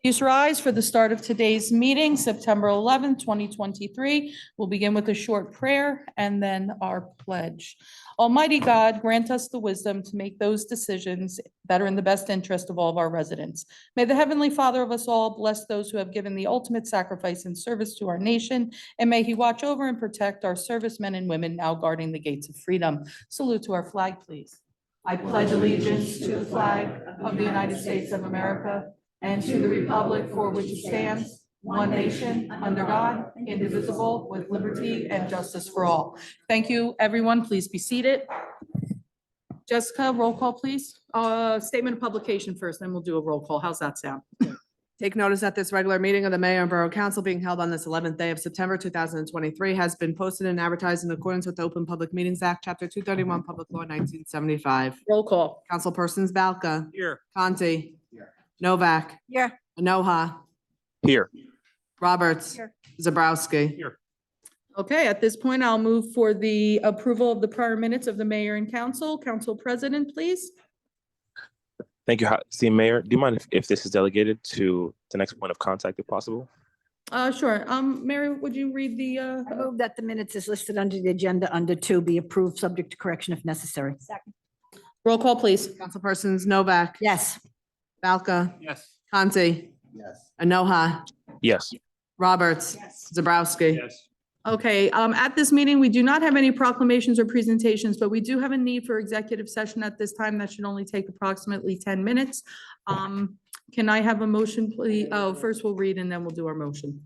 Please rise for the start of today's meeting, September 11th, 2023. We'll begin with a short prayer and then our pledge. Almighty God, grant us the wisdom to make those decisions that are in the best interest of all of our residents. May the Heavenly Father of us all bless those who have given the ultimate sacrifice in service to our nation, and may He watch over and protect our servicemen and women now guarding the gates of freedom. Salute to our flag, please. I pledge allegiance to the flag of the United States of America and to the republic for which it stands, one nation, under God, indivisible, with liberty and justice for all. Thank you, everyone. Please be seated. Jessica, roll call, please. Statement of publication first, then we'll do a roll call. How's that sound? Take notice that this regular meeting of the Mayor and Borough Council being held on this 11th day of September 2023 has been posted and advertised in accordance with the Open Public Meetings Act, Chapter 231, Public Law 1975. Roll call. Councilpersons Balca. Here. Conti. Here. Novak. Here. Anoha. Here. Roberts. Here. Zabrowski. Here. Okay, at this point, I'll move for the approval of the prior minutes of the mayor and council. Council president, please. Thank you, Esteemed Mayor. Do you mind if this is delegated to the next point of contact if possible? Sure. Mary, would you read the, I move that the minutes is listed under the agenda under 2 be approved, subject to correction if necessary. Second. roll call, please? Councilpersons Novak. Yes. Balca. Yes. Conti. Yes. Anoha. Yes. Roberts. Yes. Zabrowski. Yes. Okay, at this meeting, we do not have any proclamations or presentations, but we do have a need for executive session at this time. That should only take approximately 10 minutes. Can I have a motion, please? Oh, first we'll read and then we'll do our motion.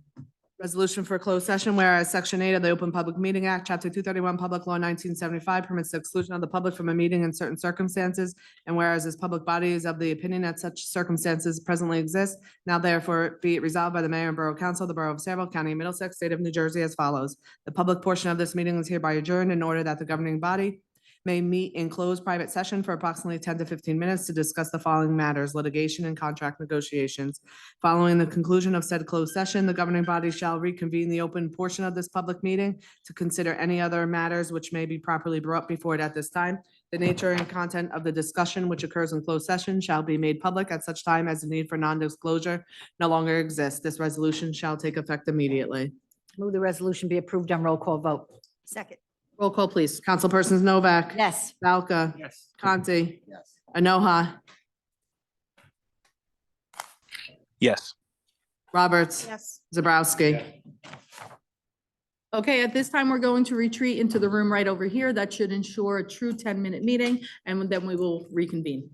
Resolution for closed session, whereas Section 8 of the Open Public Meeting Act, Chapter 231, Public Law 1975 permits the exclusion of the public from a meeting in certain circumstances, and whereas this public body is of the opinion that such circumstances presently exist, now therefore be it resolved by the Mayor and Borough Council of the Borough of Saraville, County of Middlesex, State of New Jersey as follows. The public portion of this meeting is hereby adjourned in order that the governing body may meet in closed private session for approximately 10 to 15 minutes to discuss the following matters: litigation and contract negotiations. Following the conclusion of said closed session, the governing body shall reconvene the open portion of this public meeting to consider any other matters which may be properly brought before it at this time. The nature and content of the discussion which occurs in closed session shall be made public at such time as the need for non-disclosure no longer exists. This resolution shall take effect immediately. Move the resolution be approved on roll call vote. Second. Roll call, please. Councilpersons Novak. Yes. Balca. Yes. Conti. Yes. Anoha. Yes. Roberts. Yes. Zabrowski. Okay, at this time, we're going to retreat into the room right over here. That should ensure a true 10-minute meeting, and then we will reconvene.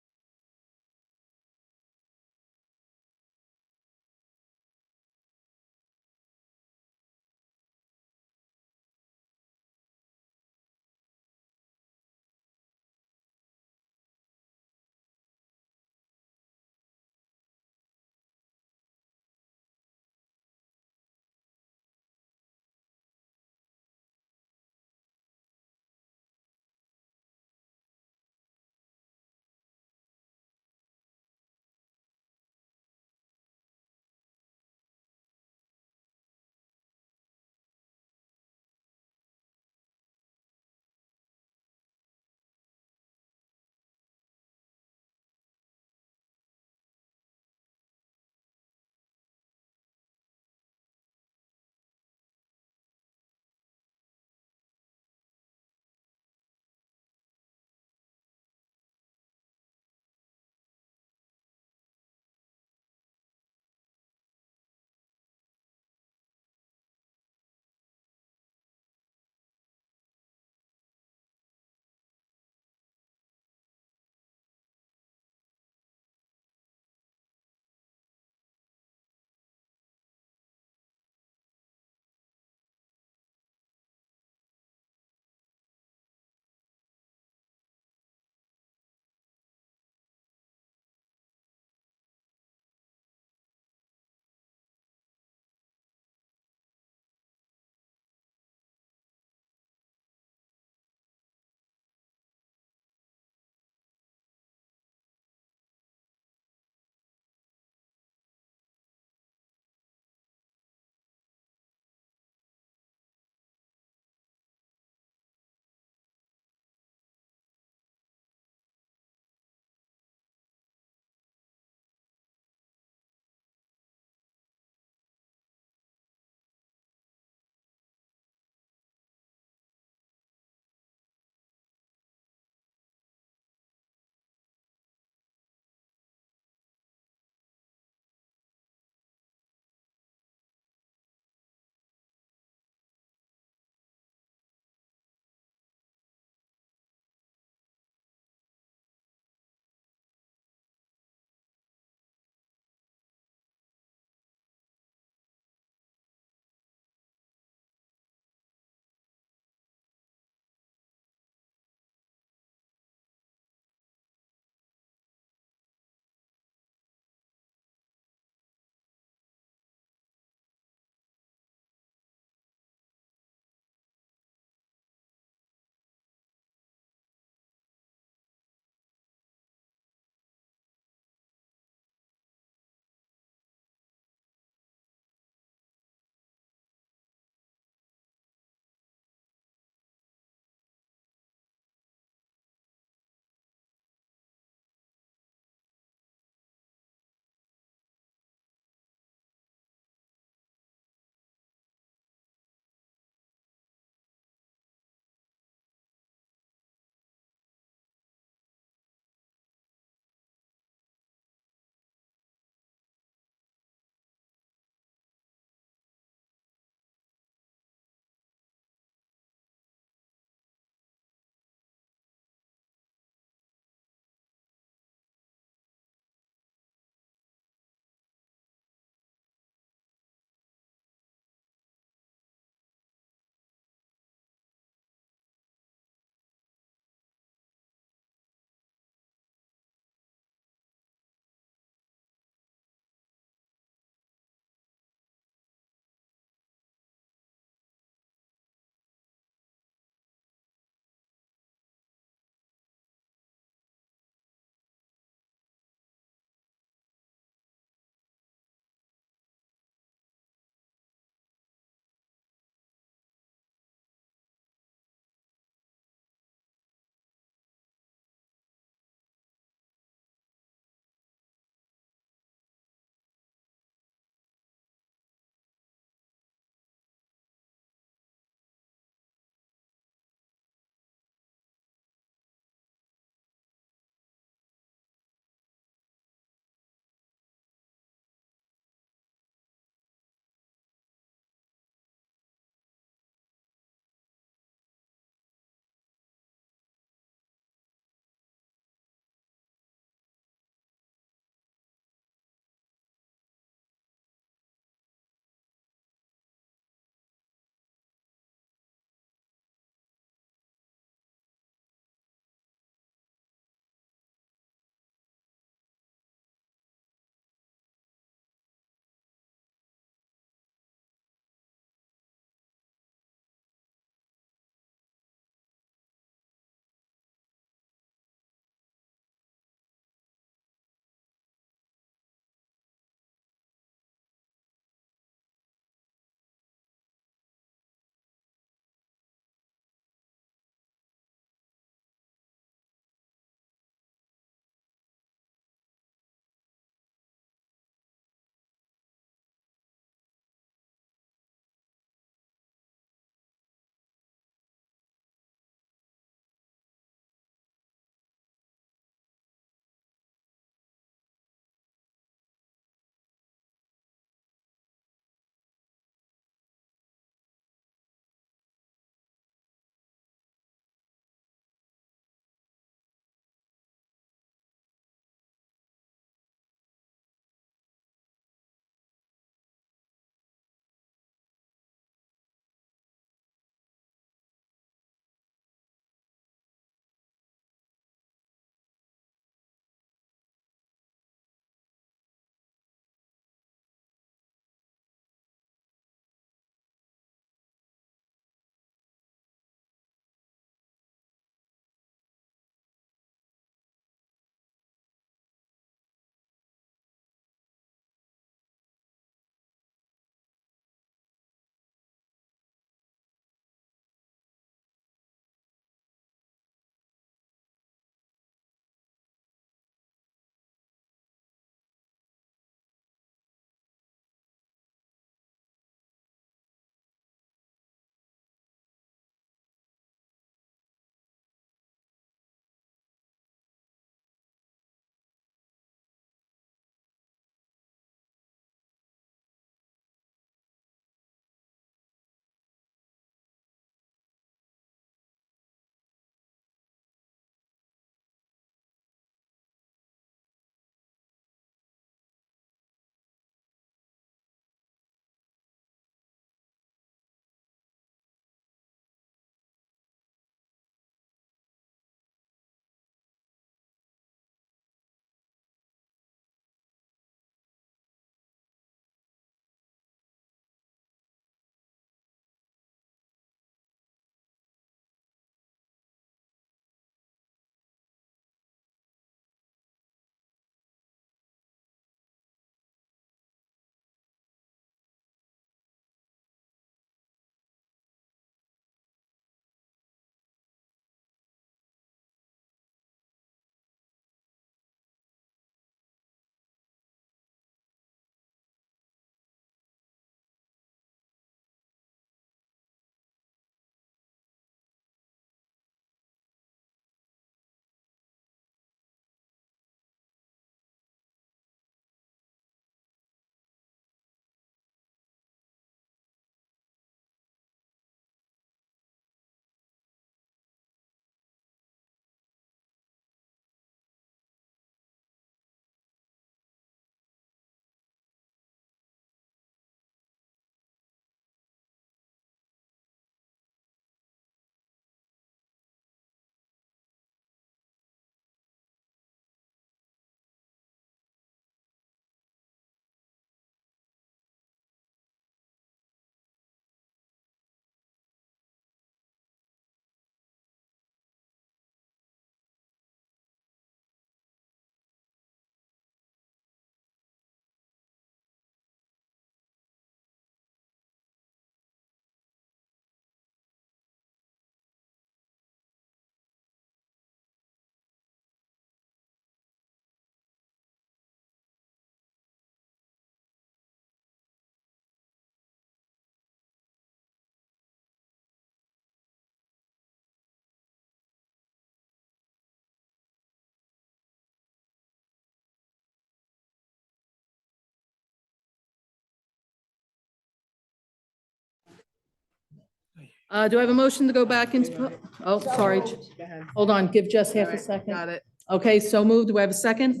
Do I have a motion to go back into, oh, sorry. Go ahead. Hold on, give Jess half a Alright, second. Got it. Okay, so moved. Do I have a second?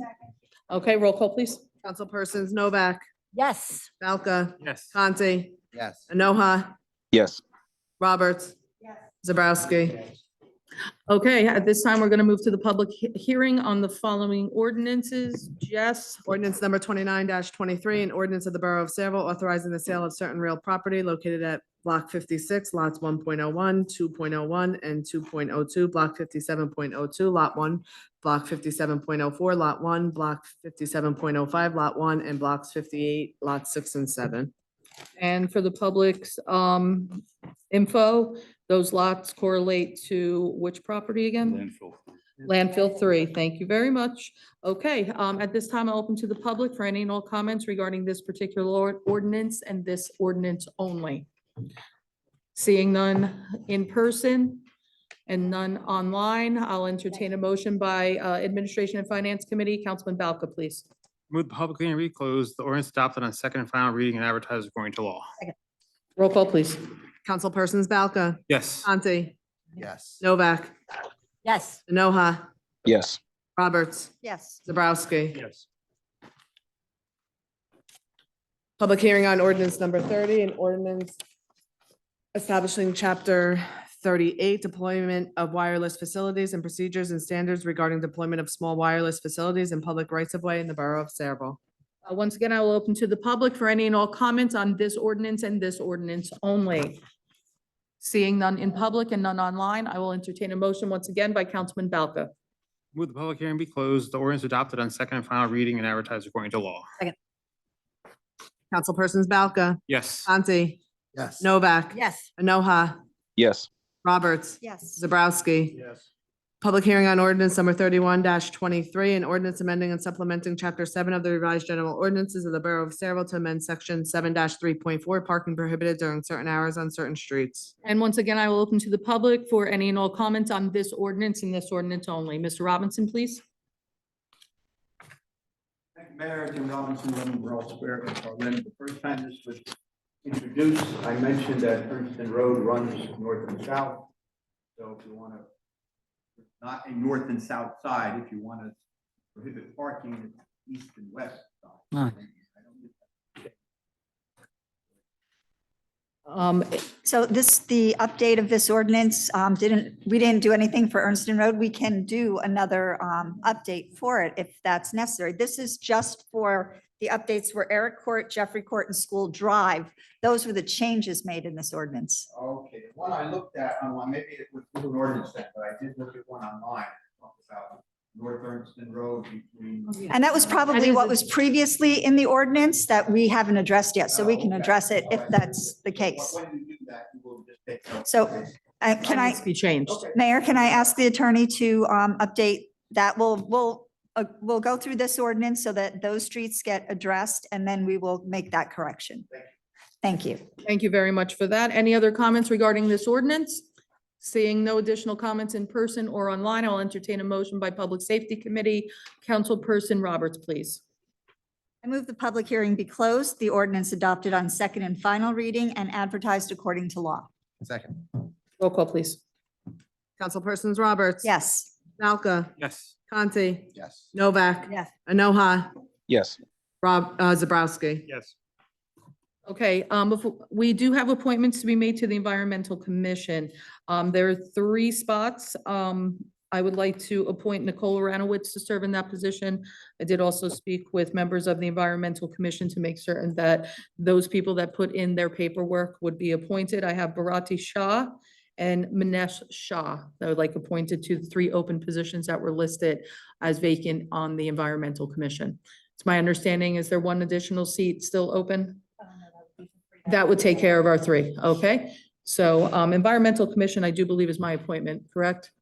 Okay, roll call, please. Councilpersons Novak, Yes. Balca, Yes. Conti, Yes. Enoha, Yes. Roberts, Zabrowski. Okay, at this time, we're going to move to the public hearing on the following ordinances. Jess? Ordinance number 29-23, an ordinance of the Borough of Saraville authorizing the sale of certain real property located at Block 56, lots 1.01, 2.01, and 2.02, Block 57.02, Lot 1, Block 57.04, Lot 1, Block 57.05, Lot 1, and Blocks 58, Lots 6 and 7. And for the public's info, those lots correlate to which property again? Landfill 3. Thank you very much. Okay, at this time, I'll open to the public for any and all comments regarding this particular ordinance and this ordinance only. Seeing none in person and none online, I'll entertain a motion by Administration and Finance Committee. Councilman Balca, please. Move the public hearing be closed. The ordinance adopted on second and final reading and advertised according to law. Roll call, please. Councilpersons Balca, Yes. Conti, Yes. Novak, Yes. Enoha, Yes. Roberts, Yes. Zabrowski. Yes. Public hearing on ordinance number 30, an ordinance establishing chapter 38, deployment of wireless facilities and procedures and standards regarding deployment of small wireless facilities in public rights of way in the Borough of Saraville. Once again, I will open to the public for any and all comments on this ordinance and this ordinance only. Seeing none in public and none online, I will entertain a motion once again by Councilman Balca. Move the public hearing be closed. The ordinance adopted on second and final reading and advertised according to law. Councilpersons Balca, Yes. Conti, Yes. Novak, Yes. Enoha, Yes. Roberts, Yes. Zabrowski. Yes. Public hearing on ordinance number 31-23, an ordinance amending and supplementing chapter 7 of the revised general ordinances of the Borough of Saraville to amend section 7-3.4, parking prohibited during certain hours on certain streets. And once again, I will open to the public for any and all comments on this ordinance and this ordinance only. Mr. Robinson, please. Thank you, Mayor. Jim Robinson, 11 Burrell Square, Berlin. The first time this was introduced, I mentioned that Princeton Road runs north and south. So if you want to, not a north and south side, if you want to prohibit parking, it's east and west side. So the update of this ordinance, we didn't do anything for Ernst Road. We can do another update for it if that's necessary. This is just for the updates for Eric Court, Jeffrey Court, and School Drive. Those were the changes made in this ordinance. Okay, the one I looked at online, maybe it was through an ordinance then, but I did look at one online. It talked about North Ernston Road between. And that was probably what was previously in the ordinance that we haven't addressed yet, so we can address it if that's the case. When you do that, you will just take. So can I, Needs to be changed. Mayor, can I ask the attorney to update that? We'll go through this ordinance so that those streets get addressed, and then we will make that correction. Thank you. Thank you very much for that. Any other comments regarding this ordinance? Seeing no additional comments in person or online, I'll entertain a motion by Public Safety Committee. Councilperson Roberts, please. I move the public hearing be closed, the ordinance adopted on second and final reading and advertised according to law. Second. Roll call, please. Councilpersons Roberts. Yes. Balca, Yes. Conti, Yes. Novak, Yes. Enoha, Yes. Zabrowski. Yes. Okay, we do have appointments to be made to the Environmental Commission. There are 3 spots. I would like to appoint Nicole Aranowitz to serve in that position. I did also speak with members of the Environmental Commission to make certain that those people that put in their paperwork would be appointed. I have Bharati Shah and Manesh Shah that would like appointed to the 3 open positions that were listed as vacant on the Environmental Commission. It's my understanding, is there one additional seat still open? That would take care of our 3, okay? So Environmental Commission, I do believe is my appointment, correct?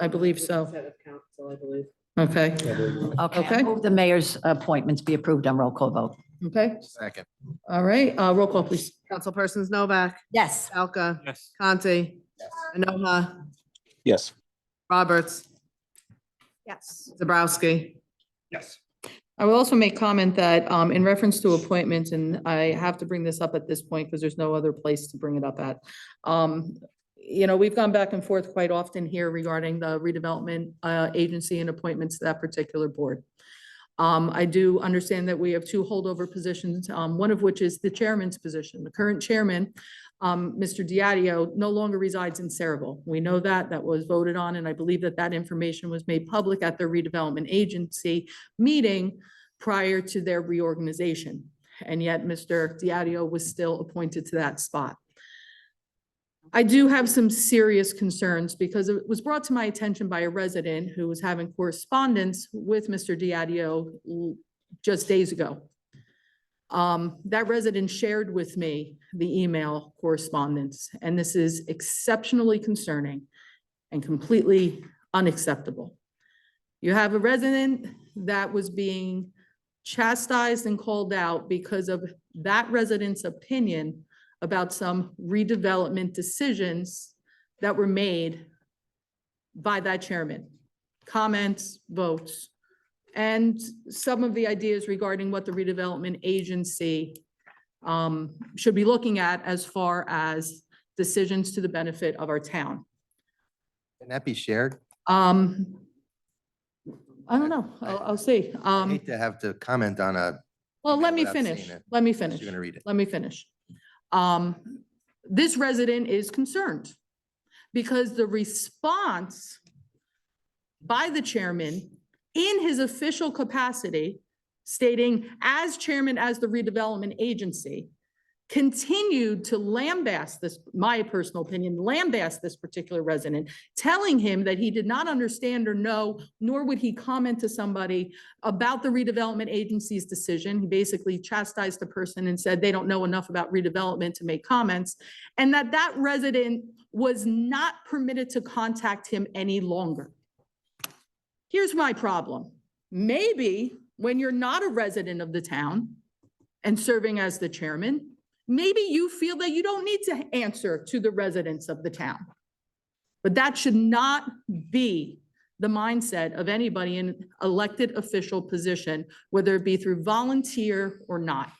I believe so. Okay, Okay, Okay. I move the mayor's appointments be approved on roll call vote. okay, Second. all right, roll call, please. Councilpersons Novak, Yes. Balca, Yes. Conti, Yes. Enoha, Yes. Roberts, Yes. Zabrowski. Yes. I will also make comment that in reference to appointments, and I have to bring this up at this point because there's no other place to bring it up at. We've gone back and forth quite often here regarding the redevelopment agency and appointments to that particular board. I do understand that we have two holdover positions, one of which is the chairman's position. The current chairman, Mr. Diadio, no longer resides in Saraville. We know that, that was voted on, and I believe that that information was made public at the redevelopment agency meeting prior to their reorganization. And yet Mr. Diadio was still appointed to that spot. I do have some serious concerns because it was brought to my attention by a resident who was having correspondence with Mr. Diadio just days ago. That resident shared with me the email correspondence, and this is exceptionally concerning and completely unacceptable. You have a resident that was being chastised and called out because of that resident's opinion about some redevelopment decisions that were made by that chairman. Comments, votes, and some of the ideas regarding what the redevelopment agency should be looking at as far as decisions to the benefit of our town. Can that be shared? I don't know, I'll see. I hate to have to comment on a. Well, let me without seeing finish, it. let me You're finish. gonna read it. Let me finish. This resident is concerned because the response by the chairman in his official capacity, stating as chairman as the redevelopment agency, continued to lambast this, my personal opinion, lambast this particular resident, telling him that he did not understand or know, nor would he comment to somebody about the redevelopment agency's decision. He basically chastised the person and said they don't know enough about redevelopment to make comments, and that resident was not permitted to contact him any longer. Here's my problem. Maybe when you're not a resident of the town and serving as the chairman, maybe you feel that you don't need to answer to the residents of the town. But that should not be the mindset of anybody in elected official position, whether it be through volunteer or not.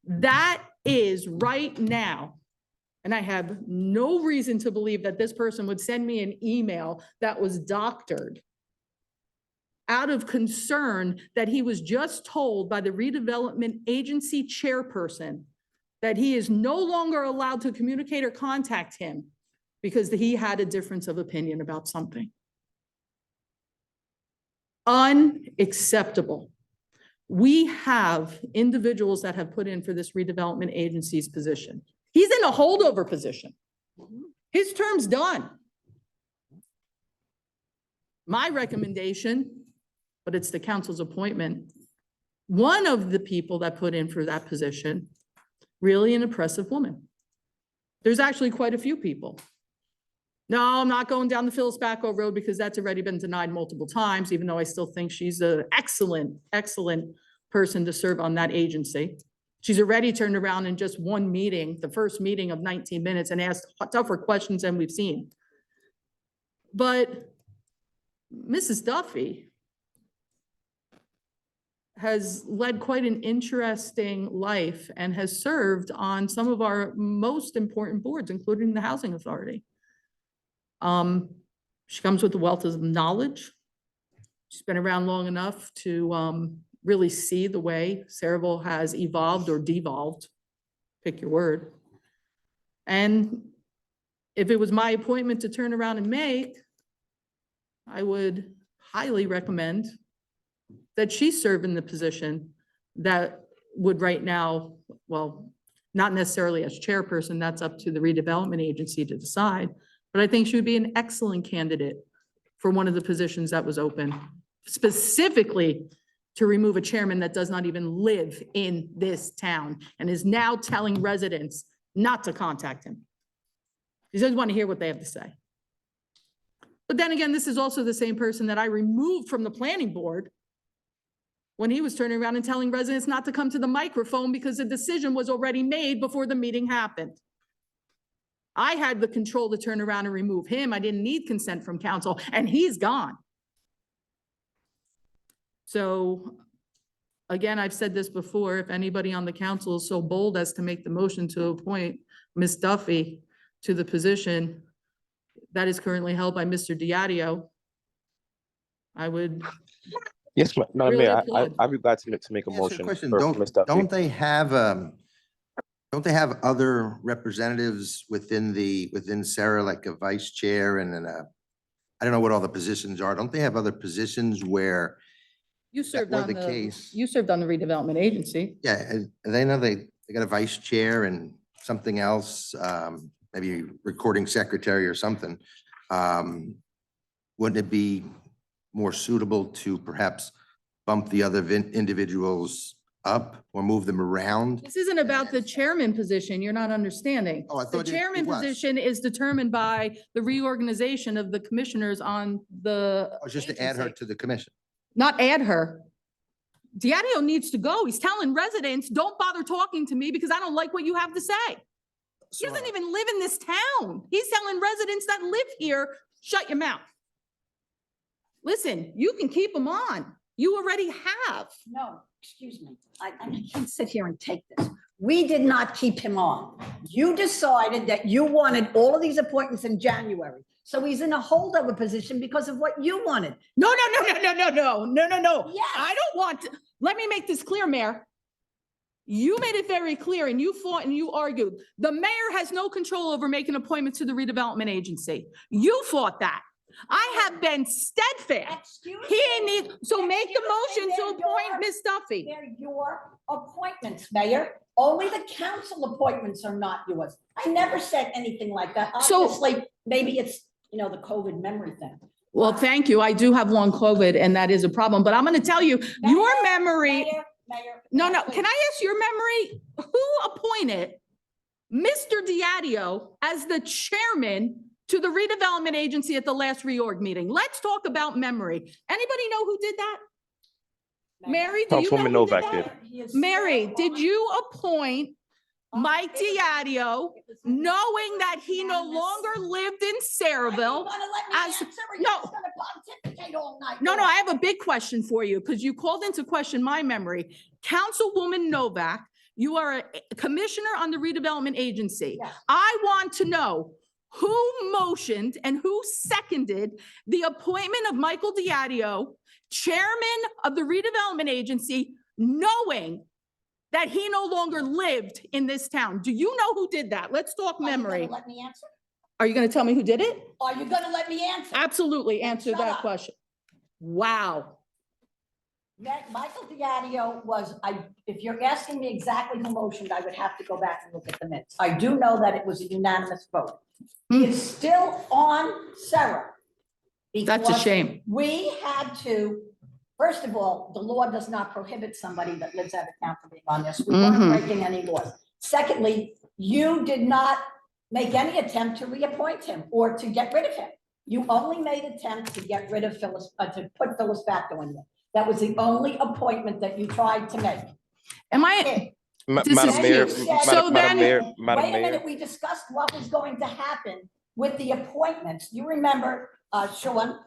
That is right now, and I have no reason to believe that this person would send me an email that was doctored out of concern that he was just told by the redevelopment agency chairperson that he is no longer allowed to communicate or contact him because he had a difference of opinion about something. Unacceptable. We have individuals that have put in for this redevelopment agency's position. He's in a holdover position. His term's done. My recommendation, but it's the council's appointment, one of the people that put in for that position, really an impressive woman. There's actually quite a few people. No, I'm not going down the Phyllis Backo Road because that's already been denied multiple times, even though I still think she's an excellent, excellent person to serve on that agency. She's already turned around in just one meeting, the first meeting of 19 minutes, and asked tougher questions than we've seen. But Mrs. Duffy has led quite an interesting life and has served on some of our most important boards, including the Housing Authority. She comes with a wealth of knowledge. She's been around long enough to really see the way Saraville has evolved or devolved, pick your word. And if it was my appointment to turn around and make, I would highly recommend that she serve in the position that would right now, well, not necessarily as chairperson, that's up to the redevelopment agency to decide, but I think she would be an excellent candidate for one of the positions that was open, specifically to remove a chairman that does not even live in this town and is now telling residents not to contact him. He doesn't want to hear what they have to say. But then again, this is also the same person that I removed from the planning board when he was turning around and telling residents not to come to the microphone because the decision was already made before the meeting happened. I had the control to turn around and remove him. I didn't need consent from council, and he's gone. So again, I've said this before, if anybody on the council is so bold as to make the motion to appoint Ms. Duffy to the position that is currently held by Mr. Diadio, I would, Yes, Madam Really Mayor, applaud. I'd be glad to make a Answer motion the question. for Ms. Duffy. Don't they have other representatives within Sarah, like a vice chair and then I don't know what all the positions are. Don't they have other positions where, you served were on the the, case- you served on the redevelopment agency. yeah, and they know they got a vice chair and something else, maybe recording secretary or something. Wouldn't it be more suitable to perhaps bump the other individuals up or move them around? This isn't about the chairman position. You're not understanding. Oh, I The thought it chairman was. position is determined by the reorganization of the commissioners on the. Or just to add her agency. to the commission? Not add her. Diadio needs to go. He's telling residents, don't bother talking to me because I don't like what you have to say. He doesn't even live in this town. He's telling residents that live here, shut your mouth. Listen, you can keep him on. You already have. No, excuse me. I can't sit here and take this. We did not keep him on. You decided that you wanted all of these appointments in January. So he's in a holdover position because of what you wanted. No. Yes. I don't want to, let me make this clear, Mayor. You made it very clear and you fought and you argued. The mayor has no control over making appointments to the redevelopment agency. You fought that. I have been steadfast. Excuse He me. needs, so make the Excuse me, motion to they're appoint your- Ms. Duffy. They're your appointments, Mayor. Only the council appointments are not yours. I never said anything like that. So- Obviously, maybe it's, the COVID memory thing. Well, thank you. I do have long COVID and that is a problem, but I'm going to tell you, your memory. Mayor. No, Mayor, can I ask your memory, who appointed Mr. Diadio as the chairman to the redevelopment agency at the last reorg meeting? Let's talk about memory. Anybody know who did that? please. Mary, do you know Councilwoman who did Novak that? did. He is Mary, still did on. you appoint Mike Diadio, It was knowing that he no unanimous. longer lived in Are you Saraville? gonna let me as- answer, or no. you're just gonna pontificate all night? No, long? I have a big question for you because you called into question my memory. Councilwoman Novak, you are a commissioner on the redevelopment agency. Yes. I want to know who motioned and who seconded the appointment of Michael Diadio, chairman of the redevelopment agency, knowing that he no longer lived in this town. Do you know who did that? Let's talk Are you gonna memory. let me answer? Are you going to tell me who did it? Are you gonna let me answer? Absolutely, Then answer shut that up. question. Wow. Michael Diadio was, if you're asking me exactly who motioned, I would have to go back and look at the minutes. I do know that it was a unanimous vote. He is still on Sarah. That's a because shame. We had to, first of all, the law does not prohibit somebody that lives out of town from being on this. We weren't Mhm. breaking any laws. Secondly, you did not make any attempt to reappoint him or to get rid of him. You only made attempt to get rid of Phyllis, to put Phyllis Facto in there. That was the only appointment that you tried to make. Am I, Okay. This is Madam Mayor, cute. Madam- So Madam then- Mayor, Wait Madam a Mayor. minute, we discussed what was going to happen with the appointments. You remember, Sean,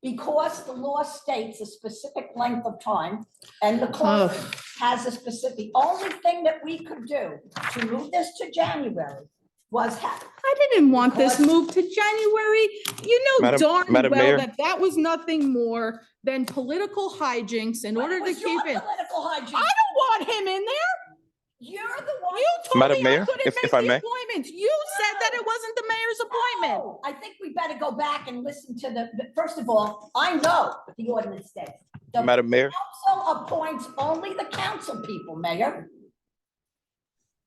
because the law states a specific length of time and the clerk has a specific, the only thing that we could do to move this to January was have, I didn't want this Because- moved to January. You know Madam- darn Madam well Mayor. that that was nothing more than political hijinks in order to was your keep it. political hygiene. I don't want him in there. You're the one. You told Madam me I Mayor, couldn't if make I the may. appointments. You said that it wasn't the mayor's appointment. No, I think we better go back and listen to first of all, I know what the ordinance states. The Madam Mayor, council appoints only the council people, Mayor.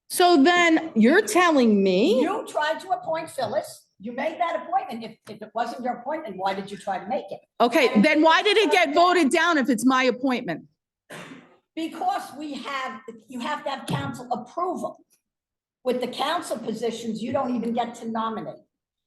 So then you're telling me, You tried to appoint Phyllis. You made that appointment. If it wasn't your appointment, why did you try to make it? okay, then why did it get voted down if it's my appointment? Because you have to have council approval. With the council positions, you don't even get to nominate.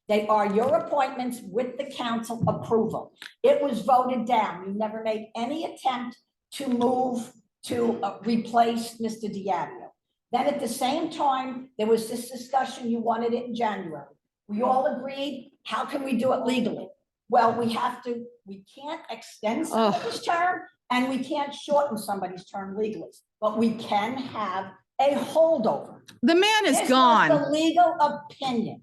They are your appointments with the council approval. It was voted down. You never made any attempt to move to replace Mr. Diadio. Then at the same time, there was this discussion, you wanted it in January. We all agreed, how can we do it legally? Well, we can't extend somebody's term And we can't shorten somebody's term legally, but we can have a holdover. The man is This was gone. the legal opinion.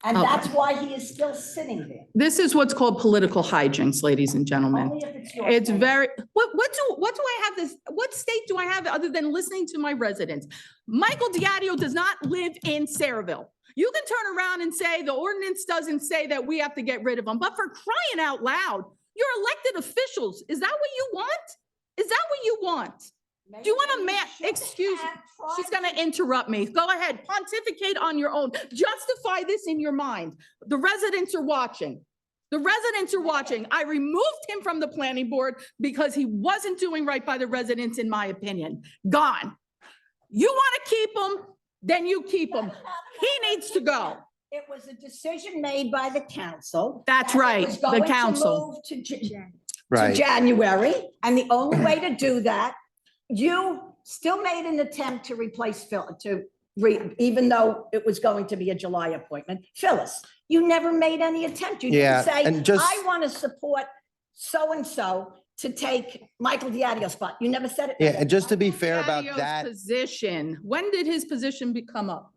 And Okay. that's why he is still sitting there. This is what's called political hijinks, ladies and gentlemen. Only if it's your It's thing. very, what do I have this, what state do I have other than listening to my residents? Michael Diadio does not live in Saraville. You can turn around and say the ordinance doesn't say that we have to get rid of them, but for crying out loud, you're elected officials. Is that what you want? Is that what you want? Do you want a Maybe man, should excuse, have she's tried gonna to- interrupt me. Go ahead, pontificate on your own. Justify this in your mind. The residents are watching. The residents are watching. I removed him from the planning board because he wasn't doing right by the residents, in my opinion. Gone. You want to keep him, then you keep him. He needs to go. It was a decision made by the council. That's that it right, was the going to council. move to Right. January, and the only way to do that, you still made an attempt to replace Phil, even though it was going to be a July appointment. Phyllis, you never made any attempt. You Yeah, didn't and say, just- I want to support so-and-so to take Michael Diadio's spot. You never said it. Yeah, and just to be fair about Diadio's that, Position, when did his position become up?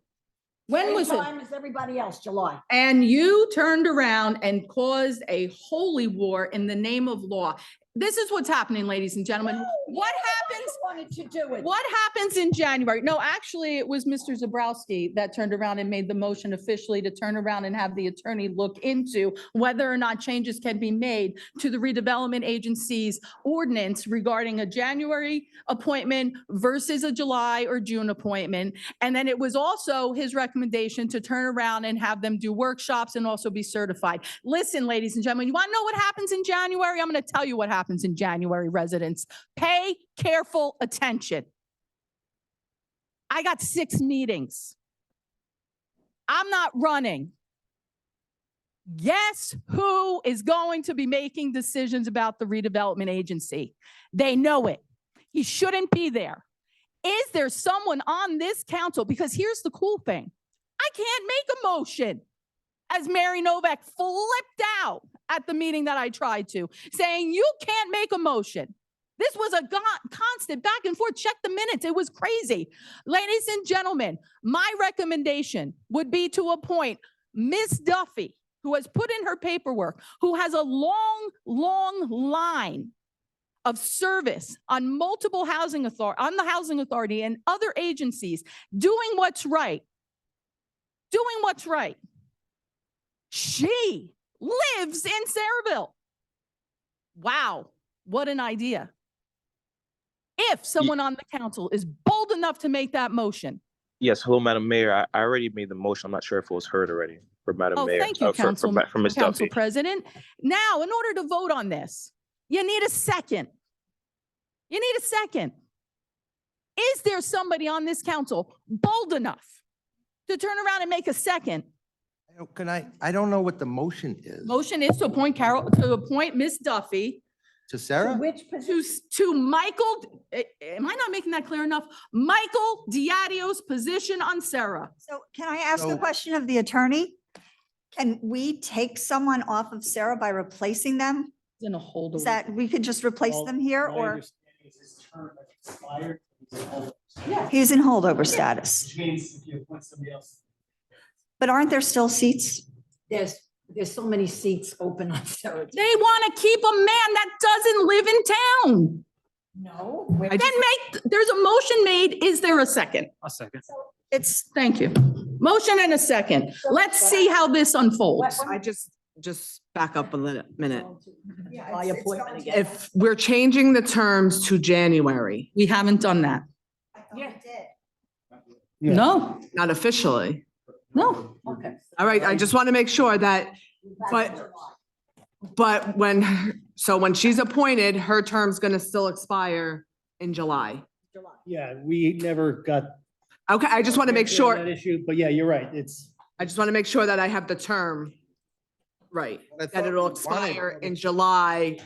When Same was it? time as everybody else, July. And you turned around and caused a holy war in the name of law. This is what's happening, ladies and gentlemen. What happens? Wanted to do it. What happens in January? No, actually, it was Mr. Zabrowski that turned around and made the motion officially to turn around and have the attorney look into whether or not changes can be made to the redevelopment agency's ordinance regarding a January appointment versus a July or June appointment. And then it was also his recommendation to turn around and have them do workshops and also be certified. Listen, ladies and gentlemen, you want to know what happens in January? I'm going to tell you what happens in January, residents. Pay careful attention. I got 6 meetings. I'm not running. Guess who is going to be making decisions about the redevelopment agency? They know it. He shouldn't be there. Is there someone on this council? Because here's the cool thing. I can't make a motion. As Mary Novak flipped out at the meeting that I tried to, saying you can't make a motion. This was a constant back and forth. Check the minutes. It was crazy. Ladies and gentlemen, my recommendation would be to appoint Miss Duffy, who has put in her paperwork, who has a long, long line of service on multiple housing authority, on the housing authority and other agencies, doing what's right. Doing what's right. She lives in Saraville. Wow, what an idea. If someone on the council is bold enough to make that motion. Yes, hello, Madam Mayor. I already made the motion. I'm not sure if it was heard already for Madam Oh, Mayor. thank you, Council, For Ms. Council Duffy. President. Now, in order to vote on this, you need a second. You need a second. Is there somebody on this council bold enough to turn around and make a second? I don't know what the motion is. Motion is to appoint Miss Duffy To Sarah? Which position? to Michael, am I not making that clear enough? Michael Diadio's position on Sarah. So can I ask the So- question of the attorney? Can we take someone off of Sarah by replacing them? In a holdover. Is that, we could just replace them here, or he's in holdover status? Which means if you appoint somebody else. But aren't there still seats? There's so many seats open on Sarah. They want to keep a man that doesn't live in town. No. Then there's a motion made. Is there a second? A second. It's, Thank you. Motion and a second. Let's see how this unfolds. I just back up a minute. By appointment again. If we're changing the terms to January, We haven't done that. No, not officially. no. Okay. All right, I just want to make sure that, but when she's appointed, her term's going to still expire in July. Yeah, we never got. Okay, I just want to make That sure, issue, but yeah, you're right. It's. I just want to make sure that I have the term right, I that thought it'll we wanted- expire in July,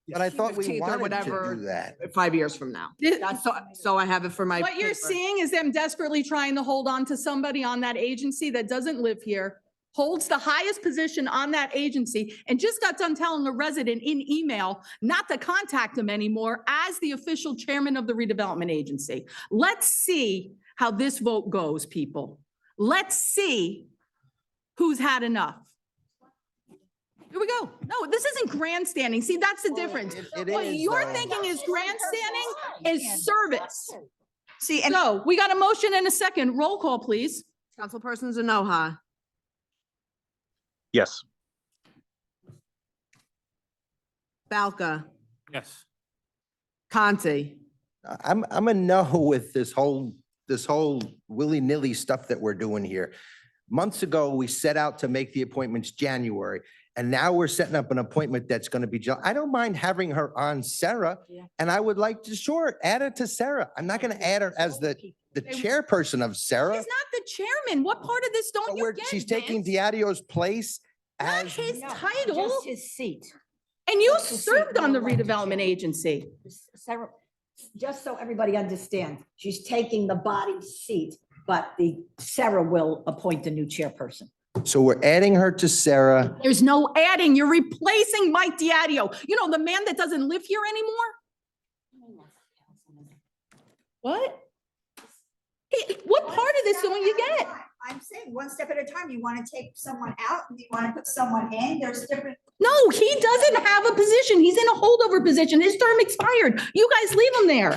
But I thought we 15th or wanted to whatever. do that. 5 years from now. That's so I have it for my. What you're paper. seeing is them desperately trying to hold on to somebody on that agency that doesn't live here holds the highest position on that agency, and just got done telling the resident in email not to contact him anymore as the official chairman of the redevelopment agency. Let's see how this vote goes, people. Let's see who's had enough. Here we go. No, this isn't grandstanding. See, that's the difference. It What is, you're though. thinking is grandstanding is service. See, and So we got a motion and a second. Roll call, please. Councilperson Zanoha, Yes. Balca, Yes. Conti, I'm a no with this whole willy-nilly stuff that we're doing here. Months ago, we set out to make the appointments January, and now we're setting up an appointment that's going to be, I don't mind having her on Sarah, and I would like to, sure, add her to Sarah. I'm not going to add her as the chairperson of Sarah. He's not the chairman. What part of this don't But you get, she's taking Vince? Diadio's place Not as, his No, title. Just his seat. And you Just his seat, served on the no elected redevelopment chair. agency. Sarah, just so everybody understands, she's taking the body seat, but Sarah will appoint a new chairperson. so we're adding her to Sarah. There's no adding. You're replacing Mike Diadio. You know, the man that doesn't live here anymore? What? What part of this don't you get? I'm saying one step at a time. You want to take someone out, you want to put someone in, there's different. No, he doesn't have a position. He's in a holdover position. His term expired. You guys leave him there.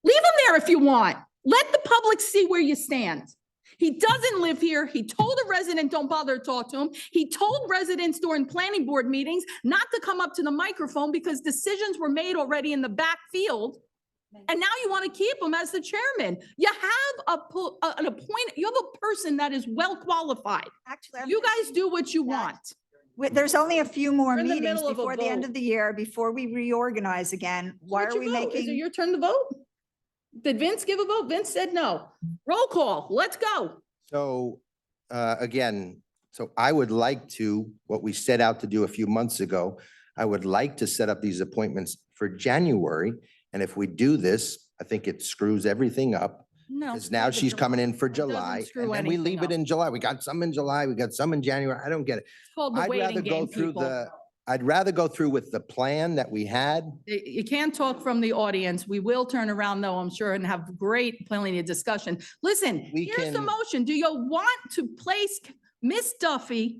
Leave him there if you want. Let the public see where you stand. He doesn't live here. He told a resident, don't bother to talk to him. He told residents during planning board meetings not to come up to the microphone because decisions were made already in the backfield. And now you want to keep him as the chairman. You have an appointed, you have a person that is well qualified. Actually, I'm You guys do what you that- want. There's only a few more We're in the meetings middle of a before the end vote. of the year, before we reorganize again. Why What'd are you we vote? Is it making? your turn to vote? Did Vince give a vote? Vince said no. Roll call. Let's go. So, again, so I would like to, what we set out to do a few months ago, I would like to set up these appointments for January. And if we do this, I think it screws everything up. No. Because now she's coming in for doesn't July, screw and then we anything leave it up. in July. We got some in July, we got some in January. I don't get it. It's called the I'd rather waiting go game, through people. I'd rather go through with the plan that we had. You can't talk from the audience. We will turn around though, I'm sure, and have plenty of discussion. Listen, We here's the can- motion. Do you want to place Miss Duffy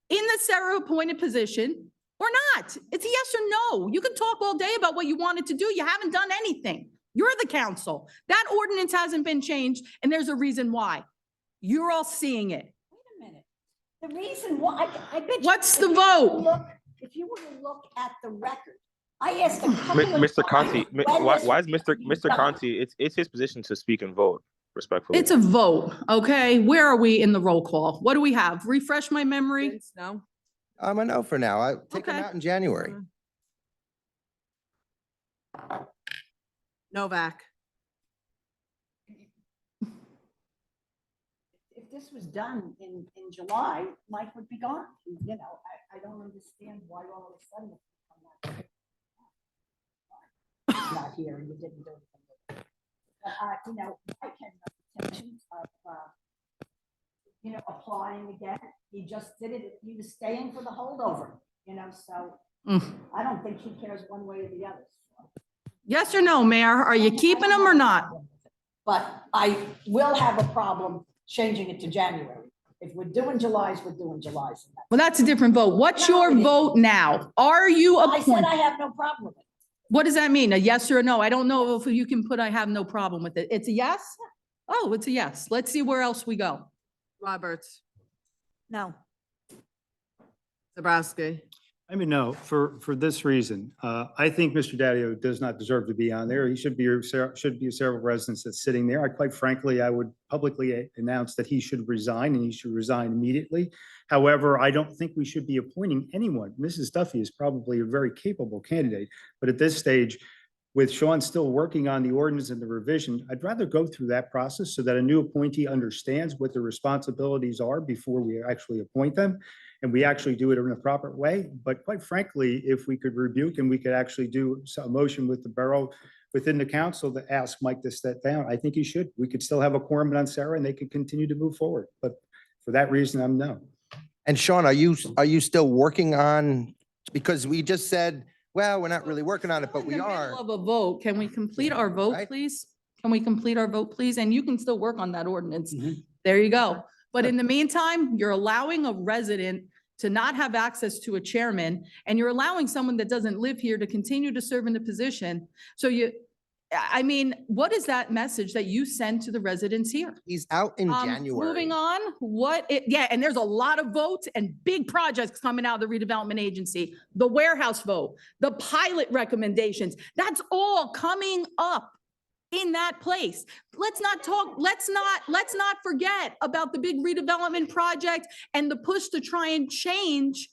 in the Sarah appointed position or not? It's a yes or no. You can talk all day about what you wanted to do. You haven't done anything. You're the council. That ordinance hasn't been changed, and there's a reason why. You're all seeing it. Wait a minute. The reason why, I bet. you What's if the you were to vote? look- If you were to look at the record, I asked a couple of Mr. times Conti, when why this is was Mr. done. Conti, it's his position to speak and vote respectfully. It's a vote, okay? Where are we in the roll call? What do we have? Refresh my memory. Vince, no? I'm a no for now. I take them Okay. out in January. Novak, If this was done in July, Mike would be gone. You know, I don't understand why all of a sudden. it's become that- Not here, and you didn't do anything with it. But, you know, Mike had no intention of, applying again. He just did it, he was staying for the holdover, so Mm. I don't think he cares one way or the other. Yes or no, Mayor? Are you keeping them or not? But I will have a problem changing it to January. If we're doing Julys, we're doing Julys. Well, that's a different vote. What's No, your it is. vote now? Are you I said appointed? I have no problem with it. What does that mean? A yes or a no? I don't know if you can put, I have no problem with it. It's a yes? Oh, it's a yes. Let's see where else we go. Roberts, No. Zabrowski, I mean, no, for this reason, I think Mr. Dadio does not deserve to be on there. He should be several residents that's sitting there. Quite frankly, I would publicly announce that he should resign and he should resign immediately. However, I don't think we should be appointing anyone. Mrs. Duffy is probably a very capable candidate, but at this stage, with Sean still working on the ordinance and the revision, I'd rather go through that process so that a new appointee understands what their responsibilities are before we actually appoint them. And we actually do it in a proper way. But quite frankly, if we could rebuke and we could actually do a motion with the borough within the council to ask Mike to step down, I think he should. We could still have a quorum on Sarah and they could continue to move forward. But for that reason, I'm no. And Sean, are you still working on, because we just said, well, we're not really working on it, but we In the middle are. Of a vote, can we complete our vote, Right. please? Can we complete our vote, please? And you can still work on that ordinance. Mhm. There you go. But in the meantime, you're allowing a resident to not have access to a chairman, and you're allowing someone that doesn't live here to continue to serve in the position. So I mean, what is that message that you send to the residents here? He's out in Moving January. on, yeah, and there's a lot of votes and big projects coming out of the redevelopment agency, the warehouse vote, the pilot recommendations, that's all coming up in that place. Let's not forget about the big redevelopment project and the push to try and change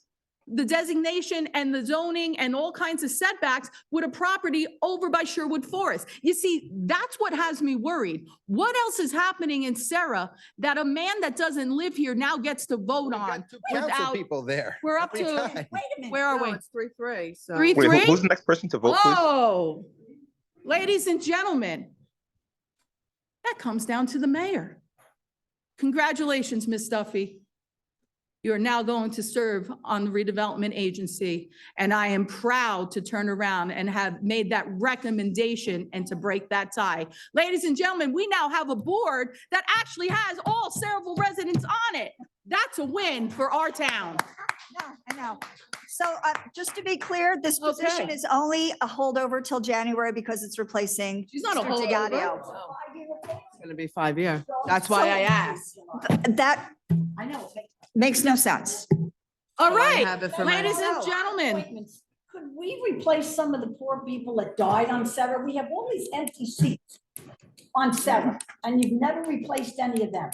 the designation and the zoning and all kinds of setbacks with a property over by Sherwood Forest. You see, that's what has me worried. What else is happening in Sarah that a man that doesn't live here now gets to vote We on? got two council without- people there. We're up every to- time. Wait a minute. Where are we? No, it's 3-3, so. 3-3? Wait, Three? who's the next person to vote, please? Oh, ladies and gentlemen, that comes down to the mayor. Congratulations, Ms. Duffy. You are now going to serve on the redevelopment agency, and I am proud to turn around and have made that recommendation and to break that tie. Ladies and gentlemen, we now have a board that actually has all Saraville residents on it. That's a win for our town. No, I know. So just to be clear, this position Okay. is only a holdover till January because it's replacing. She's not a Mr. holdover. DiGadio. It's gonna be 5-year. That's why I asked. That I know. makes no sense. All So I right, have it for my- ladies and gentlemen. Appointments. Could we replace some of the poor people that died on Sarah? We have all these empty seats on Sarah, and you've never replaced any of them.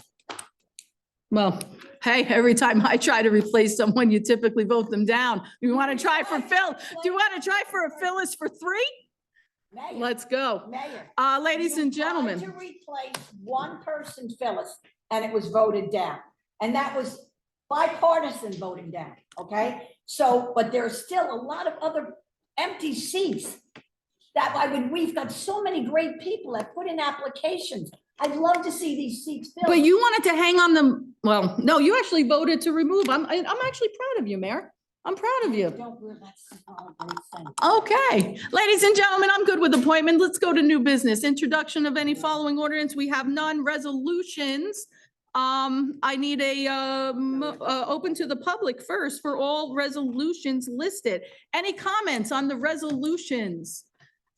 Well, hey, every time I try to replace someone, you typically vote them down. You want to try for Phil? Do you want to try for a Phyllis for 3? Mayor, Let's go. Mayor. Ladies you and tried gentlemen, To replace one person, Phyllis, and it was voted down. And that was bipartisan voting down, okay? So, but there's still a lot of other empty seats that we've got so many great people that put in applications. I'd love to see these seats filled. but you wanted to hang on them. Well, no, you actually voted to remove. I'm actually proud of you, Mayor. I'm proud of you. That's all I'm saying. Okay, ladies and gentlemen, I'm good with appointment. Let's go to new business. Introduction of any following ordinance. We have none. Resolutions. I need open to the public first for all resolutions listed. Any comments on the resolutions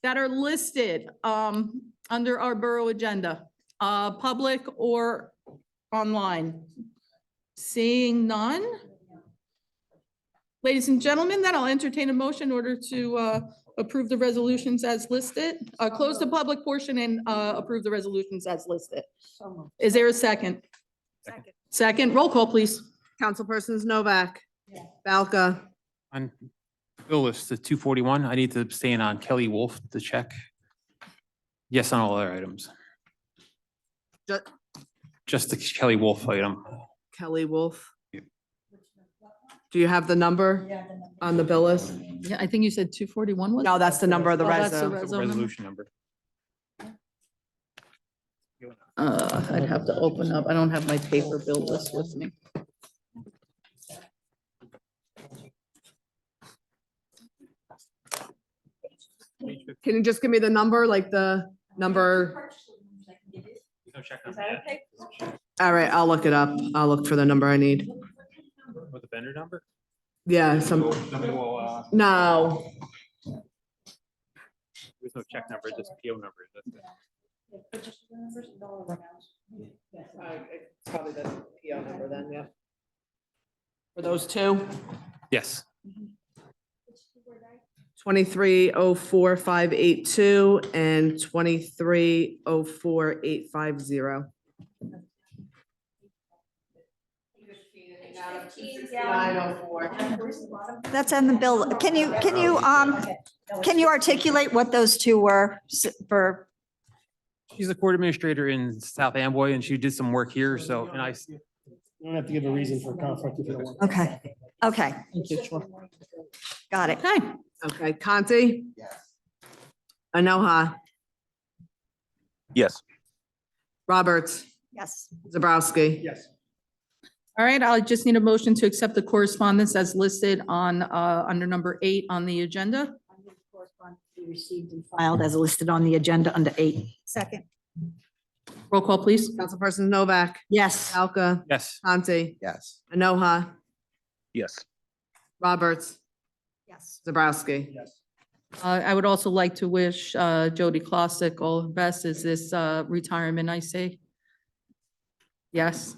that are listed, under our borough agenda, public or online? Seeing none? Ladies and gentlemen, then I'll entertain a motion in order to approve the resolutions as listed, close the public portion and approve the resolutions as listed. So moved. Is there a second? Second, roll call, please. Councilpersons Novak. Yeah. Balca. On bill list, the 241, I need to abstain on Kelly Wolf to check. Yes on all other items. Ju- Just the Kelly Wolf item. Kelly Wolf. Yeah. Do you have the number Yeah, the number. on the bill list? Yeah, I think you said 241 was? No, that's the number of the Oh, that's the reso. res- Zone number? Resolution number. I'd have to open up. I don't have my paper bill list with me. Can you just give me the number, like the number? All right, I'll look it up. I'll look for the number I need. With the vendor number? Yeah, some, Somebody will, no. there's no check number, just PO number. That's it. Probably the PO number then, yeah. For those two? Yes. 2304,582 and 2304,850. That's on the bill. Can you articulate what those two were for? She's a court administrator in South Amboy and she did some work here, so, and I, You don't have to give a reason for conflict if you don't want. Okay, okay, got it. Okay, Okay, Conti, Yes. Anoha, Yes. Roberts, Yes. Zabrowski. Yes. All right, I just need a motion to accept the correspondence as listed on, under number 8 on the agenda. Correspondence be received and filed as listed on the agenda under 8. Second. Roll call, please. Councilperson Novak, Yes. Palka, Yes. Conti, Yes. Enoha, Yes. Roberts, Yes. Zabrowski. Yes. I would also like to wish Jody Klossick all the best. Is this retirement, I say? Yes.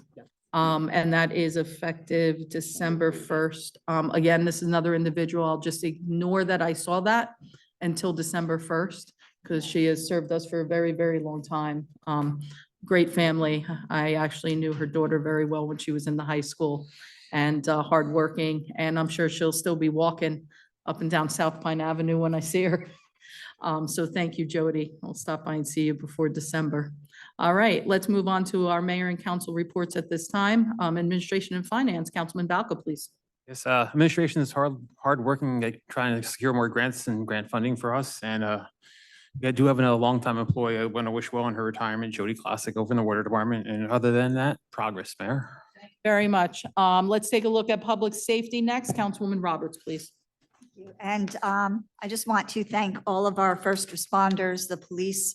And that is effective December 1st. Again, this is another individual. I'll just ignore that I saw that until December 1st because she has served us for a very, very long time. Great family. I actually knew her daughter very well when she was in the high school and hardworking. And I'm sure she'll still be walking up and down South Pine Avenue when I see her. So thank you, Jody. I'll stop by and see you before December. All right, let's move on to our mayor and council reports at this time. Administration and Finance, Councilman Balca, please. Yes, administration is hardworking, like, trying to secure more grants and grant funding for us. And we do have a longtime employee. I want to wish well on her retirement, Jody Classic, over in the water department. And other than that, progress, Mayor. Very much. Let's take a look at public safety next. Councilwoman Roberts, please. And I just want to thank all of our first responders, the police,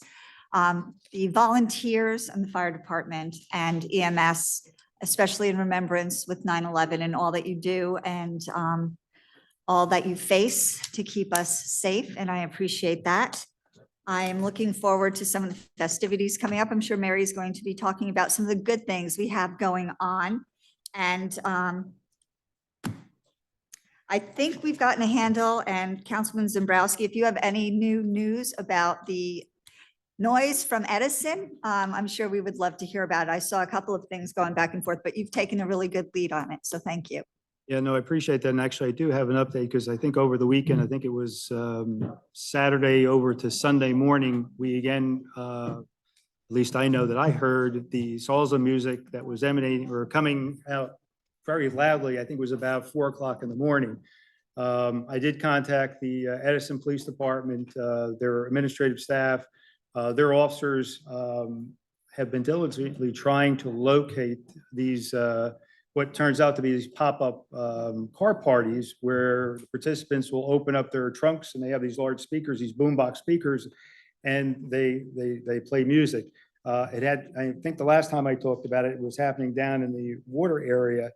the volunteers and the fire department and EMS, especially in remembrance with 9/11 and all that you do and all that you face to keep us safe. And I appreciate that. I am looking forward to some of the festivities coming up. I'm sure Mary is going to be talking about some of the good things we have going on. And I think we've gotten a handle, and Councilman Zambrowski, if you have any new news about the noise from Edison, I'm sure we would love to hear about it. I saw a couple of things going back and forth, but you've taken a really good lead on it, so thank you. Yeah, no, I appreciate that. And actually, I do have an update because I think over the weekend, I think it was Saturday over to Sunday morning, we again, at least I know that I heard the salsa music that was emanating or coming out very loudly. I think it was about 4 o'clock in the morning. I did contact the Edison Police Department, their administrative staff, their officers have been diligently trying to locate these, what turns out to be these pop-up car parties where the participants will open up their trunks and they have these large speakers, these boombox speakers, and they play music. It had, I think the last time I talked about it, it was happening down in the water area.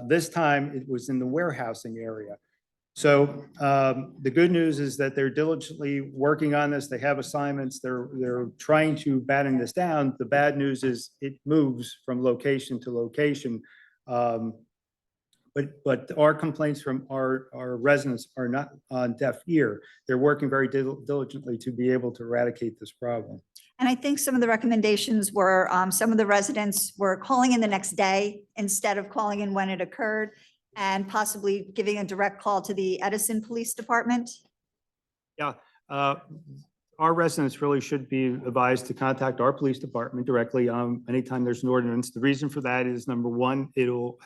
This time it was in the warehousing area. So the good news is that they're diligently working on this. They have assignments. They're trying to batten this down. The bad news is it moves from location to location. But our complaints from our residents are not on deaf ear. They're working very diligently to be able to eradicate this problem. And I think some of the recommendations were, some of the residents were calling in the next day instead of calling in when it occurred, and possibly giving a direct call to the Edison Police Department. Yeah, our residents really should be advised to contact our police department directly anytime there's an ordinance. The reason for that is, number one, it'll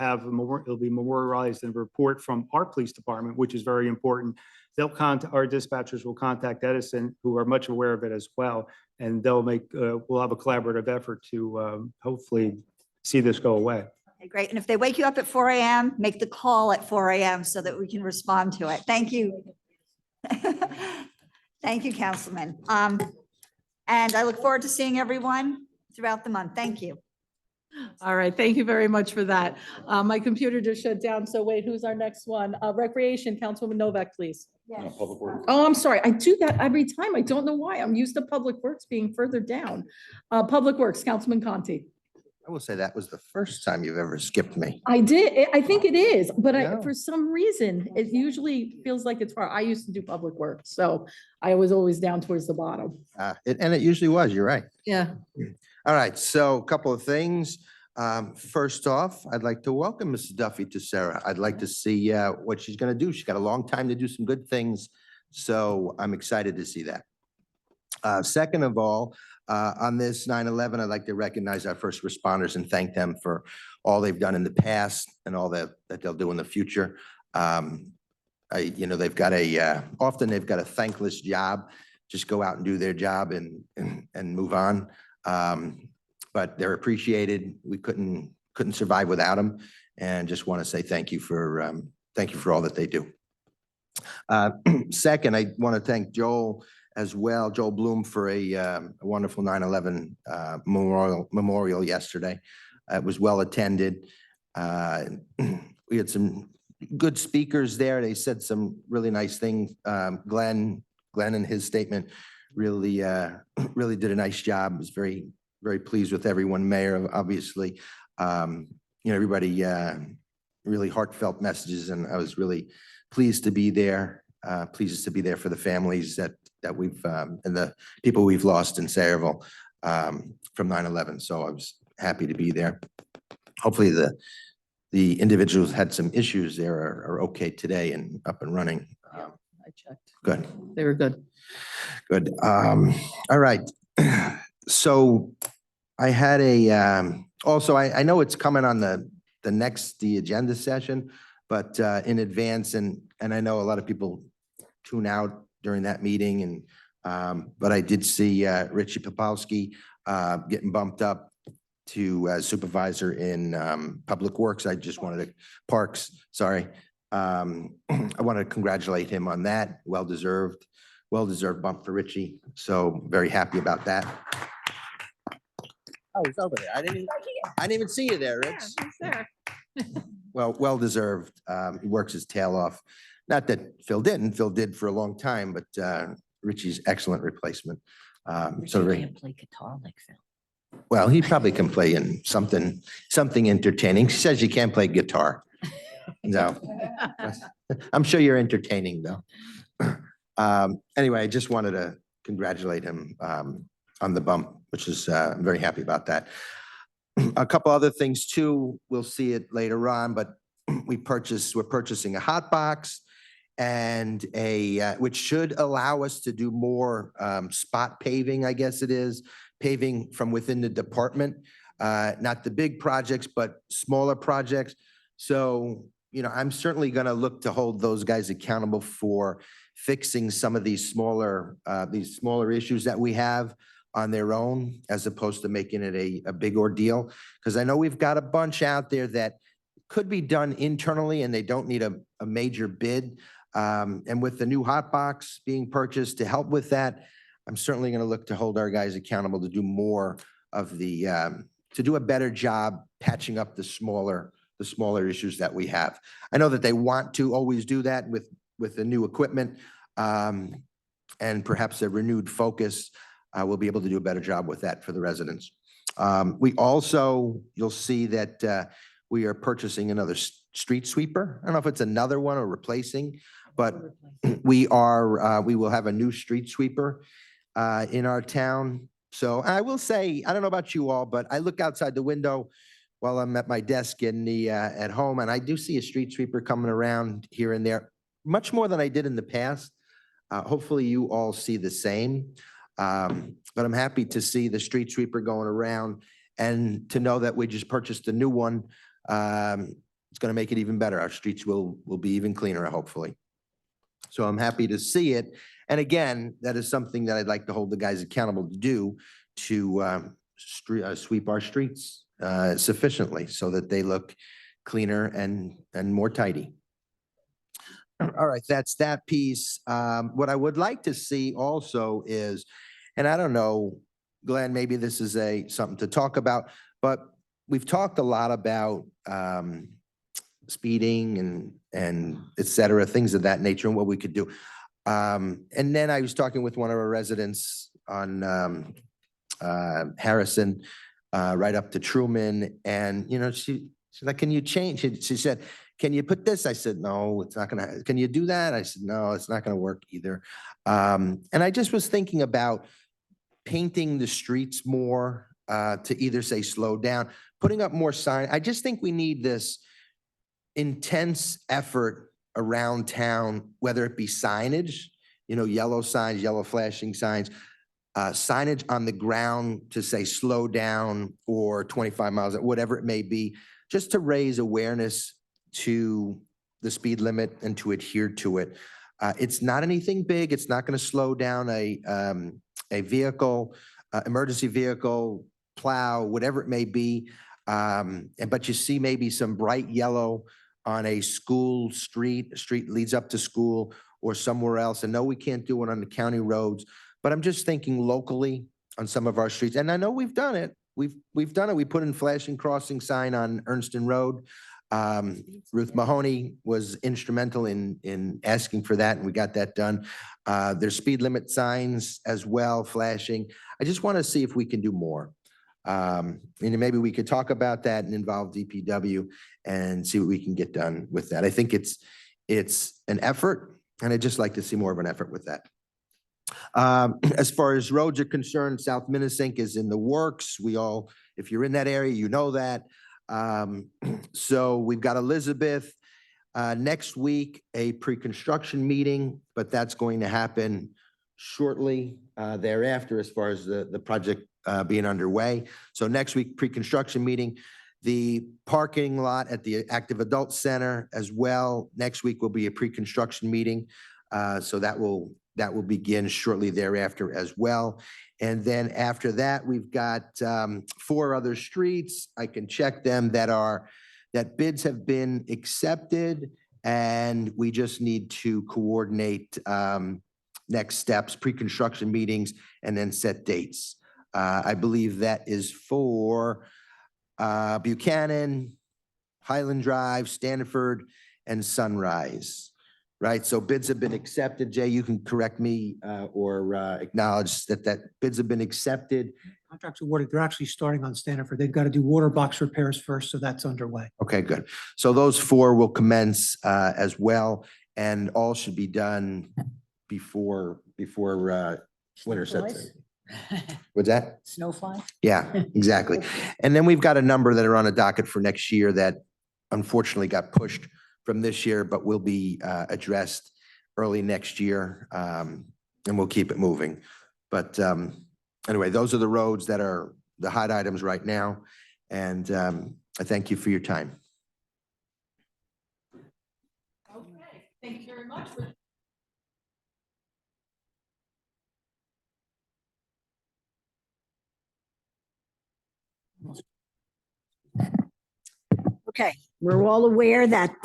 be memorialized in a report from our police department, which is very important. Our dispatchers will contact Edison, who are much aware of it as well, and we'll have a collaborative effort to hopefully see this go away. Okay, great. And if they wake you up at 4 a.m., make the call at 4 a.m. so that we can respond to it. Thank you. Thank you, Councilman. And I look forward to seeing everyone throughout the month. Thank you. All right, thank you very much for that. My computer just shut down, so wait, who's our next one? Recreation, Councilwoman Novak, please. Yes. Oh, I'm sorry, I do that every time. I don't know why. I'm used to Public Works being further down. Public Works, Councilman Conti. I will say that was the first time you've ever skipped me. I did, I think it is, but Yeah. for some reason, it usually feels like it's far. I used to do Public Works, so I was always down towards the bottom. And it usually was, you're right. Yeah. All right, so a couple of things. First off, I'd like to welcome Mrs. Duffy to Sarah. I'd like to see what she's going to do. She's got a long time to do some good things, so I'm excited to see that. Second of all, on this 9/11, I'd like to recognize our first responders and thank them for all they've done in the past and all that they'll do in the future. They've got often they've got a thankless job. Just go out and do their job and move on. But they're appreciated. We couldn't survive without them. And just want to say thank you for all that they do. Second, I want to thank Joel as well, Joel Bloom, for a wonderful 9/11 memorial yesterday. It was well attended. We had some good speakers there. They said some really nice things. Glenn in his statement really did a nice job. I was very, very pleased with everyone. Mayor, obviously, everybody really heartfelt messages, and I was really pleased to be there. Pleased to be there for the families that we've and the people we've lost in Sayreville from 9/11. So I was happy to be there. Hopefully the individuals had some issues there are okay today and up and running. I checked. Good. They were good. Good. All right. So I had also, I know it's coming on the agenda session, but in advance, and I know a lot of people tune out during that meeting, and but I did see Richie Popowski getting bumped up to supervisor in Public Works. I just wanted to, Parks, sorry. I want to congratulate him on that. Well-deserved bump for Richie. So very happy about that. Oh, he's over there. I didn't even see you there, Rich. Yeah, he's there. Well-deserved. He works his tail off. Not that Phil didn't. Phil did for a long time, but Richie's excellent replacement. So very, Can't play guitar like Phil. well, he probably can play in something entertaining. She says you can't play guitar. No, I'm sure you're entertaining though. Anyway, I just wanted to congratulate him on the bump, which is I'm very happy about that. A couple other things too. We'll see it later on, but we're purchasing a hot box and which should allow us to do more spot paving, I guess it is, paving from within the department, not the big projects, but smaller projects. So, I'm certainly going to look to hold those guys accountable for fixing some of these smaller issues that we have on their own, as opposed to making it a big ordeal. Because I know we've got a bunch out there that could be done internally and they don't need a major bid. And with the new hot box being purchased to help with that, I'm certainly going to look to hold our guys accountable to do more of to do a better job patching up the smaller issues that we have. I know that they want to always do that with the new equipment and perhaps a renewed focus. We'll be able to do a better job with that for the residents. We also, you'll see that we are purchasing another street sweeper. I don't know if it's another one or replacing, but we will have a new street sweeper in our town. So I will say, I don't know about you all, but I look outside the window while I'm at my desk at home, and I do see a street sweeper coming around here and there, much more than I did in the past. Hopefully you all see the same. But I'm happy to see the street sweeper going around and to know that we just purchased a new one. It's going to make it even better. Our streets will be even cleaner, hopefully. So I'm happy to see it. And again, that is something that I'd like to hold the guys accountable to do, to sweep our streets sufficiently so that they look cleaner and more tidy. All right, that's that piece. What I would like to see also is, and I don't know, Glenn, maybe this is something to talk about, but we've talked a lot about speeding and et cetera, things of that nature and what we could do. And then I was talking with one of our residents on Harrison, right up to Truman, and she's like, "Can you change?" She said, "Can you put this?" I said, "No, it's not gonna." "Can you do that?" I said, "No, it's not gonna work either." And I just was thinking about painting the streets more to either say slow down, putting up more sign. I just think we need this intense effort around town, whether it be signage, yellow signs, yellow flashing signs, signage on the ground to say slow down or 25 miles, whatever it may be, just to raise awareness to the speed limit and to adhere to it. It's not anything big. It's not going to slow down a vehicle, emergency vehicle, plow, whatever it may be. But you see maybe some bright yellow on a school street leads up to school or somewhere else. And no, we can't do it on the county roads, but I'm just thinking locally on some of our streets. And I know we've done it. We've done it. We put in flashing crossing sign on Ernston Road. Ruth Mahoney was instrumental in asking for that, and we got that done. There's speed limit signs as well, flashing. I just want to see if we can do more. And maybe we could talk about that and involve DPW and see what we can get done with that. I think it's an effort, and I'd just like to see more of an effort with that. As far as roads are concerned, South Minnesink is in the works. If you're in that area, you know that. So we've got Elizabeth, next week, a pre-construction meeting, but that's going to happen shortly, thereafter, as far as the project, being underway. So next week, pre-construction meeting, the parking lot at the Active Adult Center as well. Next week will be a pre-construction meeting. So that will begin shortly thereafter as well. And then after that, we've got 4 other streets. I can check them that bids have been accepted, and we just need to coordinate next steps, pre-construction meetings, and then set dates. I believe that is for Buchanan, Highland Drive, Stanford, and Sunrise. Right, so bids have been accepted. Jay, you can correct me or acknowledge that bids have been accepted. Contracts awarded, they're actually starting on Stanford. They've got to do water box repairs first, so that's underway. Okay, good. So those 4 will commence as well, and all should be done before winter sets in. What's that? Snowfly? Yeah, exactly. And then we've got a number that are on a docket for next year that unfortunately got pushed from this year, but will be addressed early next year, and we'll keep it moving. But anyway, those are the roads that are the hot items right now, and I thank you for your time. Okay, thank you very much. Okay, we're all aware that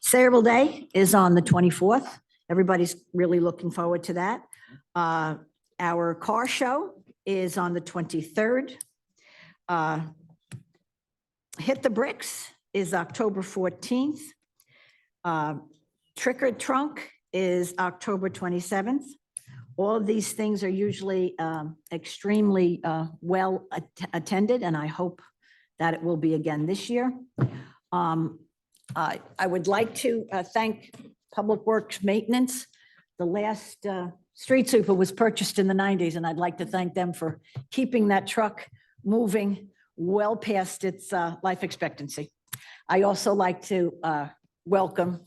Sable Day is on the 24th. Everybody's really looking forward to that. Our car show is on the 23rd. Hit the Bricks is October 14th. Trick or Trunk is October 27th. All of these things are usually extremely well attended, and I hope that it will be again this year. I would like to thank Public Works Maintenance. The last street sweeper was purchased in the 90s, and I'd like to thank them for keeping that truck moving well past its life expectancy. I also like to welcome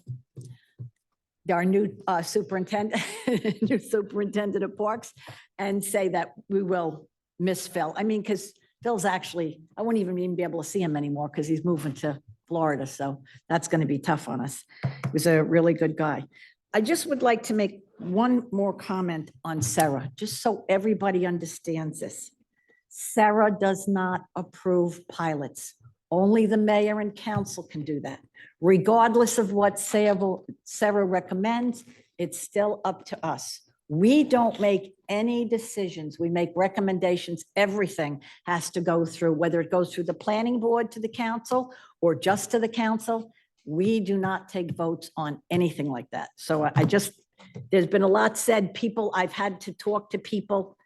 our new superintendent, of Parks, and say that we will miss Phil. I mean, because Phil's actually, I wouldn't even be able to see him anymore because he's moving to Florida. So that's going to be tough on us. He was a really good guy. I just would like to make one more comment on Sarah, just so everybody understands this. Sarah does not approve pilots. Only the mayor and council can do that. Regardless of what Sarah recommends, it's still up to us. We don't make any decisions. We make recommendations. Everything has to go through, whether it goes through the planning board to the council or just to the council. We do not take votes on anything like that. So there's been a lot said. I've had to talk to people,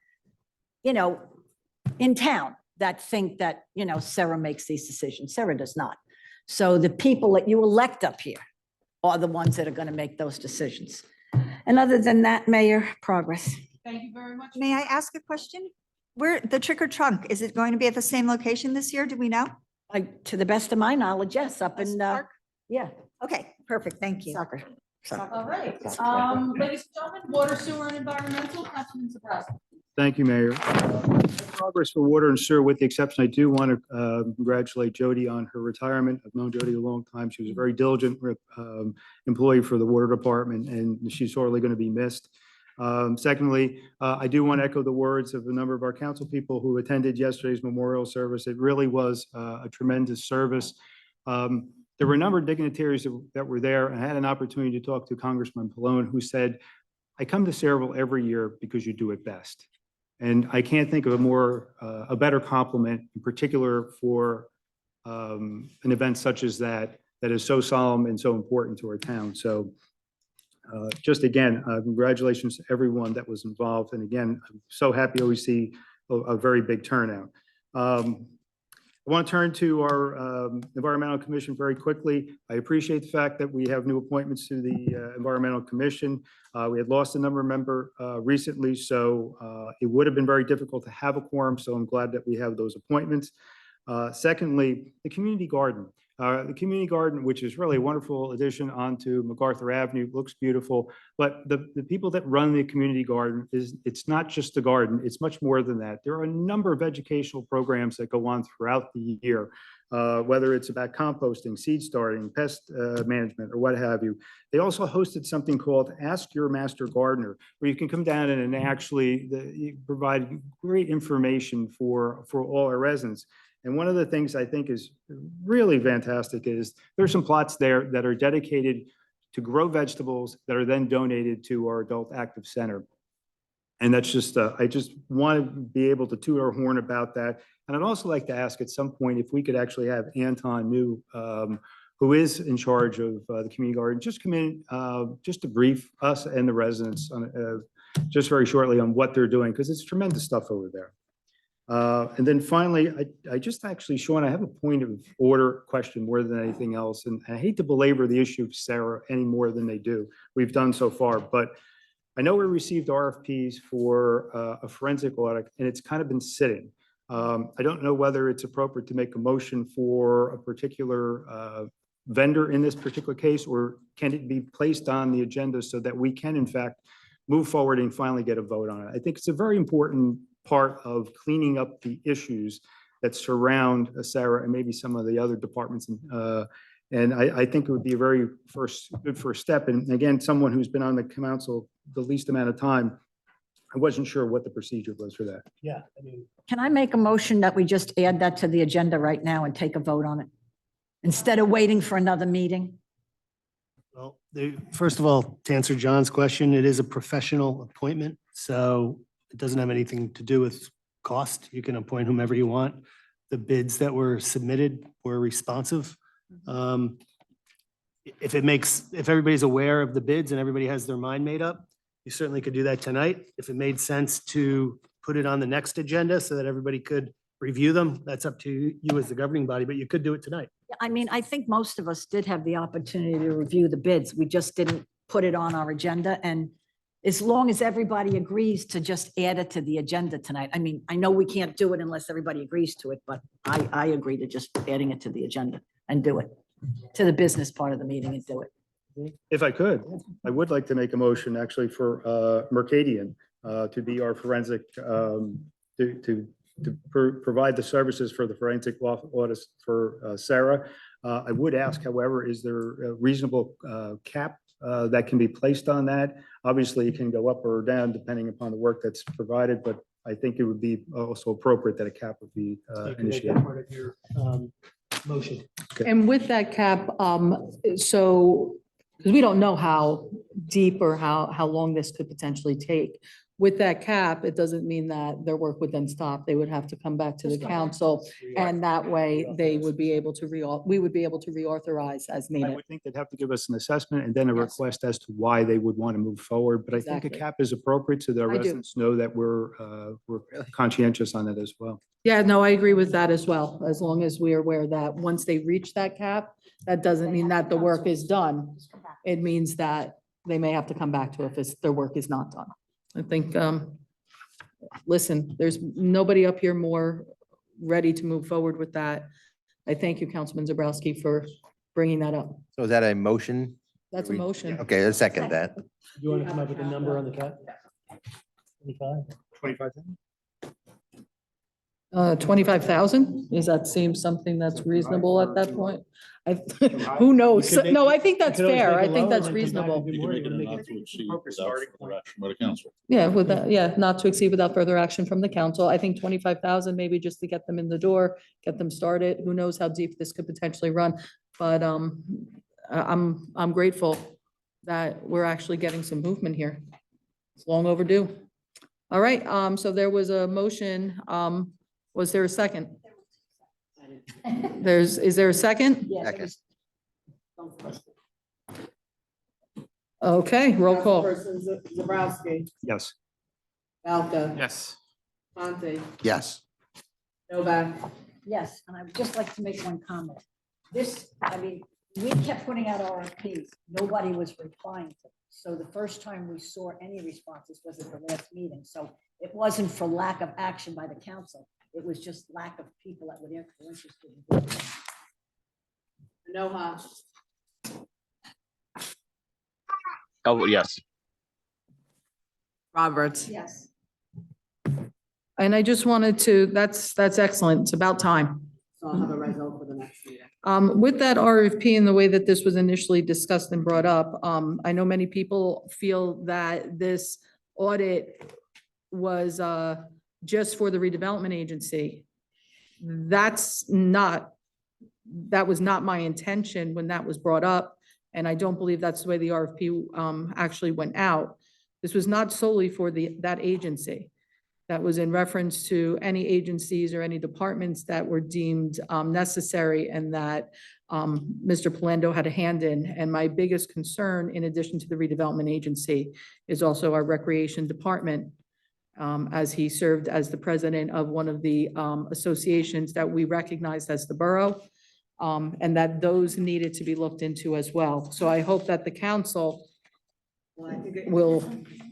in town that think that, Sarah makes these decisions. Sarah does not. So the people that you elect up here are the ones that are going to make those decisions. And other than that, Mayor, progress. Thank you very much. May I ask a question? Where the Trick or Trunk, is it going to be at the same location this year? Do we know? To the best of my knowledge, yes, up in, Park? yeah, Okay, perfect. Thank you. soccer. All right. Ladies and gentlemen, water, sewer, and environmental, Councilman Zabrowski. Thank you, Mayor. Progress for water and sewer, with the exception, I do want to congratulate Jody on her retirement. I've known Jody a long time. She was a very diligent employee for the water department, and she's sorely going to be missed. Secondly, I do want to echo the words of a number of our council people who attended yesterday's memorial service. It really was a tremendous service. There were a number of dignitaries that were there, and I had an opportunity to talk to Congressman Pallone, who said, I come to Sayreville every year because you do it best. And I can't think of a better compliment, in particular for an event such as that is so solemn and so important to our town. So just again, congratulations to everyone that was involved. And again, I'm so happy to always see a very big turnout. I want to turn to our Environmental Commission very quickly. I appreciate the fact that we have new appointments to the Environmental Commission. We had lost a member recently, so it would have been very difficult to have a quorum, so I'm glad that we have those appointments. Secondly, the community garden. The community garden, which is really a wonderful addition onto MacArthur Avenue, looks beautiful. But the people that run the community garden it's not just the garden, it's much more than that. There are a number of educational programs that go on throughout the year, whether it's about composting, seed starting, pest management, or what have you. They also hosted something called Ask Your Master Gardener, where you can come down and actually provide great information for all our residents. And one of the things I think is really fantastic is there's some plots there that are dedicated to grow vegetables that are then donated to our adult active center. And that's just, I just want to be able to toot our horn about that. And I'd also like to ask at some point if we could actually have Anton New, who is in charge of the community garden, just come in, just to brief us and the residents on, just very shortly on what they're doing, because it's tremendous stuff over there. And then finally, I just actually, Sean, I have a point of order question more than anything else. And I hate to belabor the issue of Sarah any more than they do. We've done so far, but I know we received RFPs for a forensic audit, and it's kind of been sitting. I don't know whether it's appropriate to make a motion for a particular vendor in this particular case, or can it be placed on the agenda so that we can in fact move forward and finally get a vote on it? I think it's a very important part of cleaning up the issues that surround Sarah and maybe some of the other departments. And I think it would be a very good first step. And again, someone who's been on the council the least amount of time, I wasn't sure what the procedure was for that. Yeah, I mean. Can I make a motion that we just add that to the agenda right now and take a vote on it? Instead of waiting for another meeting? Well, first of all, to answer John's question, it is a professional appointment, so it doesn't have anything to do with cost. You can appoint whomever you want. The bids that were submitted were responsive. If everybody's aware of the bids and everybody has their mind made up, you certainly could do that tonight. If it made sense to put it on the next agenda so that everybody could review them, that's up to you as the governing body, but you could do it tonight. I mean, I think most of us did have the opportunity to review the bids. We just didn't put it on our agenda. And as long as everybody agrees to just add it to the agenda tonight. I mean, I know we can't do it unless everybody agrees to it, but I agree to just adding it to the agenda and do it to the business part of the meeting and do it. If I could, I would like to make a motion actually for Mercadian to be our forensic, to provide the services for the forensic audits for Sarah. I would ask, however, is there a reasonable cap that can be placed on that? Obviously, it can go up or down depending upon the work that's provided, but I think it would be also appropriate that a cap would be initiated. Part of your motion. And with that cap, so, because we don't know how deep or how long this could potentially take. With that cap, it doesn't mean that their work would then stop. They would have to come back to the council, and that way they would be able to we would be able to reauthorize as I needed. would think they'd have to give us an assessment and then a Yes. request as to why they would want to move forward. But I think a Exactly. cap is appropriate so that our I do. residents know that we're conscientious on it as well. Yeah, no, I agree with that as well. As long as we are aware that once they reach that cap, that doesn't mean that the work is done. It means that they may have to come back to if their work is not done. I think, listen, there's nobody up here more ready to move forward with that. I thank you, Councilman Zabrowski, for bringing that up. So is that a motion? That's a motion. Okay, let's second that. You want to come up with a number on the cap? 25? 25. 25,000? Does that seem something that's reasonable at that point? Who knows? You could make- No, I think that's You could always fair. make I it think lower that's and then come back and reasonable. do You can more. make You it wanna a make not it to exceed appropriate without starting further point. action by the council. Yeah, with that, yeah, not to exceed without further action from the council. I think 25,000 maybe just to get them in the door, get them started. Who knows how deep this could potentially run? But I'm grateful that we're actually getting some movement here. It's long overdue. All right, so there was a motion. Was there a second? Is there a second? Yes. Second. Okay, roll call. Zabrowski, Yes. Valka, Yes. Fonte, Yes. Novak. Yes, and I would just like to make one comment. We kept putting out RFPs. Nobody was replying to them. So the first time we saw any responses was at the last meeting. So it wasn't for lack of action by the council. It was just lack of people that were interested in doing it. Noha. Oh, yes. Roberts. Yes. And I just wanted to, that's excellent. It's about time. So I'll have a result for the next meeting. With that RFP and the way that this was initially discussed and brought up, I know many people feel that this audit was just for the redevelopment agency. That was not my intention when that was brought up, and I don't believe that's the way the RFP actually went out. This was not solely for that agency. That was in reference to any agencies or any departments that were deemed necessary and that Mr. Palando had a hand in. And my biggest concern, in addition to the redevelopment agency, is also our recreation department, as he served as the president of one of the associations that we recognized as the borough, and that those needed to be looked into as well. So I hope that the council will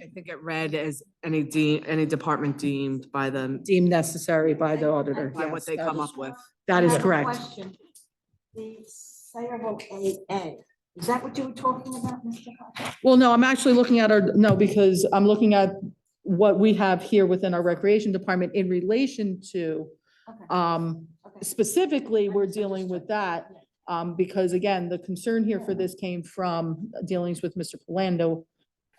I think it read as any department deemed by the, deem necessary by the auditor. by what Yes, they that come is- up with. That is I have a correct. question. The Sayable AA, is that what you were talking about, Mr. Cox? Well, no, I'm actually looking at because I'm looking at what we have here within our recreation department in relation to, Okay. Okay. specifically, we're dealing with that. Because again, the concern here for this came from dealings with Mr. Palando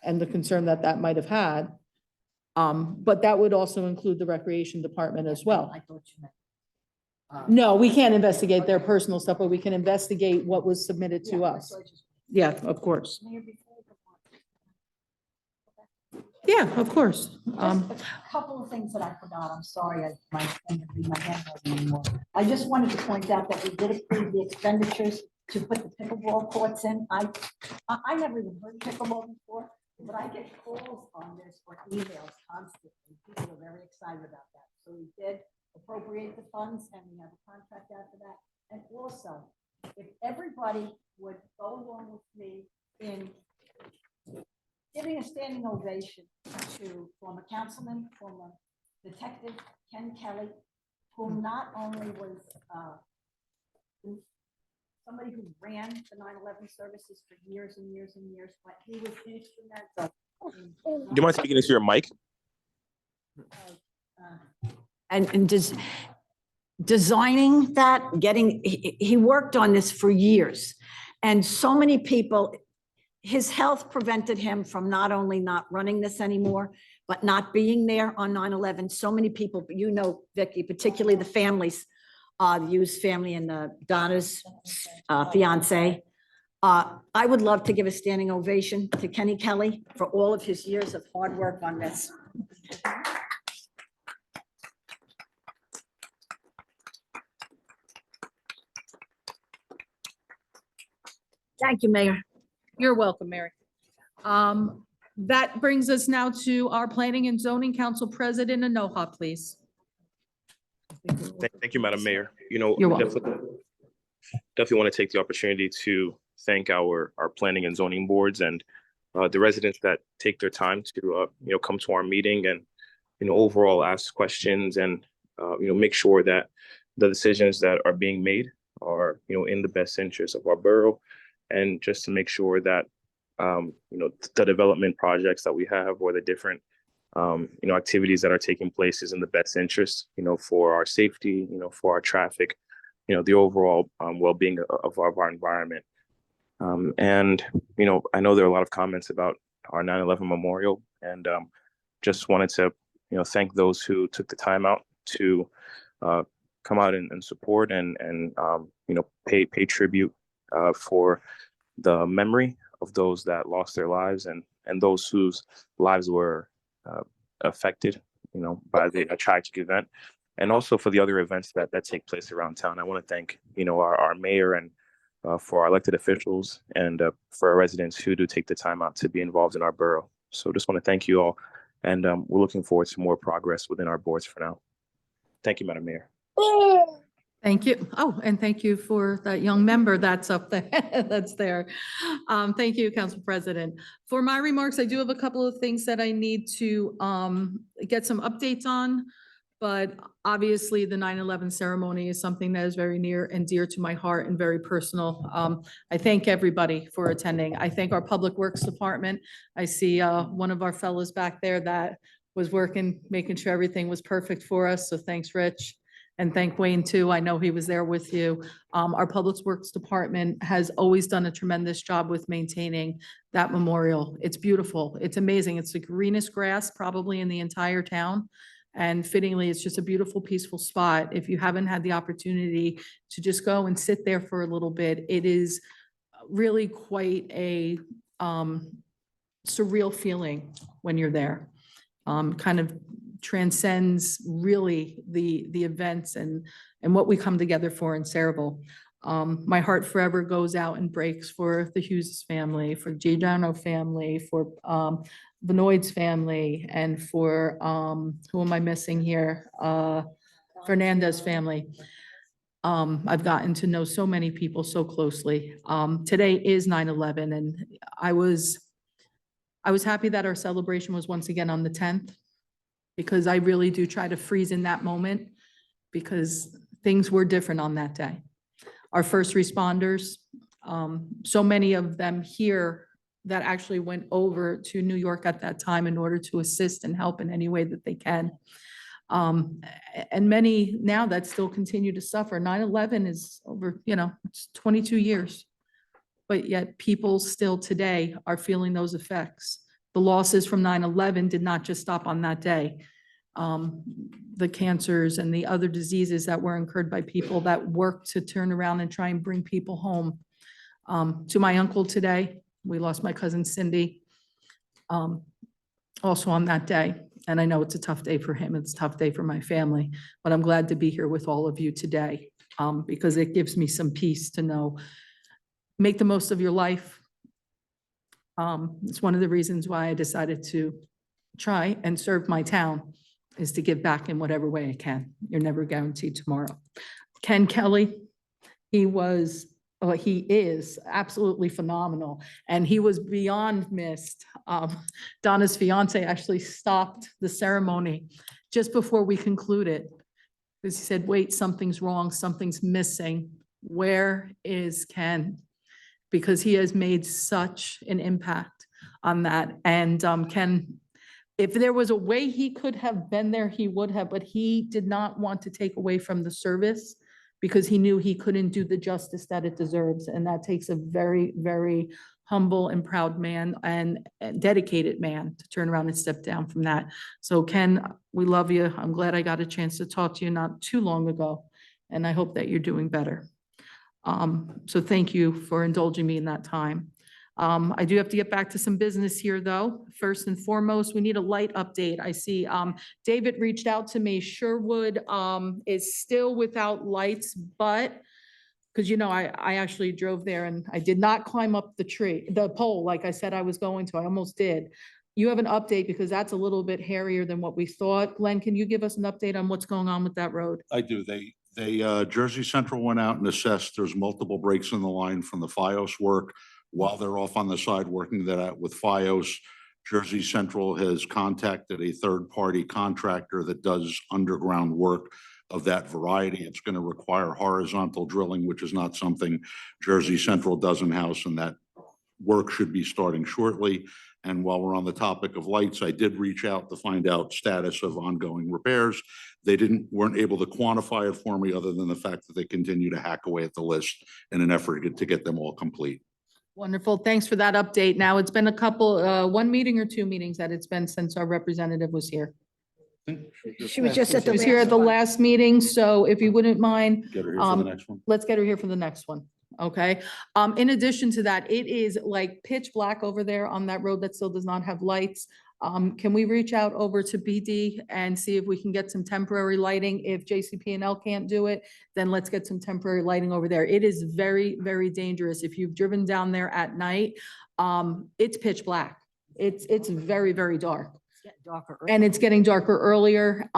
and the concern that that might have had. But that would also include the recreation department as well. I thought you meant. No, we can't investigate their personal stuff, but we can investigate what was submitted to Yeah, us. so I just- Yeah, of course. Mayor, before we go on. Yeah, of course. Just a couple of things that I forgot. I'm sorry, my handwriting anymore. I just wanted to point out that we did approve the expenditures to put the pickleball courts in. I never even heard of pickleball before, but I get calls on this or emails constantly. People are very excited about that. So we did appropriate the funds and we have a contract out for that. And also, if everybody would go along with me in giving a standing ovation to former councilman, former detective Ken Kelly, who not only was somebody who ran the 9/11 services for years and years and years, but he was instrumental. Do you mind speaking into your mic? And designing that, he worked on this for years. And so many people, his health prevented him from not only not running this anymore, but not being there on 9/11. So many people, you know, Vicky, particularly the families, the Hughes family and Donna's fiance. I would love to give a standing ovation to Kenny Kelly for all of his years of hard work on this. Thank you, Mayor. You're welcome, Mary. That brings us now to our Planning and Zoning Council President Anoha, please. Thank you, Madam Mayor. You know, You're welcome. definitely want to take the opportunity to thank our planning and zoning boards and the residents that take their time to come to our meeting and overall ask questions and make sure that the decisions that are being made are in the best interest of our borough, and just to make sure that the development projects that we have or the different activities that are taking place is in the best interest, for our safety, for our traffic, the overall well-being of our environment. And, I know there are a lot of comments about our 9/11 memorial, and just wanted to, thank those who took the time out to come out and support and pay tribute for the memory of those that lost their lives and those whose lives were affected, by the tragic event, and also for the other events that take place around town. I want to thank, our mayor and for our elected officials and for our residents who do take the time out to be involved in our borough. So just want to thank you all, and we're looking forward to more progress within our boards for now. Thank you, Madam Mayor. Thank you. Oh, and thank you for that young member that's up there, that's there. Thank you, Council President. For my remarks, I do have a couple of things that I need to get some updates on. But obviously, the 9/11 ceremony is something that is very near and dear to my heart and very personal. I thank everybody for attending. I thank our Public Works Department. I see one of our fellows back there that was working, making sure everything was perfect for us. So thanks, Rich. And thank Wayne too. I know he was there with you. Our Public Works Department has always done a tremendous job with maintaining that memorial. It's beautiful. It's amazing. It's the greenest grass probably in the entire town. And fittingly, it's just a beautiful, peaceful spot. If you haven't had the opportunity to just go and sit there for a little bit, it is really quite a surreal feeling when you're there. Kind of transcends really the events and what we come together for in Saraville. My heart forever goes out and breaks for the Hughes family, for Giordano family, for Benoit's family, and for, who am I missing here? Fernandez family. I've gotten to know so many people so closely. Today is 9/11, and I was happy that our celebration was once again on the 10th, because I really do try to freeze in that moment, because things were different on that day. Our first responders, so many of them here that actually went over to New York at that time in order to assist and help in any way that they can. And many now that still continue to suffer. 9/11 is over, it's 22 years. But yet people still today are feeling those effects. The losses from 9/11 did not just stop on that day. The cancers and the other diseases that were incurred by people that work to turn around and try and bring people home. To my uncle today, we lost my cousin Cindy, also on that day. And I know it's a tough day for him. It's a tough day for my family, but I'm glad to be here with all of you today, because it gives me some peace to know, make the most of your life. It's one of the reasons why I decided to try and serve my town, is to give back in whatever way I can. You're never guaranteed tomorrow. Ken Kelly, he is absolutely phenomenal, and he was beyond missed. Donna's fiance actually stopped the ceremony just before we concluded, because he said, wait, something's wrong, something's missing. Where is Ken? Because he has made such an impact on that. And Ken, if there was a way he could have been there, he would have, but he did not want to take away from the service, because he knew he couldn't do the justice that it deserves. And that takes a very, very humble and proud man and dedicated man to turn around and step down from that. So Ken, we love you. I'm glad I got a chance to talk to you not too long ago, and I hope that you're doing better. So thank you for indulging me in that time. I do have to get back to some business here, though. First and foremost, we need a light update. I see David reached out to me. Sherwood is still without lights, but because, I actually drove there and I did not climb up the pole like I said I was going to. I almost did. You have an update, because that's a little bit hairier than what we thought. Glenn, can you give us an update on what's going on with that road? I do. Jersey Central went out and assessed. There's multiple breaks in the line from the FiOS work. While they're off on the side working that out with FiOS, Jersey Central has contacted a third-party contractor that does underground work of that variety. It's going to require horizontal drilling, which is not something Jersey Central does in-house, and that work should be starting shortly. And while we're on the topic of lights, I did reach out to find out status of ongoing repairs. They weren't able to quantify it for me, other than the fact that they continue to hack away at the list in an effort to get them all complete. Wonderful. Thanks for that update. Now, it's been a couple, one meeting or two meetings that it's been since our representative was here. She was just at She the was here at the last meeting, so if you wouldn't mind, Get her here for the next one. let's get her here for the next one. Okay. In addition to that, it is like pitch black over there on that road that still does not have lights. Can we reach out over to BD and see if we can get some temporary lighting? If JCP&L can't do it, then let's get some temporary lighting over there. It is very, very dangerous. If you've driven down there at night, it's pitch black. It's very, very dark. Darker. And it's getting darker earlier.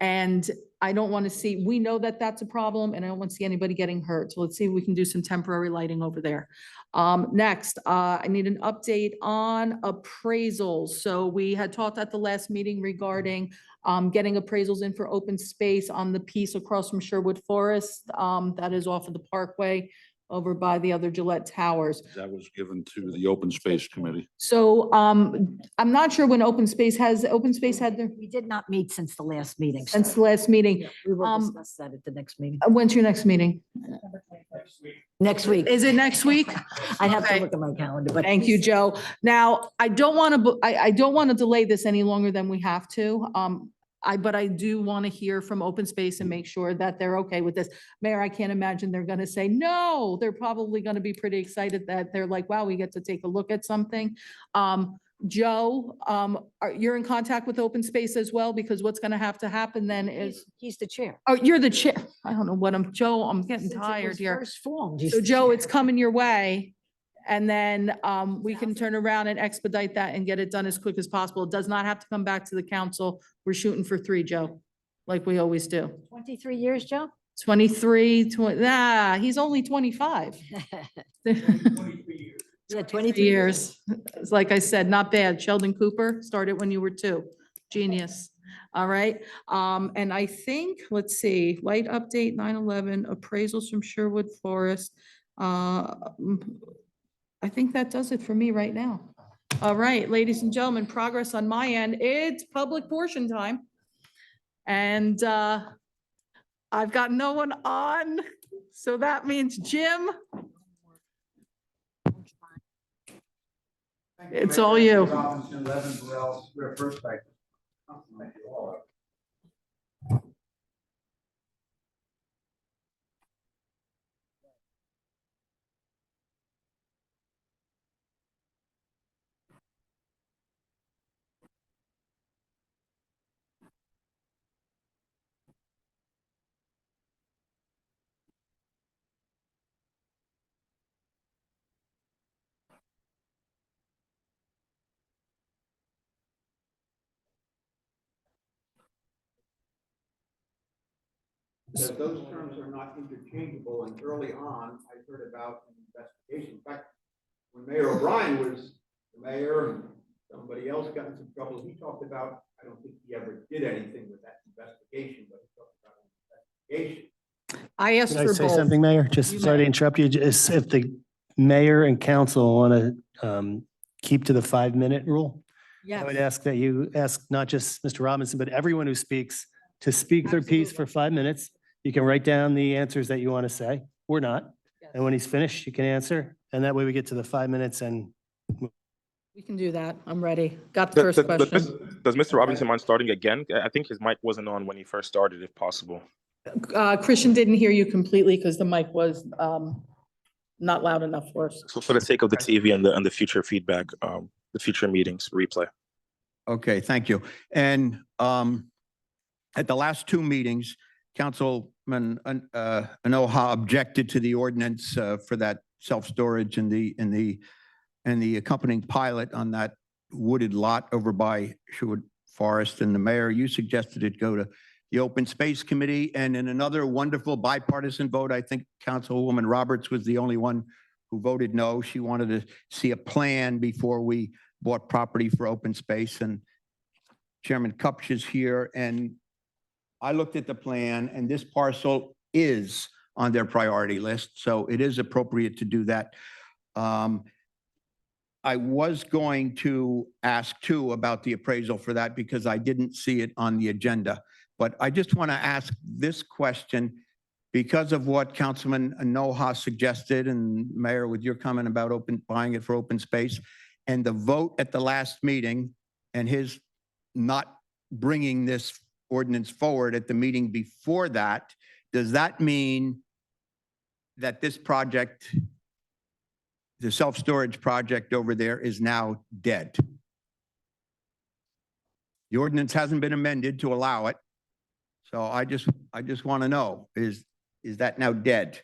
And I don't want to see, we know that that's a problem, and I don't want to see anybody getting hurt. So let's see if we can do some temporary lighting over there. Next, I need an update on appraisals. So we had talked at the last meeting regarding getting appraisals in for open space on the piece across from Sherwood Forest. That is off of the Parkway over by the other Gillette Towers. That was given to the Open Space Committee. So I'm not sure when Open Space had their, We did not meet since the last meeting. so since the last meeting. We will um, discuss that at the next meeting. When's your next meeting? Next week. Is it next week? I have to Okay. look at my calendar, but. Thank you, Joe. Now, I don't want to, I don't want to delay this any longer than we have to. But I do want to hear from Open Space and make sure that they're okay with this. Mayor, I can't imagine they're going to say no. They're probably going to be pretty excited that they're like, wow, we get to take a look at something. Joe, you're in contact with Open Space as well, because what's going to have to happen then is, He's the chair. oh, you're the chair. I don't know what Joe, I'm getting Since it tired was here. First formed. he's So the Joe, chair. it's coming your way. And then we can turn around and expedite that and get it done as quick as possible. It does not have to come back to the council. We're shooting for 3, Joe, like we always do. 23 years, Joe? 23, he's only 25. Yeah, 23 Years. It's like I said, not bad. Sheldon Cooper started when you were 2. Genius. All right. And I think, let's see, light update 9/11, appraisals from Sherwood Forest. I think that does it for me right now. All right, ladies and gentlemen, progress on my end. It's public portion time. And I've got no one on, so that means Jim, it's all you. Robinson, 11 Burrell Square, First Bank. Thank you all. Because those terms are not interchangeable, and early on, I heard about an investigation. In fact, when Mayor O'Brien was the mayor and somebody else got in some trouble, he talked about, I don't think he ever did anything with that investigation, but he talked about an investigation. I asked Can I for say both. something, Mayor? You Just sorry may. to interrupt you. Just if the mayor and council want to keep to the 5-minute rule, I would Yes, ask that you ask not just Mr. Robinson, but everyone who speaks to speak their piece for 5 minutes. You can write down the answers that you want to say or not. And when he's finished, you can answer. And that way we get to the 5 minutes and we can do that. I'm ready. Got the first question. Does Mr. Robinson mind starting again? I think his mic wasn't on when he first started, if possible. Christian didn't hear you completely because the mic was not loud enough for us. So for the sake of the TV and the future feedback, the future meetings replay. Okay, thank you. And at the last 2 meetings, Councilman Anoha objected to the ordinance for that self-storage and the accompanying pilot on that wooded lot over by Sherwood Forest. And the mayor, you suggested it go to the Open Space Committee. And in another wonderful bipartisan vote, I think Councilwoman Roberts was the only one who voted no. She wanted to see a plan before we bought property for open space. And Chairman Kupch is here, and I looked at the plan, and this parcel is on their priority list, so it is appropriate to do that. I was going to ask too about the appraisal for that because I didn't see it on the agenda. But I just want to ask this question because of what Councilman Noha suggested and Mayor, with your comment about buying it for open space and the vote at the last meeting and his not bringing this ordinance forward at the meeting before that, does that mean that this project, the self-storage project over there, is now dead? The ordinance hasn't been amended to allow it. So I just want to know, is that now dead?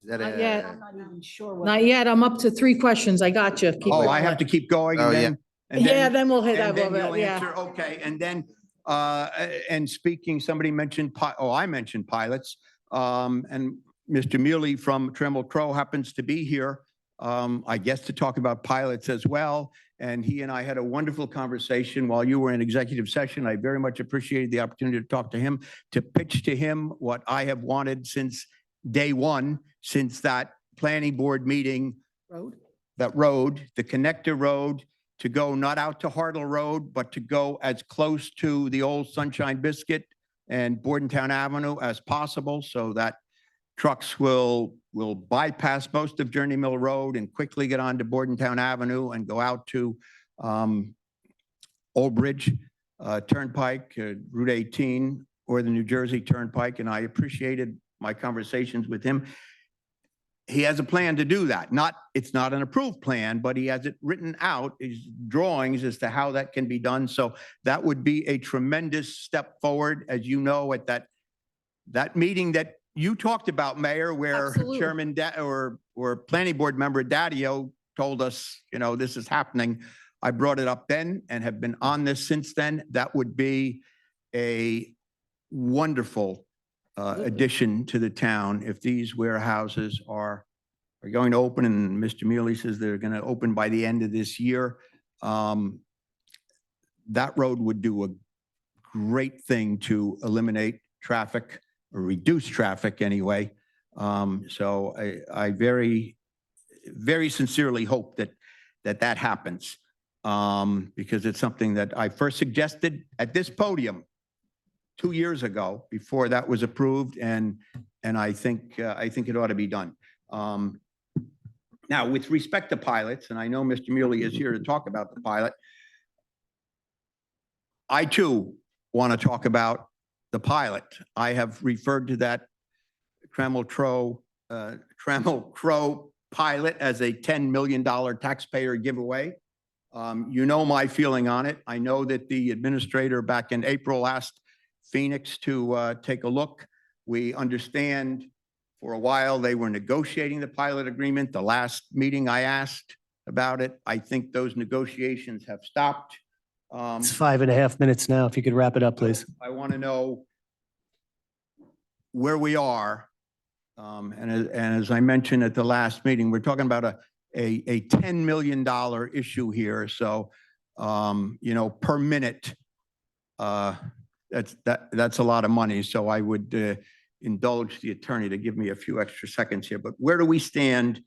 Is that Not yet. a? I'm not even sure what. Not yet. I'm up to 3 questions. I got you. Oh, I have to keep going and Oh, yeah. then. and Yeah, then we'll hit and that. then you'll Yeah. answer, okay, and then, and speaking, somebody mentioned, I mentioned pilots, and Mr. Mealy from Trammell Crow happens to be here, I guess to talk about pilots as well, and he and I had a wonderful conversation while you were in executive session. I very much appreciated the opportunity to talk to him, to pitch to him what I have wanted since day one, since that planning board meeting, Road. that road, the connector road, to go not out to Hartle Road, but to go as close to the old Sunshine Biscuit and Bordentown Avenue as possible so that trucks will bypass most of Journey Mill Road and quickly get onto Bordentown Avenue and go out to Old Bridge Turnpike, Route 18, or the New Jersey Turnpike. And I appreciated my conversations with him. He has a plan to do that. It's not an approved plan, but he has it written out, his drawings as to how that can be done. So that would be a tremendous step forward, as you know, at that meeting that you talked about, Mayor, where Absolutely. Chairman or Planning Board Member Daddio told us, this is happening. I brought it up then and have been on this since then. That would be a wonderful addition to the town if these warehouses are going to open, and Mr. Mealy says they're going to open by the end of this year. That road would do a great thing to eliminate traffic or reduce traffic anyway. So I very, very sincerely hope that happens because it's something that I first suggested at this podium 2 years ago before that was approved, and I think it ought to be done. Now, with respect to pilots, and I know Mr. Mealy is here to talk about the pilot, I too want to talk about the pilot. I have referred to that Trammell Crow pilot as a $10 million taxpayer giveaway. You know my feeling on it. I know that the administrator back in April asked Phoenix to take a look. We understand for a while they were negotiating the pilot agreement. The last meeting I asked about it, I think those negotiations have stopped. It's 5.5 minutes now. If you could wrap it up, please. I want to know where we are. And as I mentioned at the last meeting, we're talking about a $10 million issue here. So, per minute, that's a lot of money. So I would indulge the attorney to give me a few extra seconds here. But where do we stand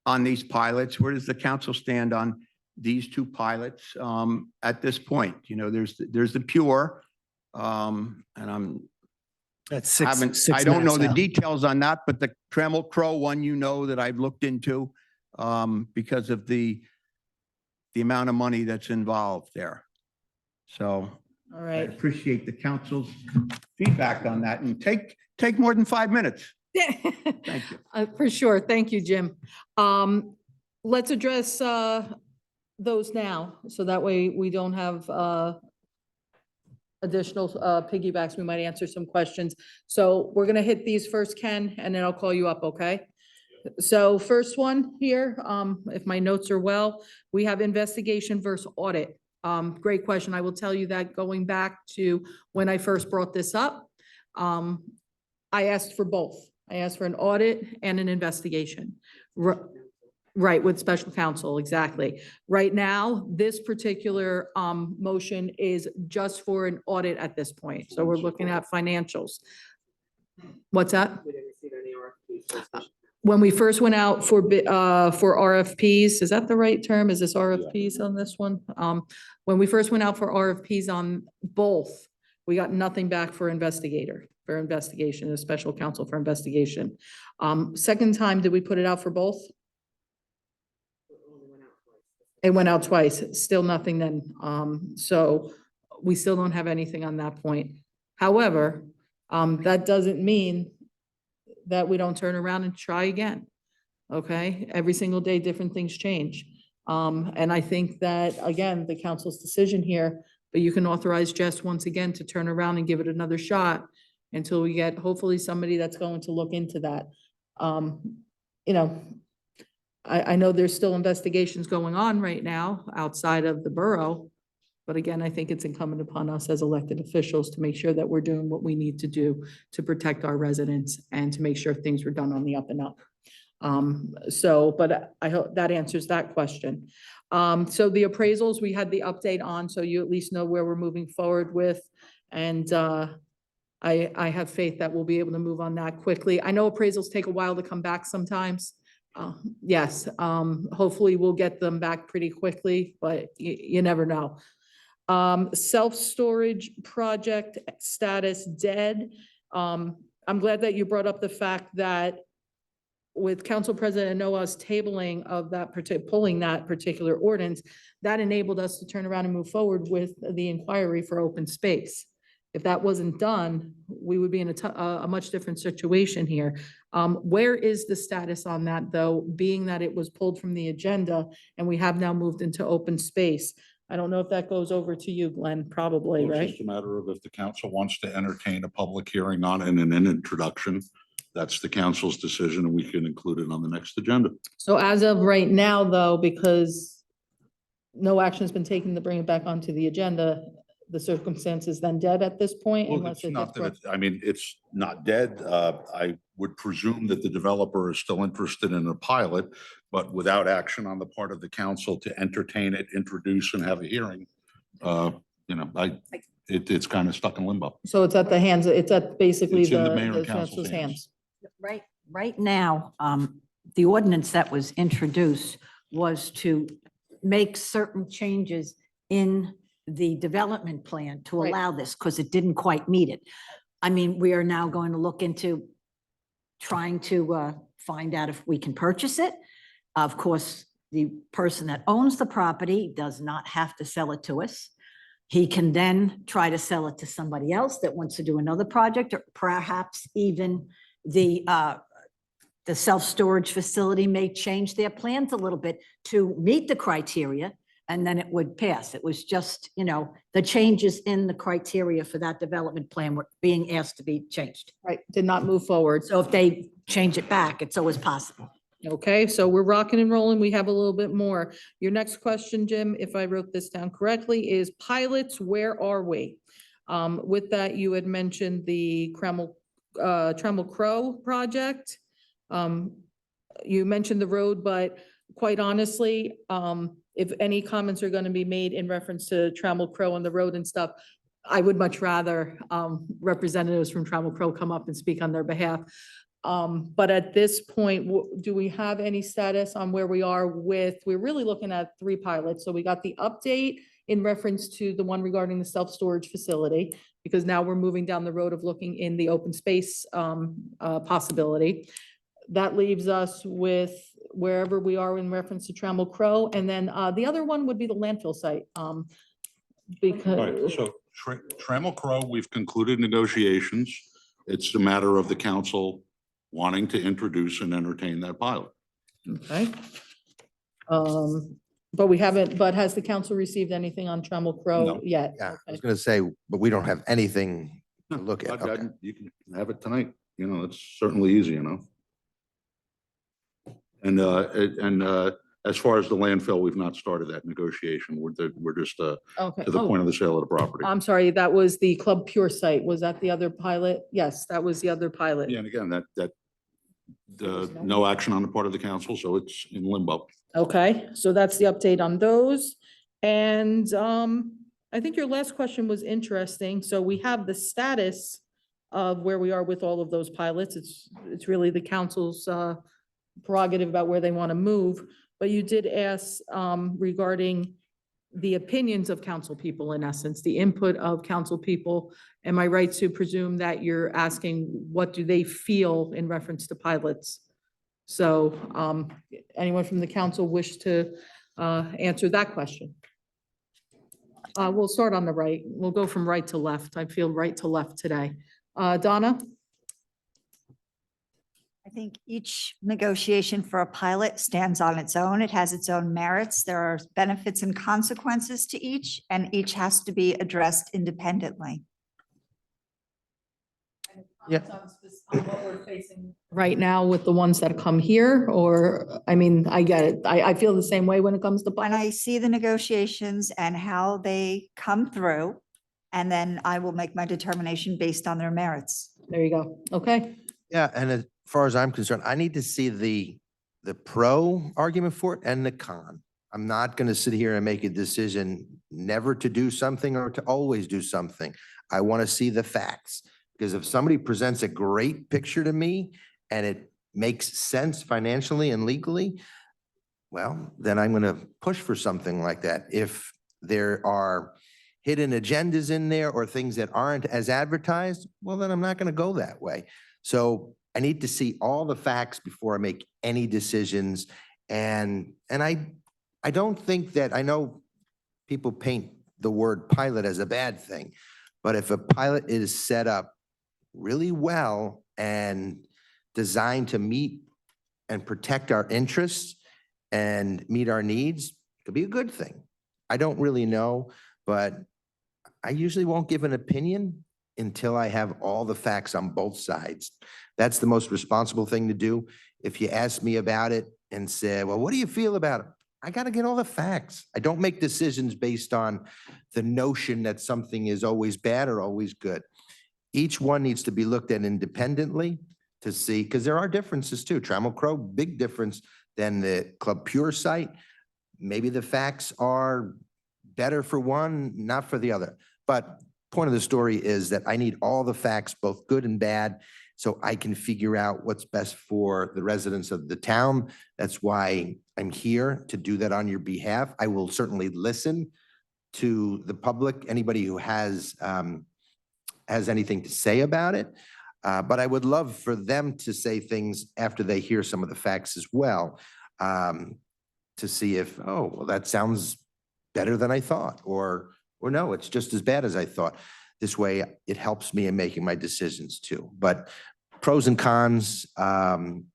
on these pilots? Where does the council stand on these 2 pilots at this point? There's the Pure, and That's six I don't know minutes the now. details on that, but the Trammell Crow one, that I've looked into because of the amount of money that's involved there. So All I right. appreciate the council's feedback on that, and take more than 5 minutes. Thank you. For sure. Thank you, Jim. Let's address those now, so that way we don't have additional piggybacks. We might answer some questions. So we're gonna hit these first, Ken, and then I'll call you up, okay? So first one here, if my notes are well, we have investigation versus audit. Great question. I will tell you that going back to when I first brought this up, I asked for both. I asked for an audit and an investigation. Right, with special counsel, exactly. Right now, this particular motion is just for an audit at this point. So we're looking at financials. What's that? when we first went out for for RFPs, is that the right term? Is this RFPs on this one? When we first went out for RFPs on both, we got nothing back for investigation, a special counsel for investigation. Second time, did we put it out for both? It went out twice, still nothing then. So we still don't have anything on that point. However, that doesn't mean that we don't turn around and try again. Okay, every single day, different things change. And I think that, again, the council's decision here, but you can authorize Jess once again to turn around and give it another shot until we get hopefully somebody that's going to look into that. You know, I know there's still investigations going on right now outside of the borough. But again, I think it's incumbent upon us as elected officials to make sure that we're doing what we need to do to protect our residents and to make sure things were done on the up and up. But I hope that answers that question. So the appraisals, we had the update on, so you at least know where we're moving forward with. And I have faith that we'll be able to move on that quickly. I know appraisals take a while to come back sometimes. Yes, hopefully we'll get them back pretty quickly, but you never know. Self-storage project status dead. I'm glad that you brought up the fact that with Council President Noah's tabling of that pulling that particular ordinance, that enabled us to turn around and move forward with the inquiry for open space. If that wasn't done, we would be in a much different situation here. Where is the status on that, though, being that it was pulled from the agenda and we have now moved into open space? I don't know if that goes over to you, Glenn, probably, Well, it's right? just a matter of if the council wants to entertain a public hearing on it and an introduction, that's the council's decision, and we can include it on the next agenda. So as of right now, though, because no action has been taken to bring it back onto the agenda, the circumstance is then dead at this point Well, unless it's it not gets. that, I mean, it's not dead. I would presume that the developer is still interested in a pilot, but without action on the part of the council to entertain it, introduce and have a hearing, you know, it's kind of stuck in limbo. So it's at the hands, it's at basically It's in the the mayor and council's council's hands. Right now, the ordinance that was introduced was to make certain changes in the development plan to Right. allow this, because it didn't quite meet it. I mean, we are now going to look into trying to find out if we can purchase it. Of course, the person that owns the property does not have to sell it to us. He can then try to sell it to somebody else that wants to do another project, or perhaps even the self-storage facility may change their plans a little bit to meet the criteria, and then it would pass. It was just, you know, the changes in the criteria for that development plan were being asked to be changed. Right, did not move forward. So if they change it back, it's always possible. Okay, so we're rocking and rolling. We have a little bit more. Your next question, Jim, if I wrote this down correctly, is pilots, where are we? With that, you had mentioned the Tremble Crow project. You mentioned the road, but quite honestly, if any comments are gonna be made in reference to Trammell Crow and the road and stuff, I would much rather representatives from Trammell Crow come up and speak on their behalf. But at this point, do we have any status on where we are with, we're really looking at 3 pilots. So we got the update in reference to the one regarding the self-storage facility, because now we're moving down the road of looking in the open space possibility. That leaves us with wherever we are in reference to Trammell Crow. And then the other one would be the landfill site. Because. Right, so Trammell Crow, we've concluded negotiations. It's a matter of the council wanting to introduce and entertain that pilot. Okay. But we haven't, but has the council received anything on Trammell Crow No. yet? Yeah, I was gonna say, but we don't have anything to look at. I've Okay. gotten- You can have it tonight, you know, it's certainly easy, you know. And as far as the landfill, we've not started that negotiation. We're just Okay. to the Oh, point of the sale of the property. I'm sorry, that was the Club Pure site. Was that the other pilot? Yes, that was the other pilot. Yeah, and again, no action on the part of the council, so it's in limbo. Okay, so that's the update on those. And I think your last question was interesting. So we have the status of where we are with all of those pilots. It's really the council's prerogative about where they want to move, but you did ask regarding the opinions of council people, in essence, the input of council people. Am I right to presume that you're asking what do they feel in reference to pilots? So anyone from the council wish to answer that question? We'll start on the right. We'll go from right to left. I feel right to left today. Donna? I think each negotiation for a pilot stands on its own. It has its own merits. There are benefits and consequences to each, and each has to be addressed independently. Yeah. What we're facing right now with the ones that come here, or, I mean, I get it. I feel the same way when it comes to When pilots. I see the negotiations and how they come through, and then I will make my determination based on their merits. There you go. Okay. Yeah, and as far as I'm concerned, I need to see the pro argument for it and the con. I'm not going to sit here and make a decision never to do something or to always do something. I want to see the facts, because if somebody presents a great picture to me and it makes sense financially and legally, well, then I'm going to push for something like that. If there are hidden agendas in there or things that aren't as advertised, well, then I'm not going to go that way. So I need to see all the facts before I make any decisions. And I don't think that, I know people paint the word pilot as a bad thing, but if a pilot is set up really well and designed to meet and protect our interests and meet our needs, it could be a good thing. I don't really know, but I usually won't give an opinion until I have all the facts on both sides. That's the most responsible thing to do. If you ask me about it and say, well, what do you feel about it? I got to get all the facts. I don't make decisions based on the notion that something is always bad or always good. Each one needs to be looked at independently to see, because there are differences too. Trammell Crow, big difference than the Club Pure site. Maybe the facts are better for one, not for the other. But point of the story is that I need all the facts, both good and bad, so I can figure out what's best for the residents of the town. That's why I'm here to do that on your behalf. I will certainly listen to the public, anybody who has anything to say about it. But I would love for them to say things after they hear some of the facts as well, to see if, oh, well, that sounds better than I thought, or no, it's just as bad as I thought. This way, it helps me in making my decisions too. But pros and cons, and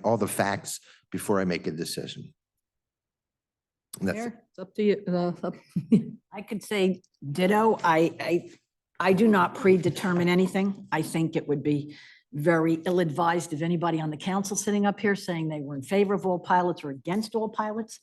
all the facts before I make a decision. And that's it. Mayor, it's up to you. I could say ditto. I do not predetermine anything. I think it would be very ill-advised of anybody on the council sitting up here saying they were in favor of all pilots or against all pilots.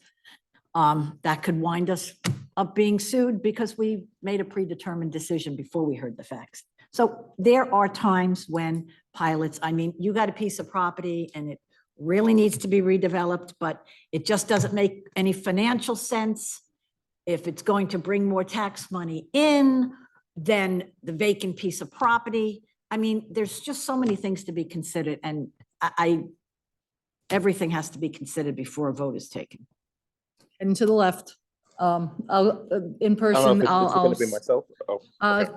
That could wind us up being sued because we made a predetermined decision before we heard the facts. So there are times when pilots, I mean, you got a piece of property and it really needs to be redeveloped, but it just doesn't make any financial sense. If it's going to bring more tax money in than the vacant piece of property. I mean, there's just so many things to be considered, and everything has to be considered before a vote is taken. And to the left, I'll, in I don't know person, if it's I'll, going to be myself. Oh, okay.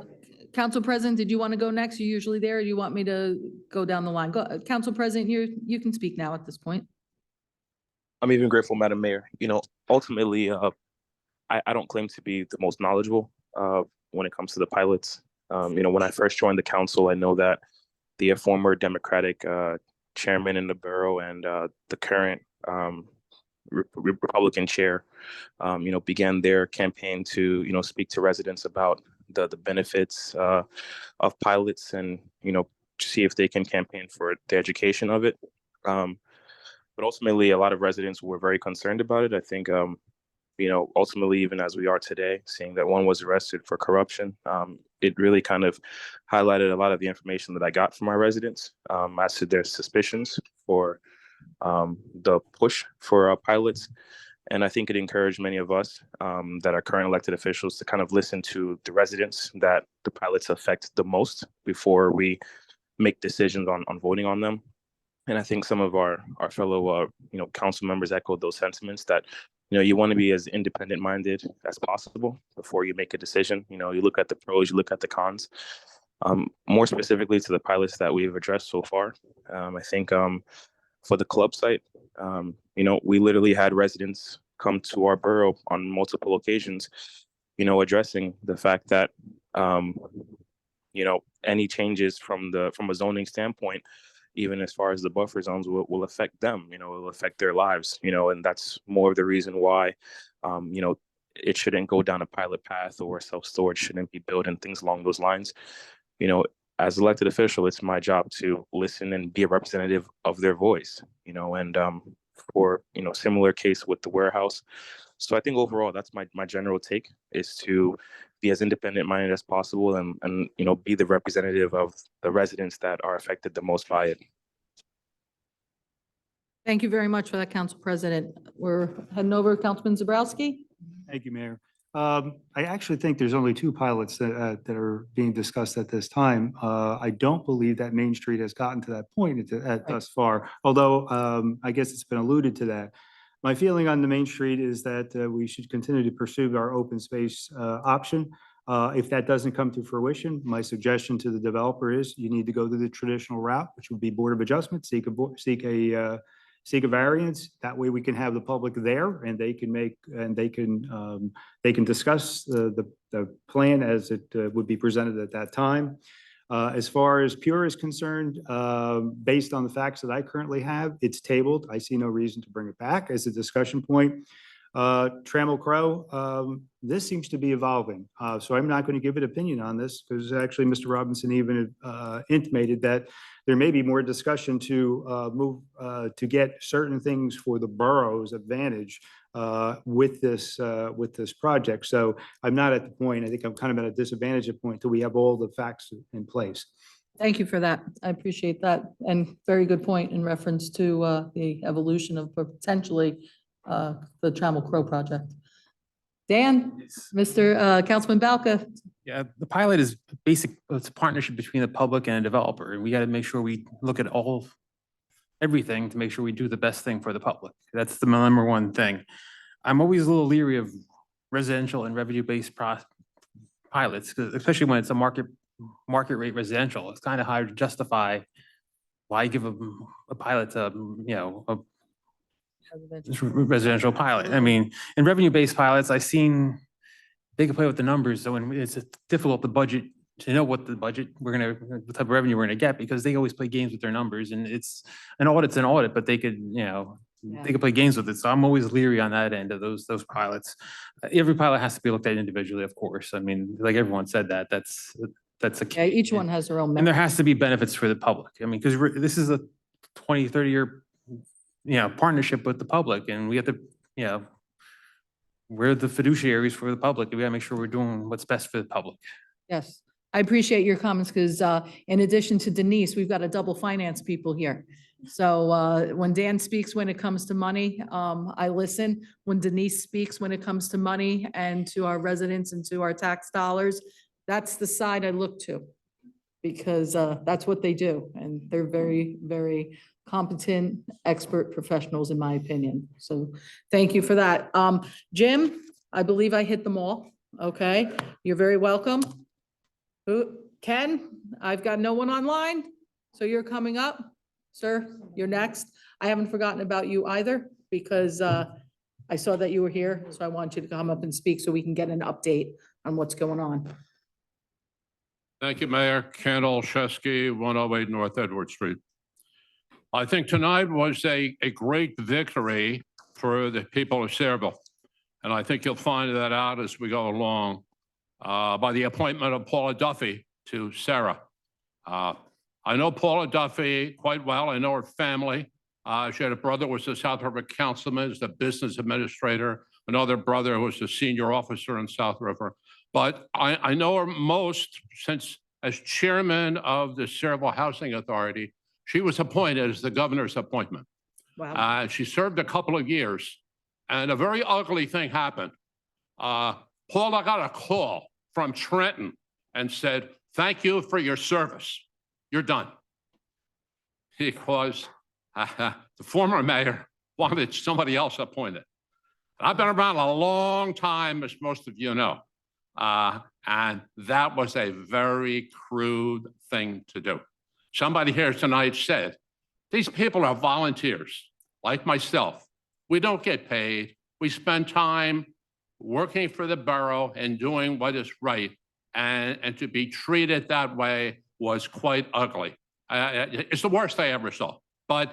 Council President, did you want to go next? You're usually there, or do you want me to go down the line? Go, Council President, you can speak now at this point. I'm even grateful, Madam Mayor. You know, ultimately, I don't claim to be the most knowledgeable when it comes to the pilots. You know, when I first joined the council, I know that the former Democratic chairman in the borough and the current Republican chair, you know, began their campaign to, you know, speak to residents about the benefits of pilots and, you know, see if they can campaign for the education of it. But ultimately, a lot of residents were very concerned about it. I think, you know, ultimately, even as we are today, seeing that one was arrested for corruption, it really kind of highlighted a lot of the information that I got from our residents as to their suspicions for the push for pilots. And I think it encouraged many of us that are current elected officials to kind of listen to the residents that the pilots affect the most before we make decisions on voting on them. And I think some of our fellow, council members echoed those sentiments that, you want to be as independent minded as possible before you make a decision. You look at the pros, you look at the cons. More specifically to the pilots that we've addressed so far, I think for the club site, we literally had residents come to our borough on multiple occasions, addressing the fact that, any changes from a zoning standpoint, even as far as the buffer zones will affect them, will affect their lives, and that's more of the reason why, it shouldn't go down a pilot path or self-storage shouldn't be built and things along those lines. As elected official, it's my job to listen and be a representative of their voice, and for, similar case with the warehouse. So I think overall, that's my general take, is to be as independent minded as possible and be the representative of the residents that are affected the most by it. Thank you very much for that, Council President. We're heading over to Councilman Zabrowski. Thank you, Mayor. I actually think there's only two pilots that are being discussed at this time. I don't believe that Main Street has gotten to that point thus far, although I guess it's been alluded to that. My feeling on the Main Street is that we should continue to pursue our open space option. If that doesn't come to fruition, my suggestion to the developer is you need to go to the traditional route, which would be Board of Adjustment, seek a variance. That way we can have the public there and they can discuss the plan as it would be presented at that time. As far as Pure is concerned, based on the facts that I currently have, it's tabled. I see no reason to bring it back as a discussion point. Trammell Crow, this seems to be evolving. So I'm not going to give an opinion on this because actually Mr. Robinson even intimated that there may be more discussion to move to get certain things for the borough's advantage with this project. So I'm not at the point, I think I'm kind of at a disadvantage at point till we have all the facts in place. Thank you for that. I appreciate that. And very good point in reference to the evolution of potentially the Trammell Crow project. Dan, Mr. Councilman Balca. Yeah, the pilot is it's a partnership between the public and a developer, and we got to make sure we look at everything to make sure we do the best thing for the public. That's the number one thing. I'm always a little leery of residential and revenue-based pilots, especially when it's a market rate residential. It's kind of hard to justify why give a pilot a residential pilot. I mean, in revenue-based pilots, I've seen they can play with the numbers. So when it's difficult to budget, to know what the budget what type of revenue we're gonna get, because they always play games with their numbers, and it's an audit, but they could, they could play games with it. So I'm always leery on that end of those pilots. Every pilot has to be looked at individually, of course. I mean, like everyone said that's a key. Yeah, each one has their own. And there has to be benefits for the public. I mean, because this is a 20, 30-year, partnership with the public, and we have to, we're the fiduciaries for the public. We gotta make sure we're doing what's best for the public. Yes, I appreciate your comments because in addition to Denise, we've got a double finance people here. So when Dan speaks when it comes to money, I listen. When Denise speaks when it comes to money and to our residents and to our tax dollars, that's the side I look to, because that's what they do. And they're very, very competent, expert professionals, in my opinion. So thank you for that. Jim, I believe I hit them all. Okay, you're very welcome. Ken, I've got no one online, so you're coming up. Sir, you're next. I haven't forgotten about you either, because I saw that you were here, so I want you to come up and speak so we can get an update on what's going on. Thank you, Mayor. Ken Olszewski, 108 North Edward Street. I think tonight was a great victory for the people of Sayreville. And I think you'll find that out as we go along by the appointment of Paula Duffy to Sarah. I know Paula Duffy quite well. I know her family. She had a brother who was a South River councilman, is the business administrator, another brother who was a senior officer in South River. But I know her most since as chairman of the Sayreville Housing Authority, she was appointed as the governor's appointment. Wow. She served a couple of years, and a very ugly thing happened. Paula got a call from Trenton and said, "Thank you for your service. You're done." Because The former mayor wanted somebody else appointed. I've been around a long time, as most of you know. And that was a very crude thing to do. Somebody here tonight said, these people are volunteers, like myself. We don't get paid. We spend time working for the borough and doing what is right. And to be treated that way was quite ugly. It's the worst I ever saw, but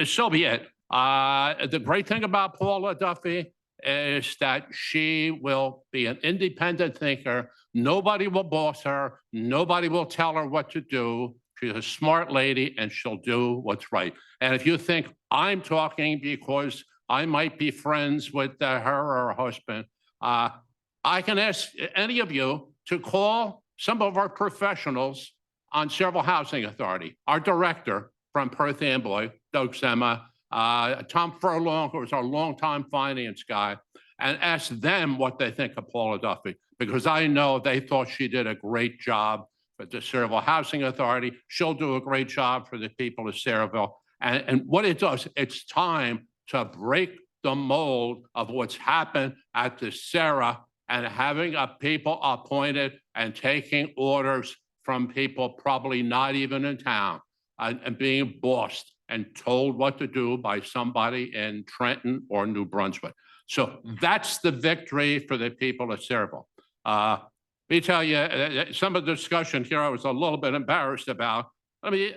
so be it. The great thing about Paula Duffy is that she will be an independent thinker. Nobody will boss her. Nobody will tell her what to do. She's a smart lady and she'll do what's right. And if you think I'm talking because I might be friends with her or her husband, I can ask any of you to call some of our professionals on Several Housing Authority, our director from Perth Amboy, Doug Sema, Tom Furlong, who was our longtime finance guy, and ask them what they think of Paula Duffy, because I know they thought she did a great job for the Sayreville Housing Authority. She'll do a great job for the people of Sayreville. And what it does, it's time to break the mold of what's happened at the Sarah and having people appointed and taking orders from people probably not even in town and being bossed and told what to do by somebody in Trenton or New Brunswick. So that's the victory for the people of Sayreville. Let me tell you, some of the discussion here I was a little bit embarrassed about. Let me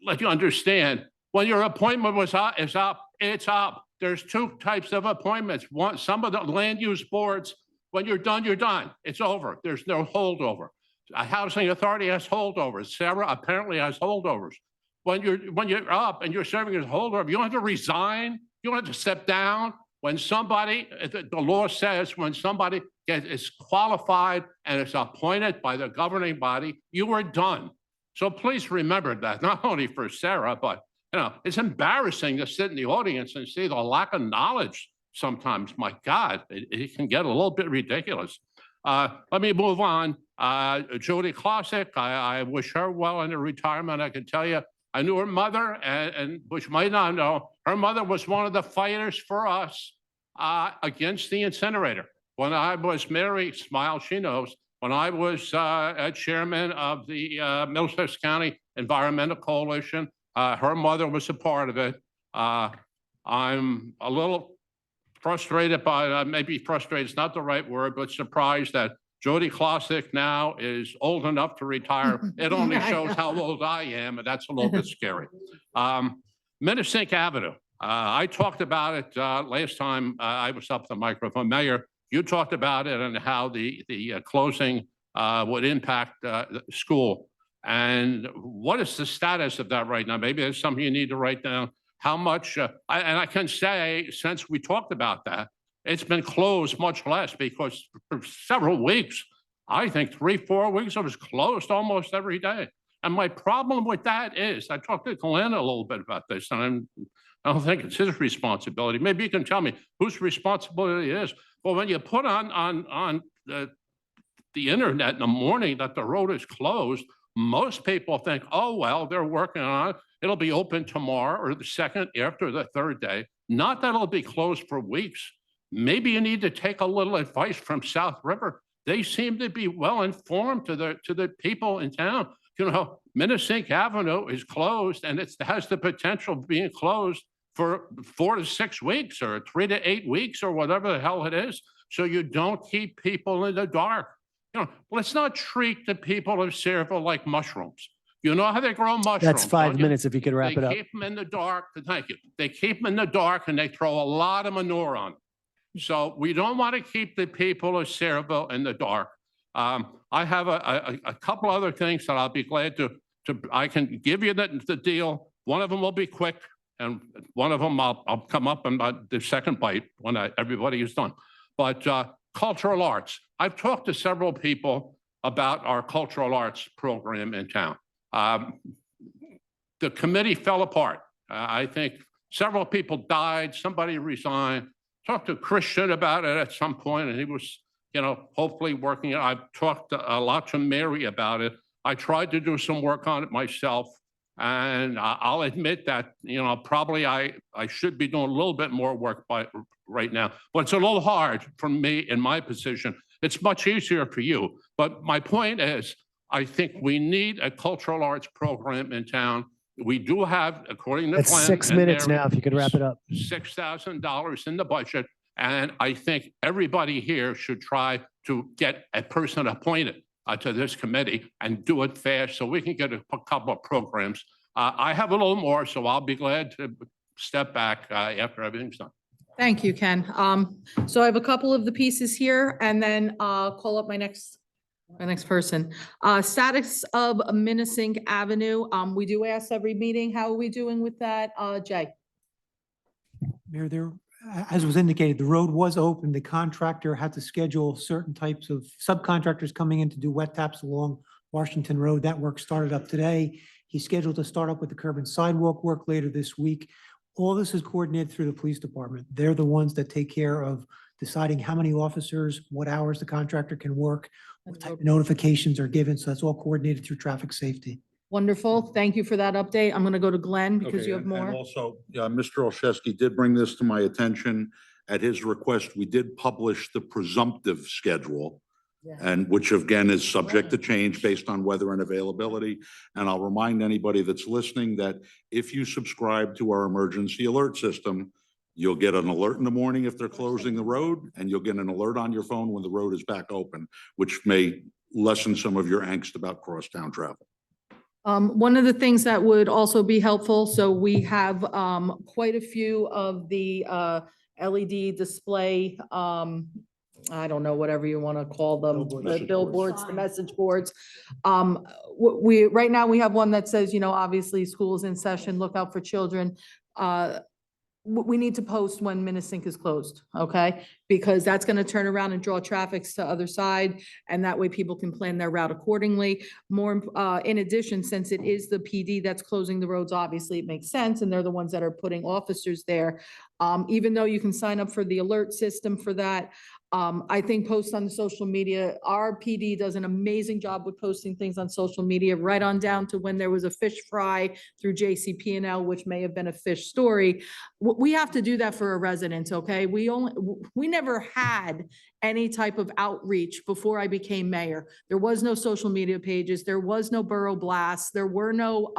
let you understand, when your appointment is up, it's up. There's two types of appointments. One, some of the land use boards, when you're done, you're done. It's over. There's no holdover. A housing authority has holdovers. Sarah apparently has holdovers. When you're up and you're serving as holdover, you don't have to resign. You don't have to step down. When somebody, the law says, when somebody is qualified and is appointed by the governing body, you are done. So please remember that, not only for Sarah, but it's embarrassing to sit in the audience and see the lack of knowledge sometimes. My God, it can get a little bit ridiculous. Let me move on. Jody Classic, I wish her well in her retirement. I can tell you, I knew her mother, and which might not know, her mother was one of the fighters for us against the incinerator. When I was, Mary Smile, she knows, when I was chairman of the Middlesex County Environmental Coalition, her mother was a part of it. I'm a little frustrated by, maybe frustrated is not the right word, but surprised that Jody Classic now is old enough to retire. It only shows how old I am, and that's a little bit scary. Minnesink Avenue. I talked about it last time I was up the microphone. Mayor, you talked about it and how the closing would impact the school. And what is the status of that right now? Maybe there's something you need to write down. How much, and I can say, since we talked about that, it's been closed much less, because for several weeks, I think 3-4 weeks, it was closed almost every day. And my problem with that is, I talked to Glenn a little bit about this, and I don't think it's his responsibility. Maybe you can tell me whose responsibility it is. But when you put on the internet in the morning that the road is closed, most people think, oh, well, they're working on it. It'll be open tomorrow or the second after the third day. Not that it'll be closed for weeks. Maybe you need to take a little advice from South River. They seem to be well informed to the people in town. Minnesink Avenue is closed, and it has the potential of being closed for 4 to 6 weeks or 3 to 8 weeks or whatever the hell it is. So you don't keep people in the dark. Let's not treat the people of Sayreville like mushrooms. You know how they grow mushrooms. That's 5 don't you? minutes if you could wrap it up. They keep them in the dark. Thank you. They keep them in the dark and they throw a lot of manure on them. So we don't want to keep the people of Sayreville in the dark. I have a couple other things that I'll be glad to I can give you the deal. One of them will be quick, and one of them I'll come up and the second bite when everybody is done. But cultural arts. I've talked to several people about our cultural arts program in town. The committee fell apart. I think several people died, somebody resigned. Talked to Christian about it at some point, and he was, hopefully working it. I've talked a lot to Mary about it. I tried to do some work on it myself. And I'll admit that, probably I should be doing a little bit more work right now, but it's a little hard for me in my position. It's much easier for you. But my point is, I think we need a cultural arts program in town. We do have, according to the It's plan. 6 and minutes there now, if you could wrap it up. $6,000 in the budget. And I think everybody here should try to get a person appointed to this committee and do it fast so we can get a couple of programs. I have a little more, so I'll be glad to step back after everything's done. Thank you, Ken. So I have a couple of the pieces here and then call up my next person. Status of Minnesink Avenue. We do ask every meeting, how are we doing with that? Jay? Mayor, as was indicated, the road was open. The contractor had to schedule certain types of subcontractors coming in to do wet taps along Washington Road. That work started up today. He's scheduled to start up with the curb and sidewalk work later this week. All this is coordinated through the police department. They're the ones that take care of deciding how many officers, what hours the contractor can work, what type of notifications are given. So that's all coordinated through traffic safety. Wonderful. Thank you for that update. I'm going to go to Glenn because Okay, you have and more. also, Mr. Olszewski did bring this to my attention. At his request, we did publish the presumptive schedule, and which again is subject to change based on weather and availability. And I'll remind anybody that's listening that if you subscribe to our emergency alert system, you'll get an alert in the morning if they're closing the road, and you'll get an alert on your phone when the road is back open, which may lessen some of your angst about crosstown travel. One of the things that would also be helpful, so we have quite a few of the LED display, I don't know, whatever you want to call them, the billboards, the message boards. Right now we have one that says, obviously school's in session, look out for children. We need to post when Minnesink is closed, okay? Because that's going to turn around and draw traffic to the other side, and that way people can plan their route accordingly. More, in addition, since it is the PD that's closing the roads, obviously it makes sense, and they're the ones that are putting officers there. Even though you can sign up for the alert system for that, I think post on the social media. Our PD does an amazing job with posting things on social media, right on down to when there was a fish fry through JCP&L, which may have been a fish story. We have to do that for our residents, okay? We never had any type of outreach before I became mayor. There was no social media pages. There was no borough blasts. There were no,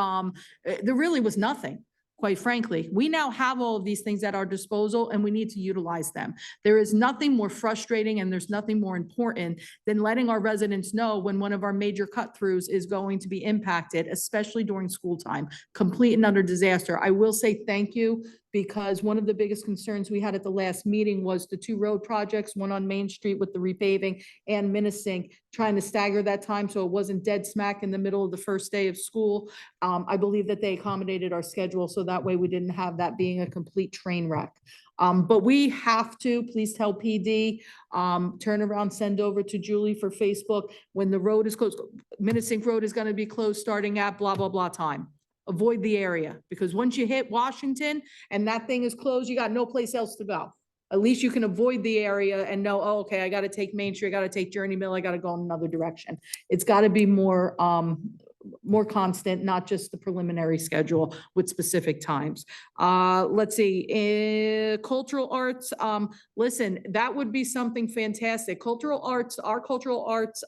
there really was nothing. Quite frankly, we now have all of these things at our disposal and we need to utilize them. There is nothing more frustrating and there's nothing more important than letting our residents know when one of our major cut-throughs is going to be impacted, especially during school time, complete and utter disaster. I will say thank you, because one of the biggest concerns we had at the last meeting was the two road projects, one on Main Street with the repaving and Minnesink, trying to stagger that time so it wasn't dead smack in the middle of the first day of school. I believe that they accommodated our schedule so that way we didn't have that being a complete train wreck. But we have to, please tell PD, turn around, send over to Julie for Facebook, when the road is closed, Minnesink Road is going to be closed starting at blah, blah, blah time. Avoid the area, because once you hit Washington and that thing is closed, you got no place else to go. At least you can avoid the area and know, oh, okay, I got to take Main Street, I got to take Journey Mill, I got to go in another direction. It's got to be more constant, not just the preliminary schedule with specific times. Let's see, cultural arts, listen, that would be something fantastic. Cultural arts, our cultural arts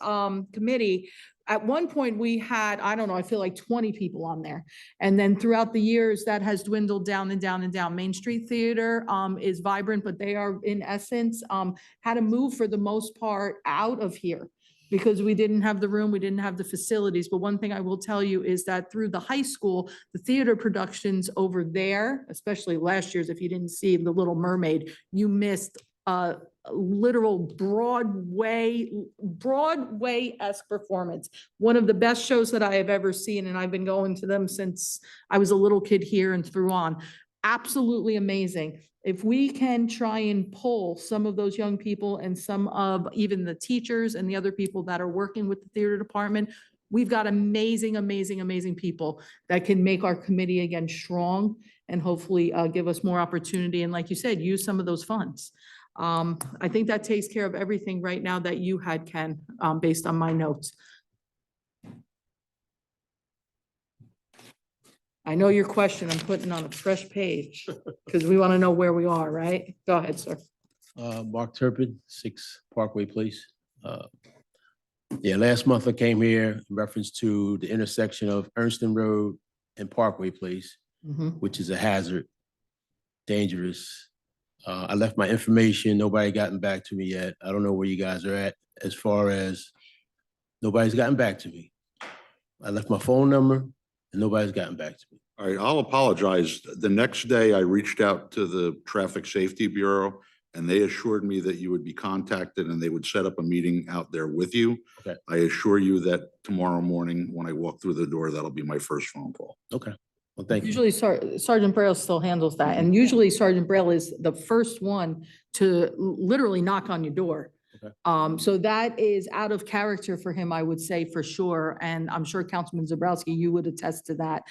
committee, at one point we had, I don't know, I feel like 20 people on there. And then throughout the years that has dwindled down and down and down. Main Street Theater is vibrant, but they are in essence, had to move for the most part out of here because we didn't have the room, we didn't have the facilities. But one thing I will tell you is that through the high school, the theater productions over there, especially last year's, if you didn't see The Little Mermaid, you missed literal Broadway-esque performance. One of the best shows that I have ever seen, and I've been going to them since I was a little kid here and through on. Absolutely amazing. If we can try and pull some of those young people and some of even the teachers and the other people that are working with the theater department, we've got amazing, amazing, amazing people that can make our committee again strong and hopefully give us more opportunity. And like you said, use some of those funds. I think that takes care of everything right now that you had, Ken, based on my notes. I know your question, I'm putting on a fresh page, because we want to know where we are, right? Go ahead, sir. Mark Turpin, 6 Parkway Place. Yeah, last month I came here in reference to the intersection of Ernston Road and Parkway Place, Mhm. which is a hazard, dangerous. I left my information, nobody gotten back to me yet. I don't know where you guys are at as far as nobody's gotten back to me. I left my phone number and nobody's gotten back to me. All right, I'll apologize. The next day I reached out to the Traffic Safety Bureau and they assured me that you would be contacted and they would set up a meeting out there with you. Okay. I assure you that tomorrow morning, when I walk through the door, that'll be my first phone call. Okay, well, thank you. Usually Sergeant Braille still handles that, and usually Sergeant Braille is the first one to literally knock on your door. Okay. So that is out of character for him, I would say for sure, and I'm sure Councilman Zabrowski, you would attest to that.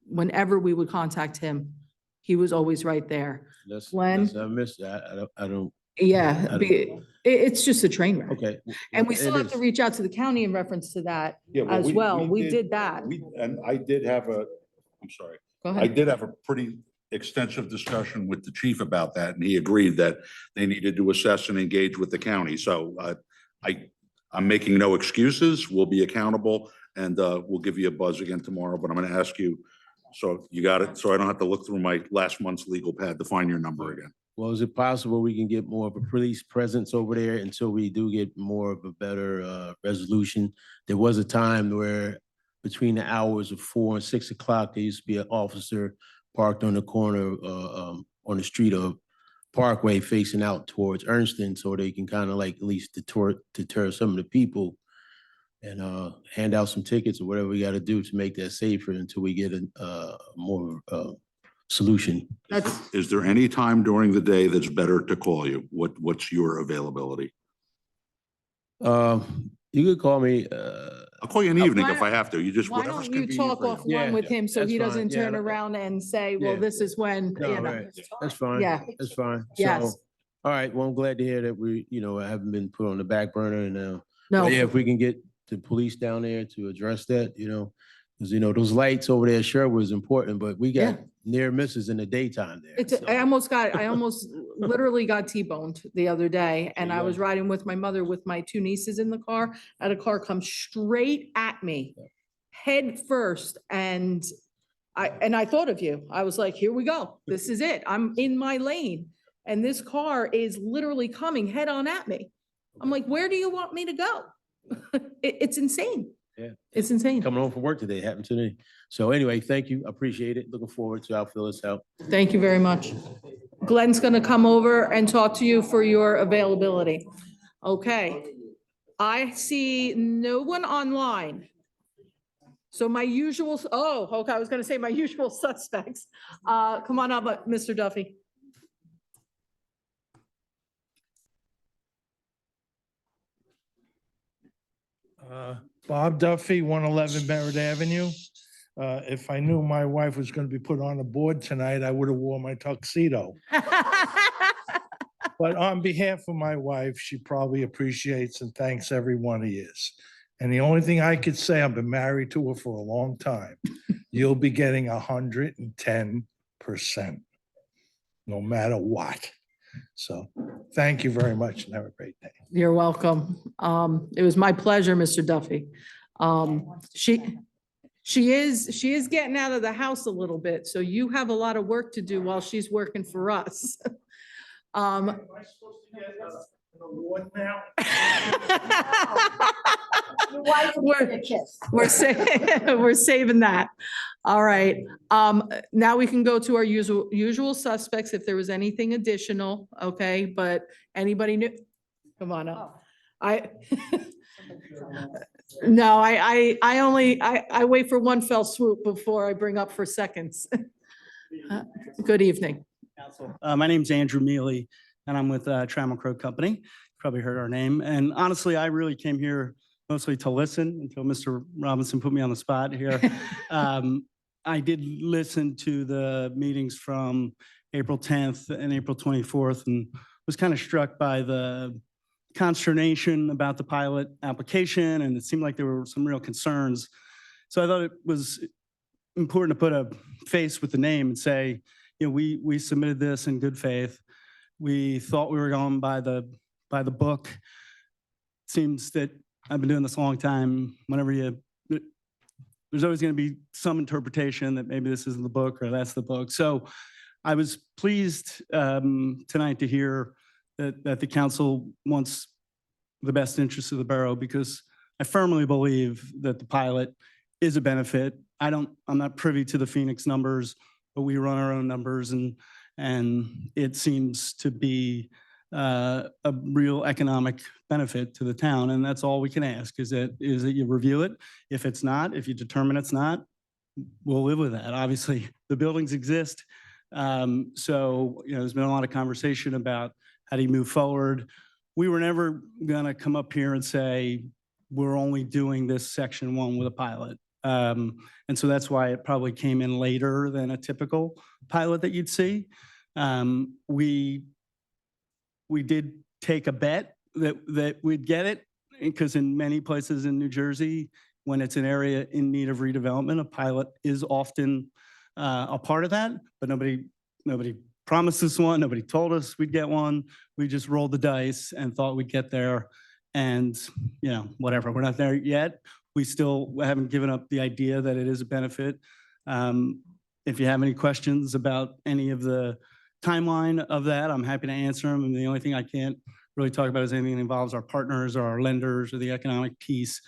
Whenever we would contact him, he was always right there. Glenn? I missed that. I don't, Yeah, I don't- it's just a train wreck. okay. And we It still have to is. reach out to the county in reference to that as well. We did that. And I did have I'm sorry. Go I ahead. did have a pretty extensive discussion with the chief about that, and he agreed that they needed to assess and engage with the county. So I'm making no excuses. We'll be accountable, and we'll give you a buzz again tomorrow. But I'm going to ask you, so you got it, so I don't have to look through my last month's legal pad to find your number again. Well, is it possible we can get more of a police presence over there until we do get more of a better resolution? There was a time where between the hours of 4 and 6 o'clock, there used to be an officer parked on the corner on the street of Parkway facing out towards Ernston, so they can kind of like at least deter some of the people and hand out some tickets or whatever we got to do to make that safer until we get a more solution. Is there any time during the day that's better to call you? What's your availability? You could call me. I'll call you in the evening why if I have to. You just, Why whatever's don't you convenient talk for you. offline with him so that's he fine. doesn't Yeah, turn around and say, well, yeah. this is when, No, you know. right. That's fine. Yeah. That's fine. Yes. So, all right, well, I'm glad to hear that we, I haven't been put on the back burner and No, but yeah, if we can get the police down there to address that, because those lights over there sure was important, but we got near misses in the daytime there. it's, I almost literally got T-boned the other day, and I you was go. riding with my mother with my 2 nieces in the car. I had a car come straight at me, head first, and I thought of you. I was like, here we go. This is it. I'm in my lane, and this car is literally coming head on at me. I'm like, where do you want me to go? It's insane. Yeah. It's insane. Coming home from work today, it happened to me. So anyway, thank you. I appreciate it. Looking forward to our Phyllis help. Thank you very much. Glenn's gonna come over and talk to you for your availability. Okay. I see no one online. So my usual, okay, I was gonna say my usual suspects. Come on up, Mr. Duffy. Bob Duffy, 111 Merritt Avenue. If I knew my wife was going to be put on a board tonight, I would have worn my tuxedo. But on behalf of my wife, she probably appreciates and thanks every one of yous. And the only thing I could say, I've been married to her for a long time. You'll be getting 110%, no matter what. So thank you very much and have a great day. You're welcome. It was my pleasure, Mr. Duffy. She is getting out of the house a little bit, so you have a lot of work to do while she's working for us. Am I supposed to get an award now? Your wife will give you a kiss. We're saving that. All right. Now we can go to our usual suspects if there was anything additional, okay? But anybody new? Come on up. No, I wait for one fell swoop before I bring up for seconds. Good evening. Council. My name's Andrew Mealy, and I'm with Trammell Crow Company. Probably heard our name. And honestly, I really came here mostly to listen until Mr. Robinson put me on the spot here. I did listen to the meetings from April 10th and April 24th and was kind of struck by the consternation about the pilot application, and it seemed like there were some real concerns. So I thought it was important to put a face with the name and say, you know, we submitted this in good faith. We thought we were going by the book. Seems that I've been doing this a long time. There's always going to be some interpretation that maybe this isn't the book or that's the book. So I was pleased tonight to hear that the council wants the best interests of the borough, because I firmly believe that the pilot is a benefit. I'm not privy to the Phoenix numbers, but we run our own numbers, and it seems to be a real economic benefit to the town. And that's all we can ask, is that you review it. If it's not, if you determine it's not, we'll live with that. Obviously, the buildings exist. So, you know, there's been a lot of conversation about how do you move forward. We were never going to come up here and say, we're only doing this section 1 with a pilot. And so that's why it probably came in later than a typical pilot that you'd see. We did take a bet that we'd get it, because in many places in New Jersey, when it's an area in need of redevelopment, a pilot is often a part of that, but nobody promised us one. Nobody told us we'd get one. We just rolled the dice and thought we'd get there. And, you know, whatever, we're not there yet. We still haven't given up the idea that it is a benefit. If you have any questions about any of the timeline of that, I'm happy to answer them. And the only thing I can't really talk about is anything that involves our partners or our lenders or the economic piece,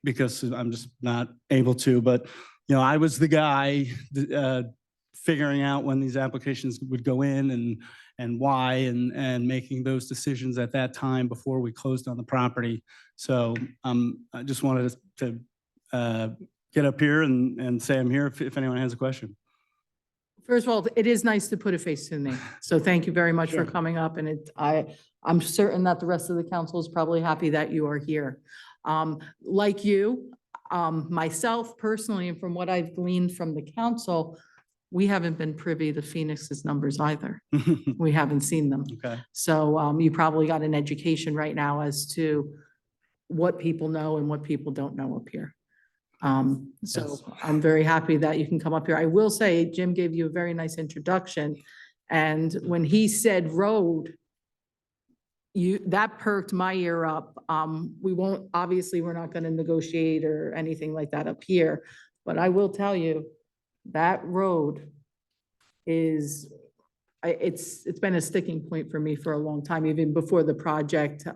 because I'm just not able to. But, you know, I was the guy figuring out when these applications would go in and why, and making those decisions at that time before we closed on the property. So I just wanted to get up here and say I'm here if anyone has a question. First of all, it is nice to put a face to the name. So thank you very much for coming up. And I'm certain that the rest of the council is probably happy that you are here. Like you, myself personally, and from what I've gleaned from the council, we haven't been privy to Phoenix's numbers either. We haven't seen them. Okay. So you probably got an education right now as to what people know and what people don't know up here. So I'm very happy that you can come up here. I will say, Jim gave you a very nice introduction. And when he said road, that perked my ear up. Obviously, we're not going to negotiate or anything like that up here. But I will tell you, that road it's been a sticking point for me for a long time, even before the project,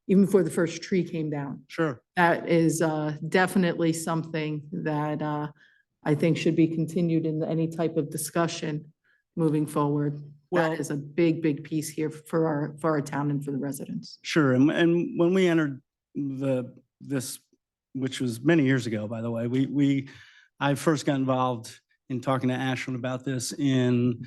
even before the first tree came down. Sure. That is definitely something that I think should be continued in any type of discussion moving forward. Well, that is a big, big piece here for our town and for the residents. Sure. And when we entered this, which was many years ago, by the way, I first got involved in talking to Ashland about this in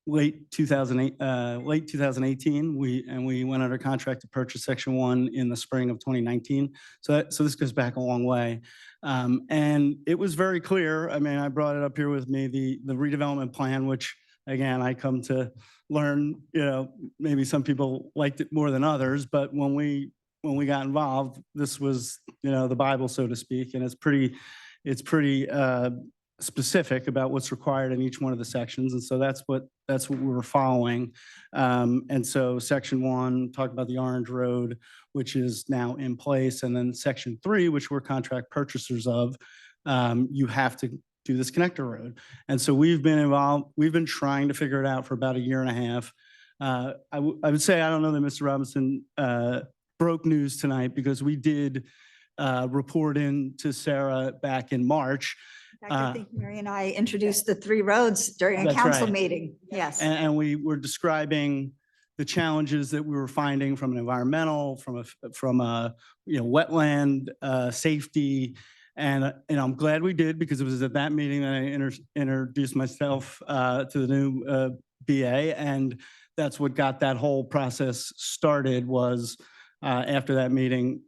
late 2018. We went under contract to purchase section 1 in the spring of 2019. So this goes back a long way. And it was very clear. I mean, I brought it up here with me, the redevelopment plan, which again, I come to learn, you know, maybe some people liked it more than others, but when we got involved, this was, you know, the Bible, so to speak, and it's pretty specific about what's required in each one of the sections. And so that's what we were following. And so section 1 talked about the Orange Road, which is now in place. And then section 3, which we're contract purchasers of, you have to do this connector road. And so we've been involved. We've been trying to figure it out for about a year and a half. I would say, I don't know that Mr. Robinson broke news tonight, because we did report in to Sarah back in March. In fact, I think Mary and I introduced the 3 roads during a That's council right. meeting. Yes. And we were describing the challenges that we were finding from an environmental, from a wetland safety. And I'm glad we did, because it was at that meeting that I introduced myself to the new BA. And that's what got that whole process started, was after that meeting,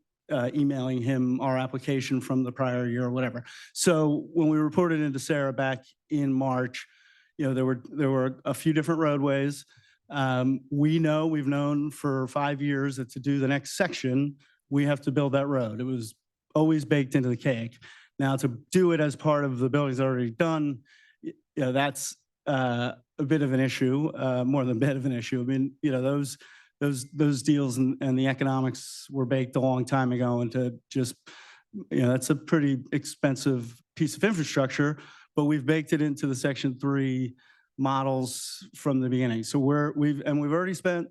emailing him our application from the prior year or whatever. So when we reported into Sarah back in March, you know, there were a few different roadways. We've known for 5 years that to do the next section, we have to build that road. It was always baked into the cake. Now, to do it as part of the buildings already done, that's a bit of an issue, more than a bit of an issue. I mean, those deals and the economics were baked a long time ago, and to just, that's a pretty expensive piece of infrastructure, but we've baked it into the Section 3 models from the beginning. So we've already spent,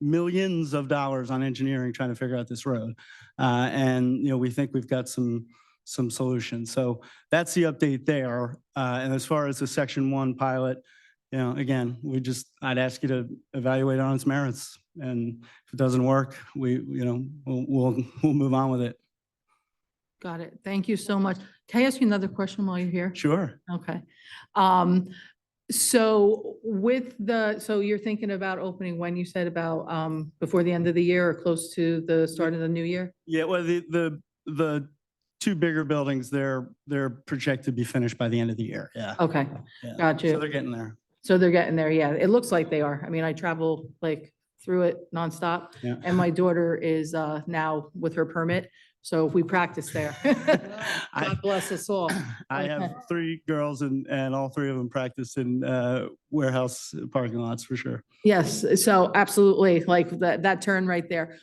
millions of dollars on engineering trying to figure out this road. And, we think we've got some solutions. So that's the update there. And as far as the Section 1 pilot, again, I'd ask you to evaluate on its merits. And if it doesn't work, we'll move on with it. Got it. Thank you so much. Can I ask you another question while you're here? Sure. Okay. So so you're thinking about opening when you said about before the end of the year or close to the start of the new year? Yeah, well, the two bigger buildings, they're projected to be finished by the end of the year. Yeah. Okay, Yeah. got you. So they're getting there. So they're getting there, yeah. It looks like they are. I mean, I travel like through it nonstop. Yeah. And my daughter is now with her permit, so we practice there. God bless us all. I have 3 girls and all 3 of them practice in warehouse parking lots for sure. Yes, so absolutely, like that turn right there.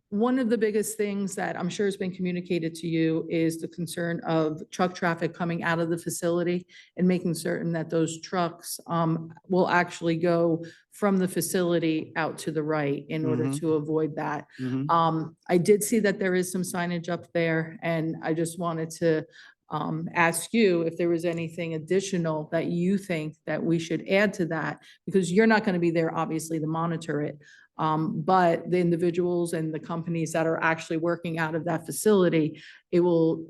One of the biggest things that I'm sure has been communicated to you is the concern of truck traffic coming out of the facility and making certain that those trucks will actually go from the facility out to the right in order Mhm. to avoid that. Mhm. I did see that there is some signage up there, and I just wanted to ask you if there was anything additional that you think that we should add to that, because you're not going to be there, obviously, to monitor it. But the individuals and the companies that are actually working out of that facility, it will,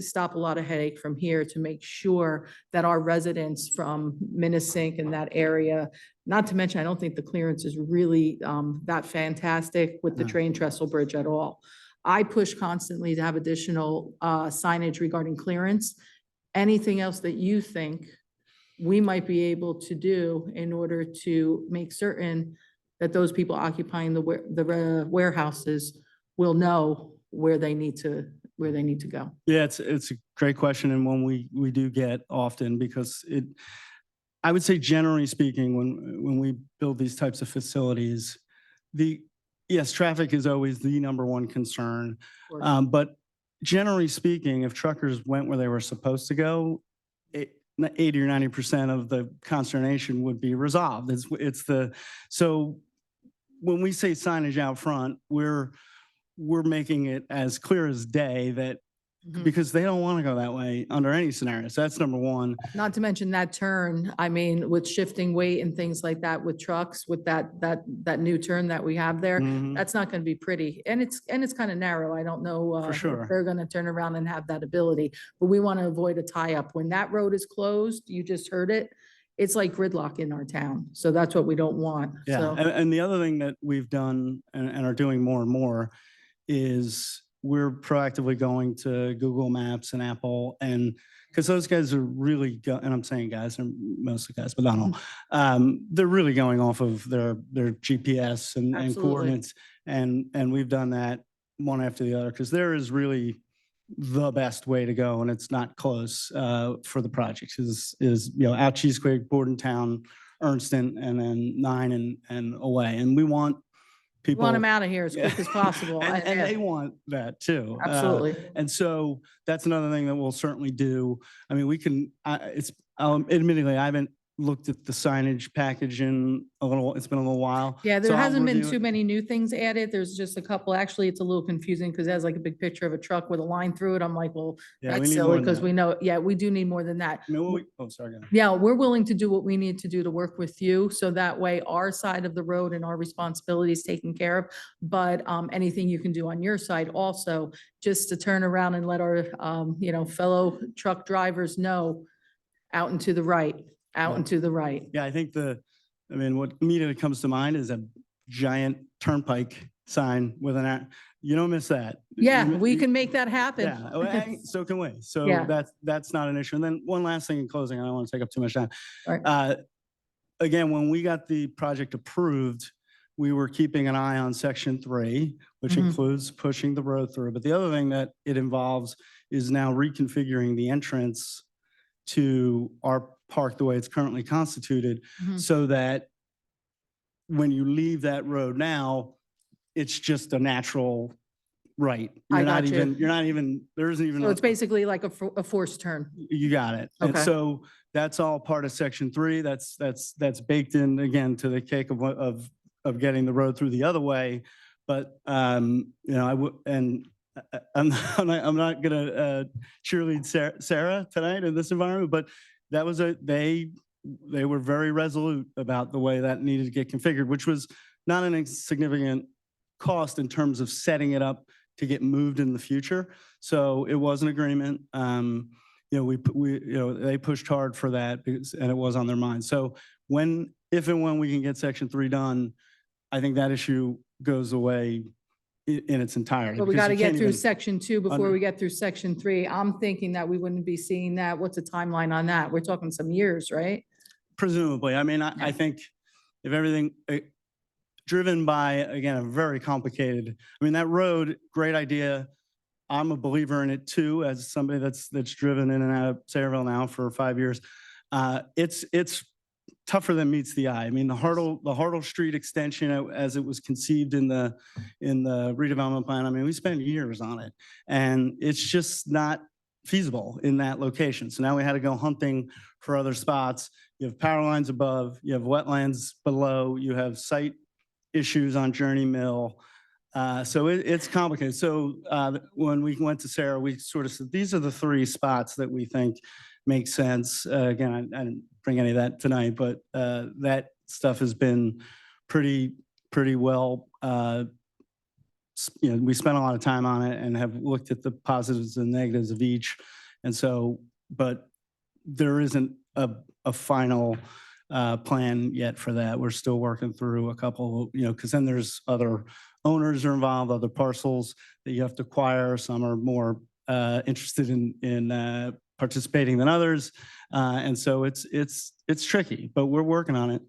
stop a lot of headache from here to make sure that our residents from Minnesink and that area, not to mention, I don't think the clearance is really that fantastic with the No. train trestle bridge at all. I push constantly to have additional signage regarding clearance. Anything else that you think we might be able to do in order to make certain that those people occupying the warehouses will know where they need to go? Yeah, it's a great question, and one we do get often, because I would say, generally speaking, when we build these types of facilities, yes, traffic is always the number one concern. But generally speaking, if truckers went where they were supposed to go, 80 or 90% of the consternation would be resolved. So when we say signage out front, we're making it as clear as day that, because they don't want to go that way under any scenario. So that's number one. Not to mention that turn, I mean, with shifting weight and things like that with trucks, with that new turn that we have there, Mhm. that's not going to be pretty. And it's kind of narrow. I don't know For if sure. they're going to turn around and have that ability, but we want to avoid a tie-up. When that road is closed, you just heard it, it's like gridlock in our town. So that's what we don't want. Yeah, So, and the other thing that we've done and are doing more and more is we're proactively going to Google Maps and Apple, and because those guys are really, and I'm saying guys, they're mostly guys, but not all. They're really going off of their GPS and Absolutely. coordinates, and we've done that one after the other, because there is really the best way to go, and it's not close for the projects. Is out Cheesequake, Bordentown, Ernston, and then 9 and away, and we want we people. want them out of here as quick as possible. And they want that too. Absolutely. And so that's another thing that we'll certainly do. I mean, we can, admittedly, I haven't looked at the signage package it's been a little while. Yeah, there So I'll hasn't been review too it. many new things added. There's just a couple. Actually, it's a little confusing because it has like a big picture of a truck with a line through it. I'm like, well, Yeah, we that's need more silly than because that. we know, yeah, we do need more than that. I mean, sorry. go ahead. Yeah, we're willing to do what we need to do to work with you. So that way our side of the road and our responsibility is taken care of. But anything you can do on your side also, just to turn around and let our, fellow truck drivers know out and to the right, out Yeah. and to the right. Yeah, I think what immediately comes to mind is a giant turnpike sign with you don't miss that. Yeah, You- we you- can make that happen. Yeah, so can we. So Yeah. that's not an issue. And then one last thing in closing, I don't want to take up too much time. All right. Again, when we got the project approved, we were keeping an eye on section 3, which Mhm. includes pushing the road through. But the other thing that it involves is now reconfiguring the entrance to our park the way it's currently constituted, Mhm. so that when you leave that road now, it's just a natural right. I got you. You're not even, there isn't even. So it's a- basically like a forced turn. You got it. And Okay. so that's all part of section 3. That's baked in again to the cake of getting the road through the other way. But, I would, and I'm not gonna cheerlead Sarah tonight in this environment, but that was they were very resolute about the way that needed to get configured, which was not an insignificant cost in terms of setting it up to get moved in the future. So it was an agreement. They pushed hard for that and it was on their mind. So if and when we can get section 3 done, I think that issue goes away in its entirety. But we because got to you get can't through even- section 2 before under- we get through section 3. I'm thinking that we wouldn't be seeing that. What's the timeline on that? We're talking some years, right? Presumably. I mean, I think if everything, driven by, again, a very complicated, I mean, that road, great idea. I'm a believer in it too, as somebody that's driven in and out of Sayreville now for 5 years. It's tougher than meets the eye. I mean, the Hartle Street extension as it was conceived in the redevelopment plan, I mean, we spent years on it and it's just not feasible in that location. So now we had to go hunting for other spots. You have power lines above, you have wetlands below, you have site issues on Journey Mill. So it's complicated. So when we went to Sarah, we sort of said, these are the 3 spots that we think make sense. Again, I didn't bring any of that tonight, but that stuff has been pretty well, we spent a lot of time on it and have looked at the positives and negatives of each. And so, but there isn't a final plan yet for that. We're still working through a couple, because then there's other owners are involved, other parcels that you have to acquire. Some are more interested in participating than others. And so it's tricky, but we're working on it.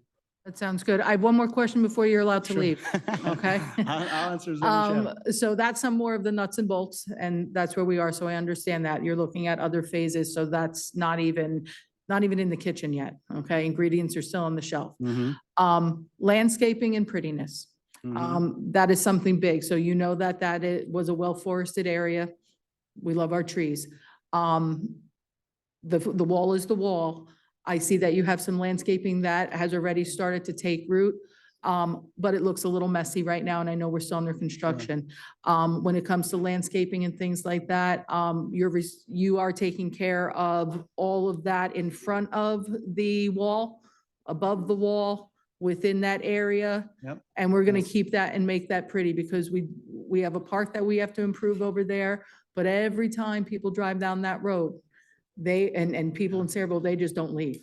That sounds good. I have one more question before you're allowed to Sure. leave. Okay. I'll answer as many as you have. So that's some more of the nuts and bolts, and that's where we are. So I understand that you're looking at other phases. So that's not even in the kitchen yet. Okay. Ingredients are still on the shelf. Mhm, Landscaping and prettiness. mhm. That is something big. So you know that it was a well-forested area. We love our trees. The wall is the wall. I see that you have some landscaping that has already started to take root. But it looks a little messy right now, and I know we're still under construction. When it comes to landscaping and things like that, you are taking care of all of that in front of the wall, above the wall, within that area. Yep. And we're gonna Yes. keep that and make that pretty because we have a park that we have to improve over there. But every time people drive down that road, and people in Sayreville, they just don't leave.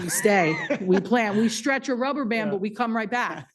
We stay, we plan, we stretch a rubber band, Yeah. but we come right back.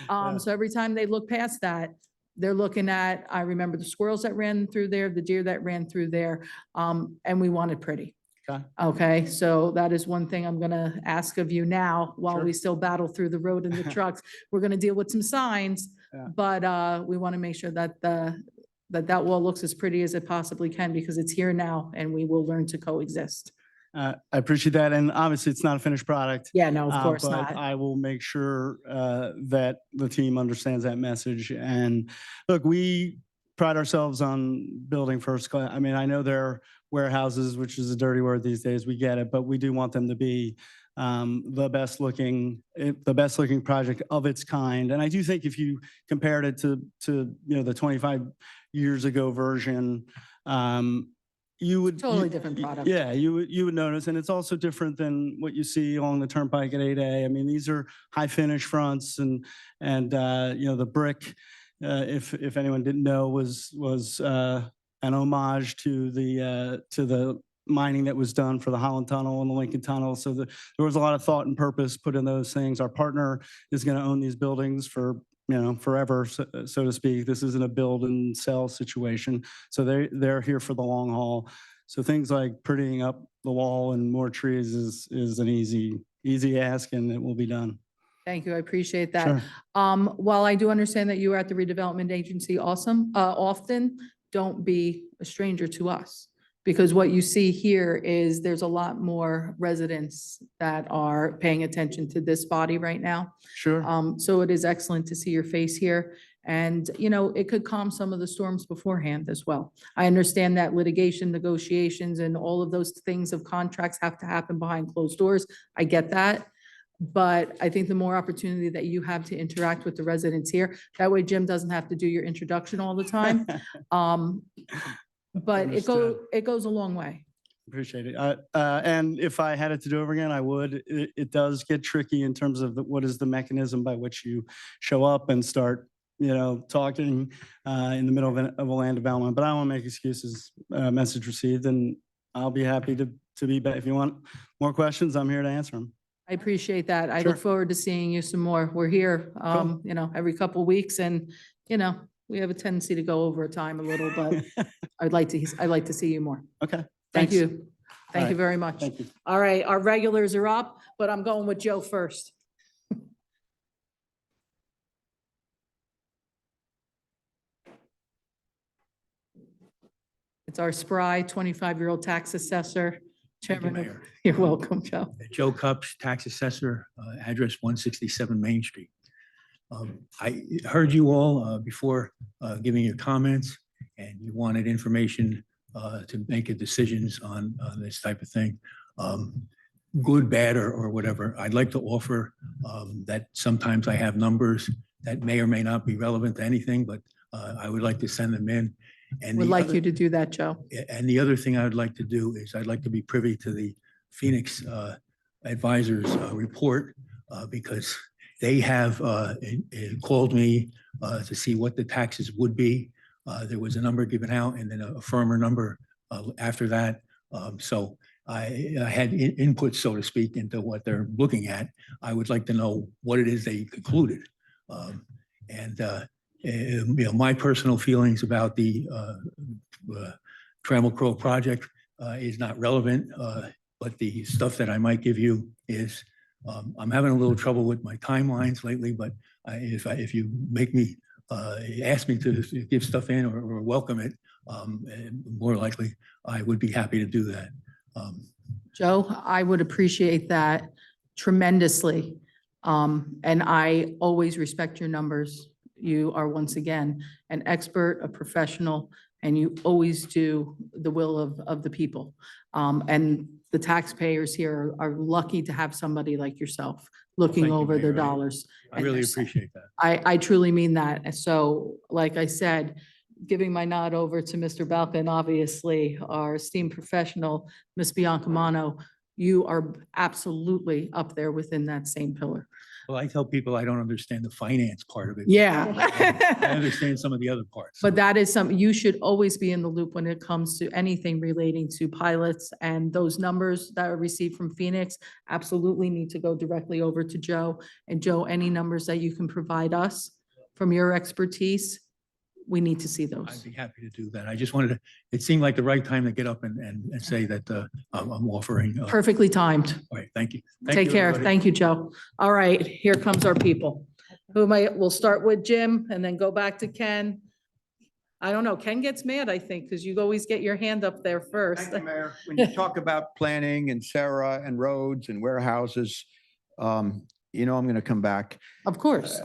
Yeah. So every time they look past that, they're looking at, I remember the squirrels that ran through there, the deer that ran through there, and we want it pretty. Okay. Okay, so that is one thing I'm gonna ask of you now, while Sure. we still battle through the road and the trucks. We're gonna deal with some signs, Yeah. but we want to make sure that that wall looks as pretty as it possibly can, because it's here now and we will learn to coexist. I appreciate that. And obviously it's not a finished product. Yeah, no, of course But not. I will make sure that the team understands that message. And look, we pride ourselves on building first class. I mean, I know there are warehouses, which is a dirty word these days. We get it, but we do want them to be the best looking project of its kind. And I do think if you compared it to the 25 years ago version, you would Totally different product. Yeah, you would notice, and it's also different than what you see along the turnpike at 8A. I mean, these are high finish fronts, and the brick, if anyone didn't know, was an homage to the mining that was done for the Holland Tunnel and the Lincoln Tunnel. So there was a lot of thought and purpose put in those things. Our partner is going to own these buildings for forever, so to speak. This isn't a build and sell situation. So they're here for the long haul. So things like prettying up the wall and more trees is an easy ask, and it will be done. Thank you. I appreciate that. Sure. While I do understand that you are at the redevelopment agency often, don't be a stranger to us. Because what you see here is there's a lot more residents that are paying attention to this body right now. Sure. So it is excellent to see your face here. And, you know, it could calm some of the storms beforehand as well. I understand that litigation, negotiations, and all of those things of contracts have to happen behind closed doors. I get that. But I think the more opportunity that you have to interact with the residents here, that way Jim doesn't have to do your introduction all the time. But Understood. it goes a long way. Appreciate it. And if I had it to do over again, I would. It does get tricky in terms of what is the mechanism by which you show up and start, talking in the middle of a land development. But I don't want to make excuses. Message received, and I'll be happy to be back. If you want more questions, I'm here to answer them. I appreciate that. I Sure. look forward to seeing you some more. We're here, Cool. every couple of weeks, and, we have a tendency to go over time a little, but I'd like to see you more. Okay. Thank Thanks. you. Thank you right. very much. Thank you. All right, our regulars are up, but I'm going with Joe first. It's our spry 25-year-old tax assessor. Thank you, Chairman, Mayor. you're welcome, Joe. Joe Cups, tax assessor, address 167 Main Street. I heard you all before giving your comments, and you wanted information to make decisions on this type of thing. Good, bad, or whatever. I'd like to offer that sometimes I have numbers that may or may not be relevant to anything, but I would like to send them in. And Would the like other- you to do that, Joe. And the other thing I would like to do is I'd like to be privy to the Phoenix advisors report because they have called me to see what the taxes would be. There was a number given out and then a firmer number after that. So I had input, so to speak, into what they're looking at. I would like to know what it is they concluded. My personal feelings about the Trammell Crow project is not relevant, but the stuff that I might give you is, I'm having a little trouble with my timelines lately, but if you make me, ask me to give stuff in or welcome it, more likely, I would be happy to do that. Joe, I would appreciate that tremendously. And I always respect your numbers. You are once again an expert, a professional, and you always do the will of the people. And the taxpayers here are lucky to have somebody like yourself looking Thank you, over their Mayor. dollars. I really appreciate that. I truly mean that. And so, like I said, giving my nod over to Mr. Balkan, obviously, our esteemed professional, Ms. Biancamano, you are absolutely up there within that same pillar. Well, I tell people I don't understand the finance part of it. I Yeah. understand some of the other parts. But that is something, you should always be in the loop when it comes to anything relating to pilots, and those numbers that are received from Phoenix absolutely need to go directly over to Joe. And Joe, any numbers that you can provide us from your expertise, we need to see I'd those. be happy to do that. I just wanted to, it seemed like the right time to get up and say that I'm offering. Perfectly timed. All right, thank you. Thank Take you, care. everybody. Thank you, Joe. All right, here comes our people. We'll start with Jim and then go back to Ken. I don't know, Ken gets mad, I think, because you always get your hand up there first. Thank you, Mayor. When you talk about planning and Sarah and roads and warehouses, I'm going to come back. Of course.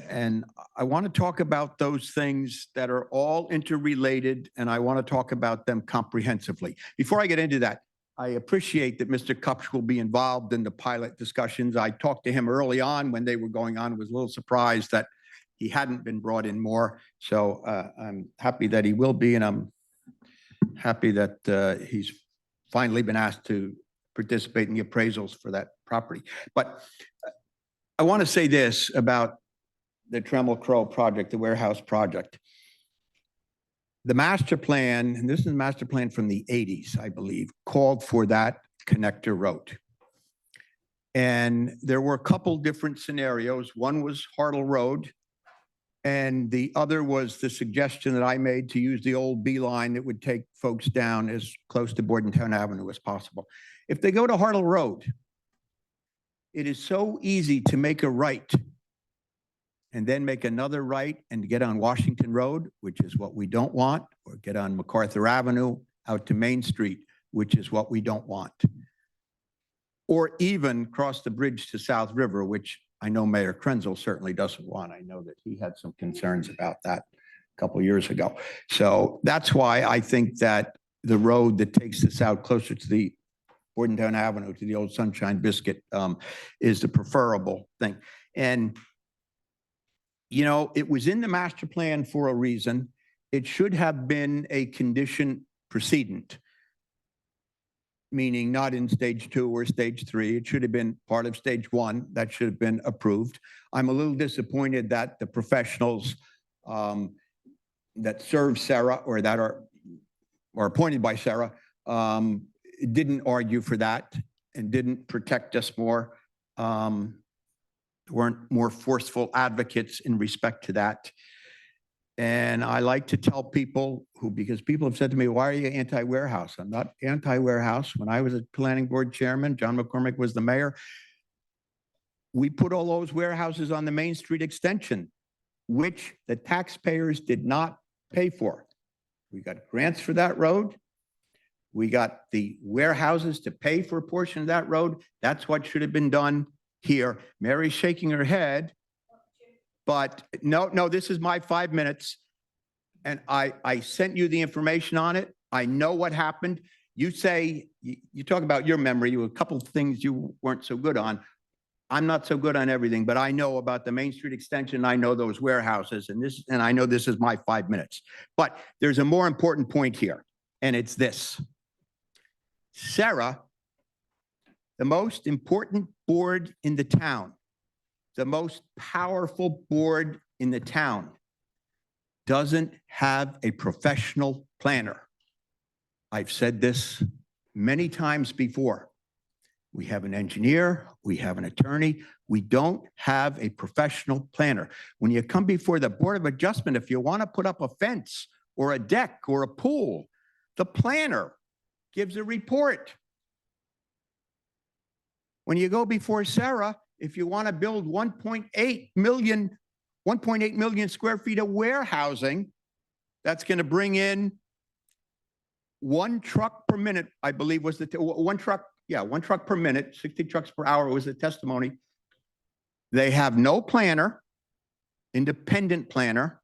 And I want to talk about those things that are all interrelated, and I want to talk about them comprehensively. Before I get into that, I appreciate that Mr. Cups will be involved in the pilot discussions. I talked to him early on when they were going on, was a little surprised that he hadn't been brought in more. So I'm happy that he will be, and I'm happy that he's finally been asked to participate in the appraisals for that property. But I want to say this about the Trammell Crow project, the warehouse project. The master plan, and this is a master plan from the 80s, I believe, called for that connector road. And there were a couple different scenarios. One was Hartle Road, and the other was the suggestion that I made to use the old B line that would take folks down as close to Bordentown Avenue as possible. If they go to Hartle Road, It is so easy to make a right and then make another right and get on Washington Road, which is what we don't want, or get on MacArthur Avenue out to Main Street, which is what we don't want. Or even cross the bridge to South River, which I know Mayor Krenzel certainly doesn't want. I know that he had some concerns about that a couple of years ago. So that's why I think that the road that takes us out closer to the Bordentown Avenue, to the old Sunshine Biscuit, is the preferable thing. And, you know, it was in the master plan for a reason. It should have been a condition precedent, meaning not in stage 2 or stage 3. It should have been part of stage 1. That should have been approved. I'm a little disappointed that the professionals that serve Sarah, or that are appointed by Sarah, didn't argue for that and didn't protect us more, weren't more forceful advocates in respect to that. And I like to tell people because people have said to me, why are you anti-warehouse? I'm not anti-warehouse. When I was a planning board chairman, John McCormick was the mayor. We put all those warehouses on the Main Street extension, which the taxpayers did not pay for. We got grants for that road. We got the warehouses to pay for a portion of that road. That's what should have been done here. Mary's shaking her head, but no, this is my 5 minutes. And I sent you the information on it. I know what happened. You say, you talk about your memory, a couple of things you weren't so good on. I'm not so good on everything, but I know about the Main Street extension. I know those warehouses, and I know this is my 5 minutes. But there's a more important point here, and it's this. Sarah, the most important board in the town, the most powerful board in the town, doesn't have a professional planner. I've said this many times before. We have an engineer, we have an attorney, we don't have a professional planner. When you come before the Board of Adjustment, if you want to put up a fence or a deck or a pool, the planner gives a report. When you go before Sarah, if you want to build 1.8 million square feet of warehousing, that's going to bring in 1 truck per minute, I believe was the, 1 truck, yeah, 1 truck per minute, 60 trucks per hour was the testimony. They have no planner, independent planner,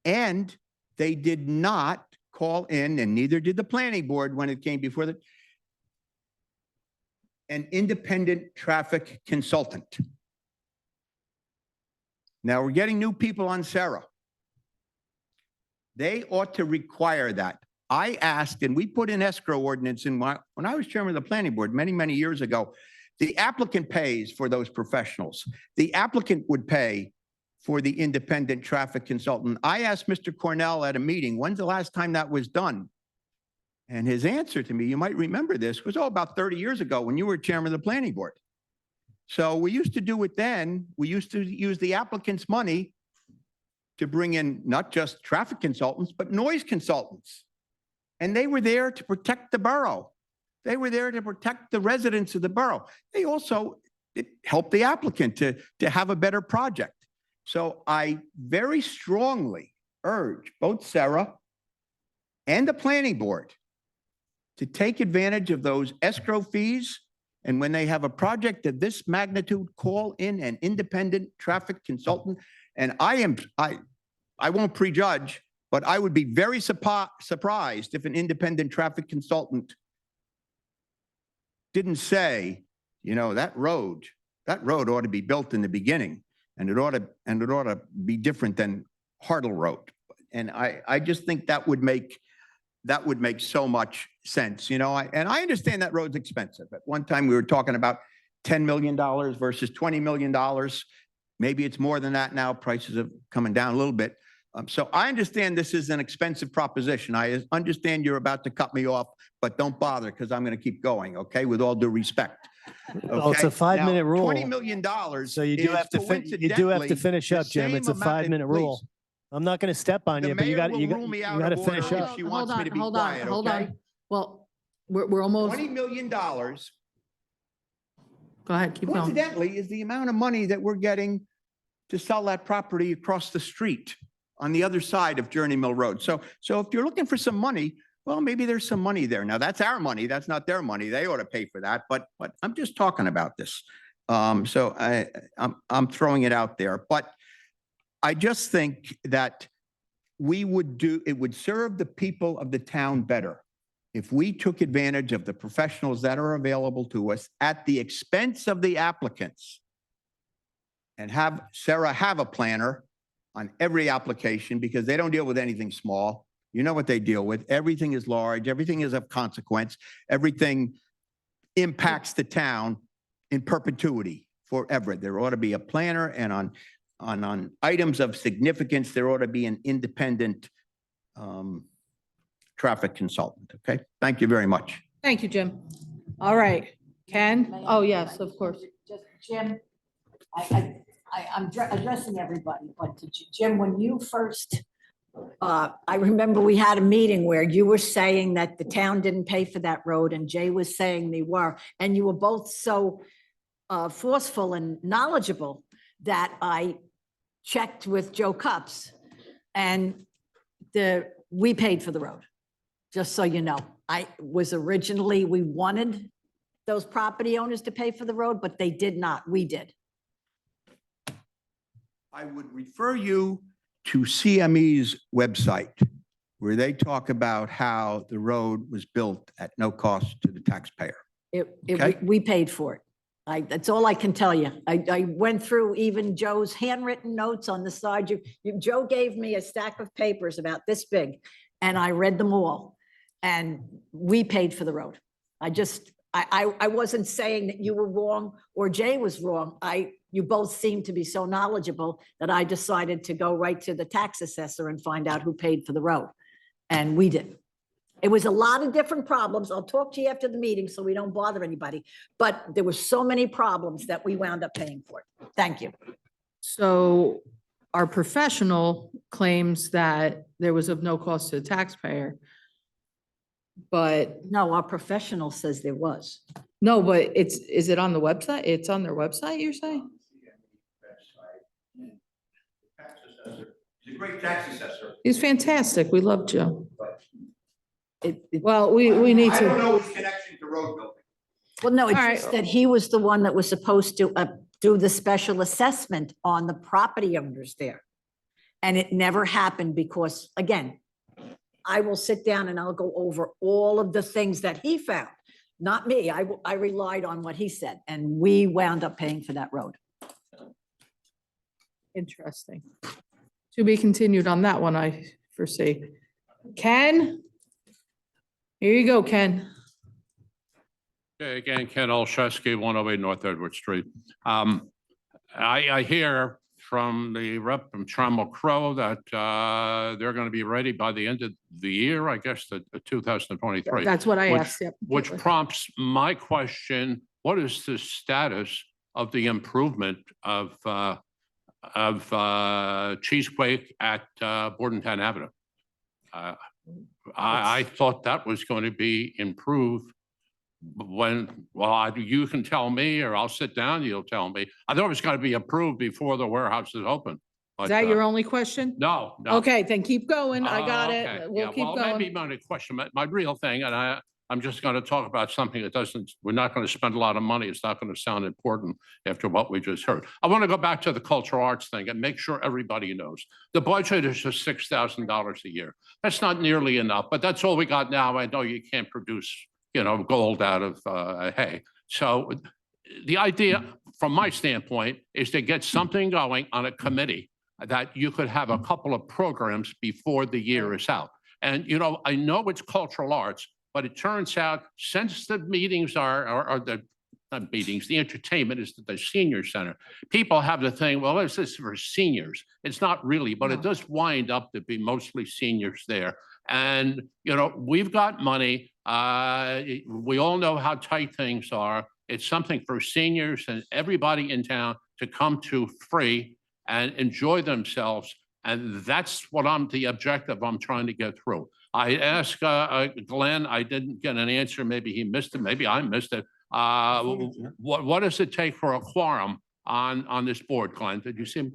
and they did not call in, and neither did the planning board when it came before an independent traffic consultant. Now we're getting new people on Sarah. They ought to require that. I asked, and we put in escrow ordinance in when I was chairman of the planning board many, many years ago. The applicant pays for those professionals. The applicant would pay for the independent traffic consultant. I asked Mr. Cornell at a meeting, when's the last time that was done? And his answer to me, you might remember this, was about 30 years ago when you were chairman of the planning board. So we used to do it then. We used to use the applicant's money to bring in not just traffic consultants, but noise consultants. And they were there to protect the borough. They were there to protect the residents of the borough. They also helped the applicant to have a better project. So I very strongly urge both Sarah and the planning board to take advantage of those escrow fees. And when they have a project of this magnitude, call in an independent traffic consultant. And I won't prejudge, but I would be very surprised if an independent traffic consultant didn't say, you know, that road ought to be built in the beginning, and it ought to be different than Hartle Road. And I just think that would make so much sense, you know. And I understand that road's expensive. At one time, we were talking about $10 million versus $20 million. Maybe it's more than that now. Prices have coming down a little bit. So I understand this is an expensive proposition. I understand you're about to cut me off, but don't bother because I'm going to keep going, okay, with all due respect. Well, it's a Okay? 5-minute Now, rule. $20 million. So you do have to finish up, Jim. It's a 5-minute rule. I'm not going to step on you, but you got to finish up. She wants me to be Hold quiet, on. okay? Well, we're almost, $20 million Go ahead, keep going. coincidentally, is the amount of money that we're getting to sell that property across the street on the other side of Journey Mill Road. So if you're looking for some money, well, maybe there's some money there. Now, that's our money. That's not their money. They ought to pay for that. But I'm just talking about this. So I'm throwing it out there. But I just think that it would serve the people of the town better if we took advantage of the professionals that are available to us at the expense of the applicants and have Sarah have a planner on every application, because they don't deal with anything small. You know what they deal with. Everything is large. Everything is of consequence. Everything impacts the town in perpetuity forever. There ought to be a planner, and on items of significance, there ought to be an independent traffic consultant. Okay, thank you very much. Thank you, Jim. All right, Ken? Oh, yes, of course. Just Jim, I'm addressing everybody, but Jim, when you first, I remember we had a meeting where you were saying that the town didn't pay for that road and Jay was saying they were, and you were both so forceful and knowledgeable that I checked with Joe Cups and we paid for the road. Just so you know, we wanted those property owners to pay for the road, but they did not. We did. I would refer you to CME's website, where they talk about how the road was built at no cost to the taxpayer. Okay. We paid for it. That's all I can tell you. I went through even Joe's handwritten notes on the side. Joe gave me a stack of papers about this big, and I read them all. And we paid for the road. I wasn't saying that you were wrong or Jay was wrong. You both seem to be so knowledgeable that I decided to go right to the tax assessor and find out who paid for the road. And we did. It was a lot of different problems. I'll talk to you after the meeting so we don't bother anybody. But there were so many problems that we wound up paying for it. Thank you. So our professional claims that there was of no cost to the taxpayer. But No, our professional says there was. no, but is it on the website? It's on their website, you're saying? He's a great tax assessor. He's fantastic. We love Joe. Well, we need I don't to, know his connection to road building. Well, no, it's All right. just that he was the one that was supposed to do the special assessment on the property owners there. And it never happened because, again, I will sit down and I'll go over all of the things that he found, not me. I relied on what he said, and we wound up paying for that road. interesting. To be continued on that one, I foresee. Ken? Here you go, Ken. Okay, again, Ken Olszewski, 108 North Edward Street. I hear from the rep from Trammell Crow that they're going to be ready by the end of the year, I guess, the 2023. That's what I Which- asked, yep. Which prompts my question, what is the status of the improvement of Cheesequake at Bordentown Avenue? I thought that was going to be improved you can tell me, or I'll sit down, you'll tell me. I thought it was going to be approved before the warehouse is open. Is that your only question? No, no. Okay, then keep going. I got Okay, it. yeah, We'll keep well, maybe going. my question, my real thing, and I'm just going to talk about something that we're not going to spend a lot of money. It's not going to sound important after what we just heard. I want to go back to the cultural arts thing and make sure everybody knows. The budget is just $6,000 a year. That's not nearly enough, but that's all we got now. I know you can't produce, gold out of hay. So the idea, from my standpoint, is to get something going on a committee that you could have a couple of programs before the year is out. And, I know it's cultural arts, but it turns out since the meetings not meetings, the entertainment is at the senior center. People have the thing, well, is this for seniors? It's not really, but it does wind up to be mostly seniors there. And, we've got money. We all know how tight things are. It's something for seniors and everybody in town to come to free and enjoy themselves. And that's what the objective I'm trying to get through. I asked Glenn, I didn't get an answer. Maybe he missed it. Maybe I missed it. What does it take for a quorum on this board, Glenn? Did you see?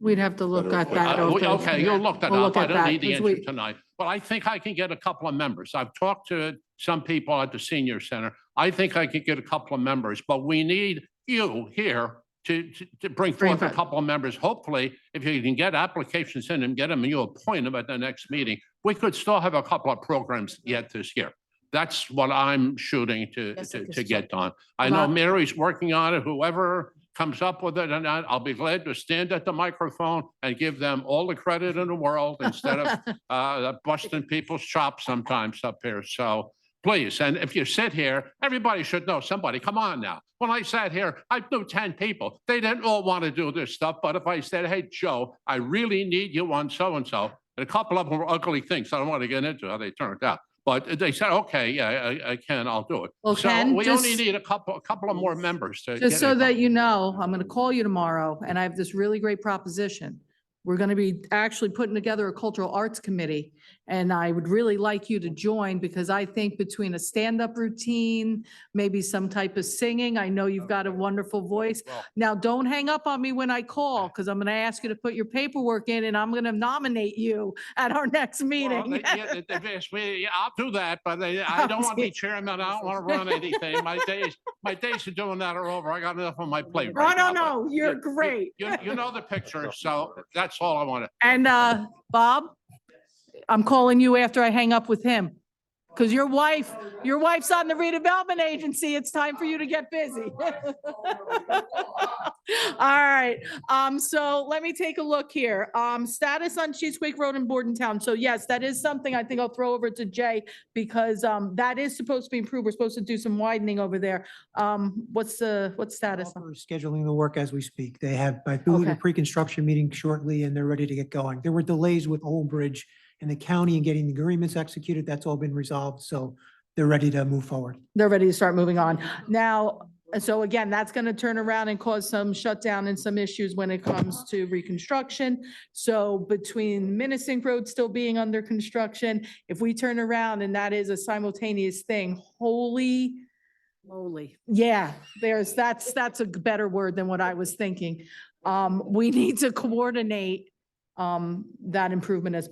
We'd have to look at that. Okay, you'll look that We'll up. look I at don't that, need the 'cause answer we- tonight, but I think I can get a couple of members. I've talked to some people at the senior center. I think I could get a couple of members, but we need you here to bring forth a back. couple of members. Hopefully, if you can get applications in and get them and you appoint them at the next meeting, we could still have a couple of programs yet this year. That's what I'm shooting to get done. I know Mary's working on it, whoever comes up with it, and I'll be glad to stand at the microphone and give them all the credit in the world instead of busting people's chops sometimes up here. So please, and if you sit here, everybody should know somebody. Come on now. When I sat here, I knew 10 people. They didn't all want to do this stuff, but if I said, hey, Joe, I really need you on so-and-so, and a couple of them were ugly things. I don't want to get into how they turned out. But they said, okay, yeah, I can, I'll do it. Well, So Ken, we only just- need a couple of more members to. Just get so it that done. you know, I'm going to call you tomorrow and I have this really great proposition. We're going to be actually putting together a cultural arts committee. And I would really like you to join because I think between a stand-up routine, maybe some type of singing, I know you've got a wonderful voice. Now, don't hang up on me when I call because I'm going to ask you to put your paperwork in and I'm going to nominate you at our next Well, meeting. they've asked me, I'll do that, but I don't want to be chairman. I don't want to run anything. My days of doing that are over. I got enough on my plate No, right no, now. no, you're great. You know the picture, so that's all I want to. And Bob, I'm calling you after I hang up with him. Because your wife's on the redevelopment agency. It's time for you to get busy. All right, so let me take a look here. Status on Chesapeake Road in Bordentown. So yes, that is something I think I'll throw over to Jay because that is supposed to be improved. We're supposed to do some widening over there. What's status? We're scheduling the work as we speak. They have, I believe, a Okay. pre-construction meeting shortly and they're ready to get going. There were delays with Old Bridge and the county and getting the agreements executed. That's all been resolved. So they're ready to move forward. They're ready to start moving on. Now, so again, that's going to turn around and cause some shutdown and some issues when it comes to reconstruction. So between Minnesink Road still being under construction, if we turn around and that is a simultaneous thing, holy Moly. yeah, that's a better word than what I was thinking. We need to coordinate that improvement as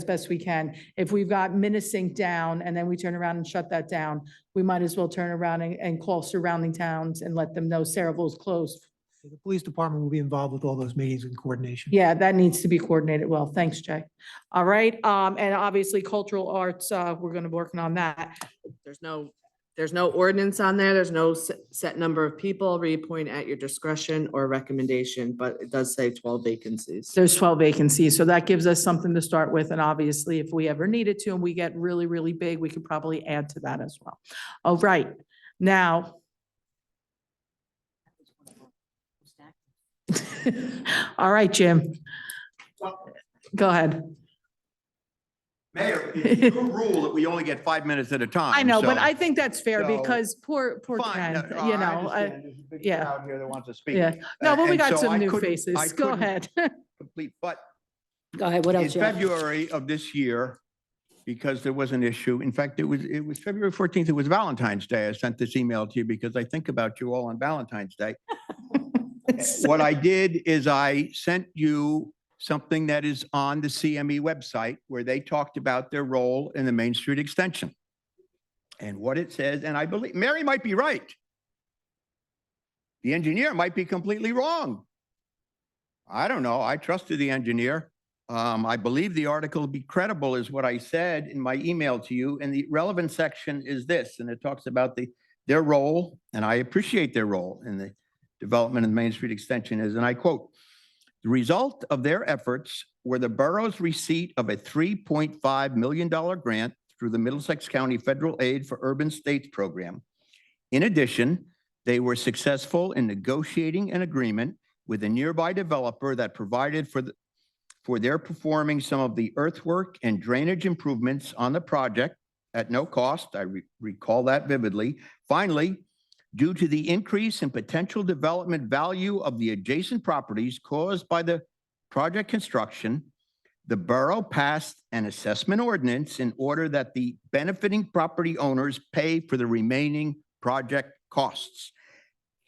best we can. If we've got Minnesink down and then we turn around and shut that down, we might as well turn around and call surrounding towns and let them know Saraville's closed. The police department will be involved with all those meetings and coordination. Yeah, that needs to be coordinated well. Thanks, Jay. All right, and obviously cultural arts, we're gonna be working on that. There's no ordinance on there. There's no set number of people, reappoint at your discretion or recommendation, but it does say 12 vacancies. There's 12 vacancies, so that gives us something to start with, and obviously, if we ever needed to and we get really, really big, we could probably add to that as well. All right, now. All right, Jim. Go ahead. Mayor, it's your rule that we only get 5 minutes at a time. I know, but so- I think that's fair so- because poor Fine, Ken, no, you I know, understand. There's a big yeah. crowd here that wants to speak. yeah. No, but we And got so some I new couldn't- faces. I Go couldn't ahead. Complete, but Go ahead, what in else? you have? February of this year, because there was an issue, in fact, it was February 14th, it was Valentine's Day. I sent this email to you because I think about you all on Valentine's Day. What I did is I sent you something that is on the CME website where they talked about their role in the Main Street extension. And what it says, and I believe Mary might be right. The engineer might be completely wrong. I don't know. I trusted the engineer. I believe the article to be credible is what I said in my email to you. And the relevant section is this, and it talks about their role, and I appreciate their role in the development of the Main Street extension is, and I quote, "The result of their efforts were the borough's receipt of a $3.5 million grant through the Middlesex County Federal Aid for Urban States Program. In addition, they were successful in negotiating an agreement with a nearby developer that provided for their performing some of the earthwork and drainage improvements on the project at no cost." I recall that vividly. Finally, due to the increase in potential development value of the adjacent properties caused by the project construction, the borough passed an assessment ordinance in order that the benefiting property owners pay for the remaining project costs.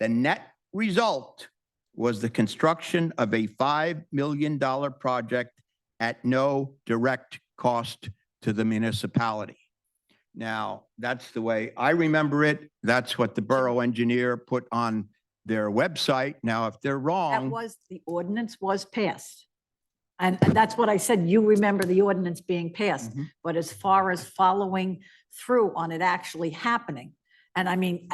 The net result was the construction of a $5 million project at no direct cost to the municipality. Now, that's the way I remember it. That's what the borough engineer put on their website. Now, if they're That wrong, was, the ordinance was passed. And that's what I said, you remember the ordinance being passed. Mhm. But as far as following through on it actually happening, and I mean,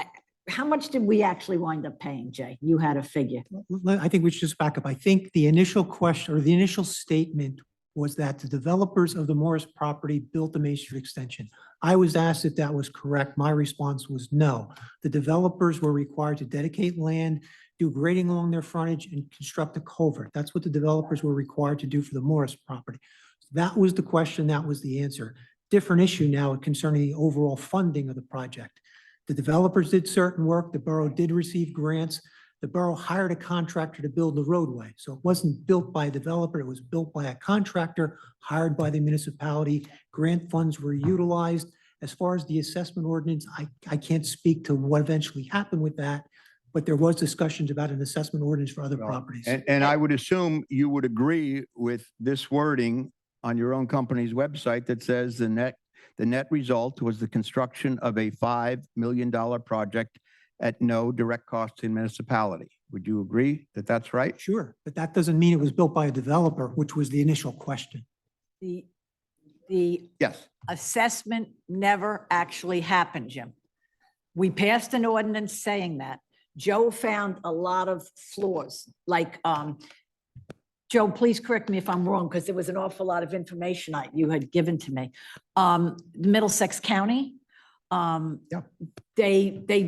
how much did we actually wind up paying, Jay? You had a figure. I think we should just back up. I think the initial question or the initial statement was that the developers of the Morris property built the Main Street extension. I was asked if that was correct. My response was no. The developers were required to dedicate land, do grading along their frontage, and construct a culvert. That's what the developers were required to do for the Morris property. That was the question. That was the answer. Different issue now concerning the overall funding of the project. The developers did certain work. The borough did receive grants. The borough hired a contractor to build the roadway. So it wasn't built by a developer. It was built by a contractor hired by the municipality. Grant funds were utilized. As far as the assessment ordinance, I can't speak to what eventually happened with that, but there was discussions about an assessment ordinance for other properties. and I would assume you would agree with this wording on your own company's website that says the net result was the construction of a $5 million project at no direct cost to the municipality. Would you agree that that's right? Sure, but that doesn't mean it was built by a developer, which was the initial question. The Yes. assessment never actually happened, Jim. We passed an ordinance saying that. Joe found a lot of flaws, like, Joe, please correct me if I'm wrong, because there was an awful lot of information you had given to me. Middlesex County, they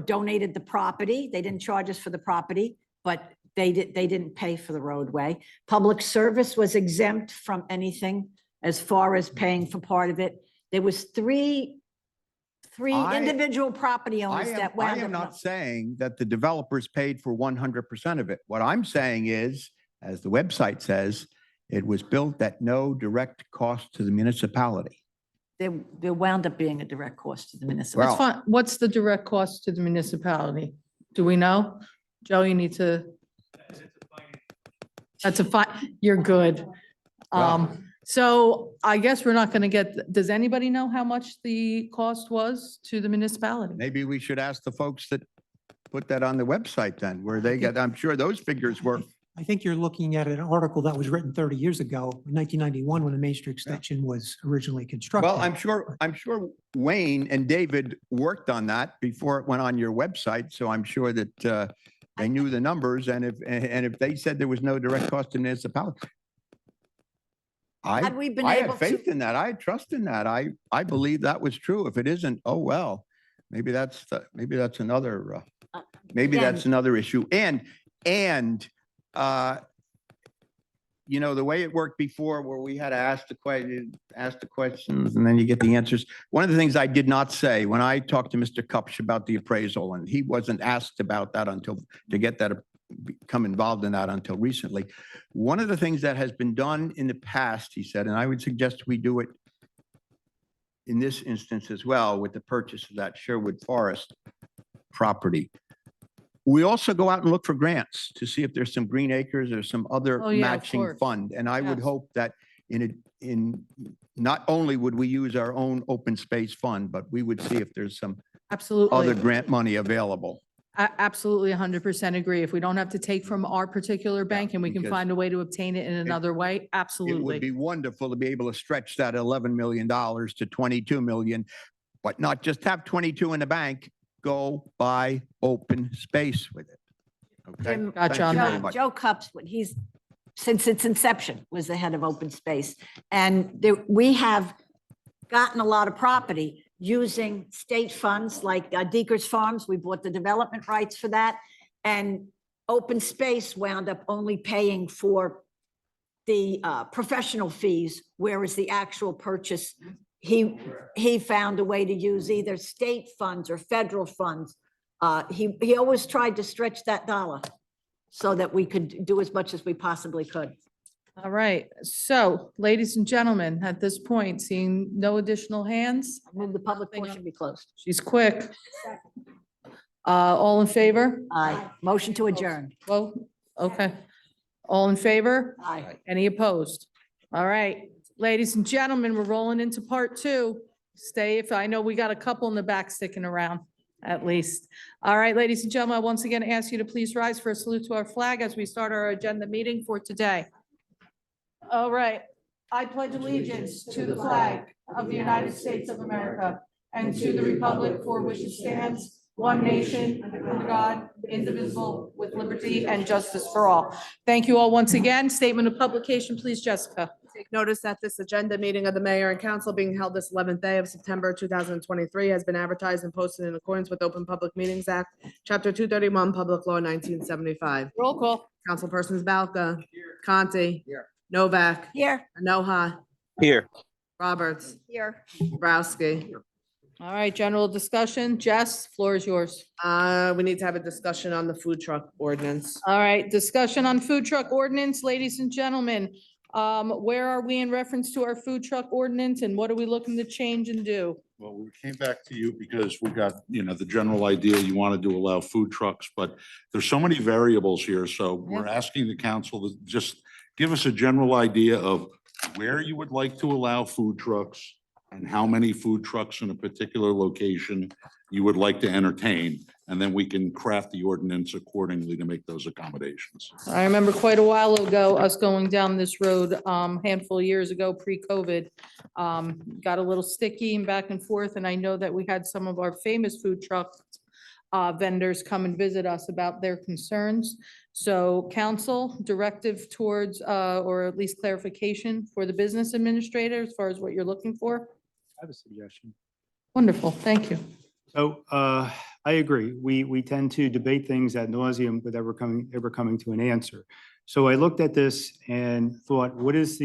donated the property. They didn't charge us for the property, but they didn't pay for the roadway. Public service was exempt from anything as far as paying for part of it. There was three individual property owners that I wound am up. not saying that the developers paid for 100% of it. What I'm saying is, as the website says, it was built at no direct cost to the municipality. There wound up being a direct cost to the That's municipality. Well- fine. What's the direct cost to the municipality? Do we know? Joe, you need to. That's a fine, you're good. Well- So I guess we're not gonna get, does anybody know how much the cost was to the municipality? Maybe we should ask the folks that put that on the website then, where they get, I'm sure those figures were. I think you're looking at an article that was written 30 years ago, 1991, when the Main Street extension was originally constructed. Well, I'm sure Wayne and David worked on that before it went on your website, so I'm sure that they knew the numbers, and if they said there was no direct cost to municipality, Had we been I able have faith to, in that. I trust in that. I believe that was true. If it isn't, oh, well, maybe that's another, maybe Again- that's another issue. And you know, the way it worked before, where we had to ask the questions and then you get the answers. One of the things I did not say when I talked to Mr. Kupch about the appraisal, and he wasn't asked about that to get that, become involved in that until recently. One of the things that has been done in the past, he said, and I would suggest we do it in this instance as well with the purchase of that Sherwood Forest property. We also go out and look for grants to see if there's some Green Acres or some other Oh, yeah, of matching course. fund. And I would Yes. hope that not only would we use our own open space fund, but we would see if there's some other Absolutely. grant money available. Absolutely 100% agree. If we don't have to take from our particular bank and we can because find a way to obtain it in another way, It would absolutely. be wonderful to be able to stretch that $11 million to 22 million, but not just have 22 in the bank, go buy open space with it. Okay? Jim, Gotcha Thank on you very that. much. Joe Cups, he's, since its inception, was the head of open space. And we have gotten a lot of property using state funds like Deekers Farms. We bought the development rights for that. And open space wound up only paying for the professional fees, whereas the actual purchase, he found a way to use either state funds or federal funds. He always tried to stretch that dollar so that we could do as much as we possibly could. All right, so ladies and gentlemen, at this point, seeing no additional hands, Move the public Nothing portion be closed. she's quick. All in favor? Aye. Motion to adjourn. Well, okay. All in favor? Aye. Any opposed? All right, ladies and gentlemen, we're rolling into part two. Stay, if I know we got a couple in the back sticking around, at least. All right, ladies and gentlemen, I once again ask you to please rise for a salute to our flag as we start our agenda meeting for today. All right, I pledge allegiance to the flag of the United States of America and to the republic for which it stands, one nation, under God, indivisible, with liberty and justice for all. Thank you all once again. Statement of publication, please, Jessica. Take notice that this agenda meeting of the mayor and council being held this 11th day of September 2023 has been advertised and posted in accordance with Open Public Meetings Act, Chapter 231, Public Law 1975. Roll call. Councilpersons Balca. Conti. Novak. Here. Enoha. Here. Roberts. Here. Bobrowski. All right, general discussion. Jess, floor is yours. We need to have a discussion on the food truck ordinance. All right, discussion on food truck ordinance, ladies and gentlemen. Where are we in reference to our food truck ordinance and what are we looking to change and do? Well, we came back to you because we got, the general idea, you wanted to allow food trucks, but there's so many variables here. So we're asking the council to just give us a general idea of where you would like to allow food trucks and how many food trucks in a particular location you would like to entertain. And then we can craft the ordinance accordingly to make those accommodations. I remember quite a while ago, us going down this road, handful of years ago, pre-COVID. Got a little sticky and back and forth, and I know that we had some of our famous food truck vendors come and visit us about their concerns. So council directive towards, or at least clarification for the business administrator as far as what you're looking for? I have a suggestion. Wonderful, thank you. So I agree. We tend to debate things ad nauseum without ever coming to an answer. So I looked at this and thought, what is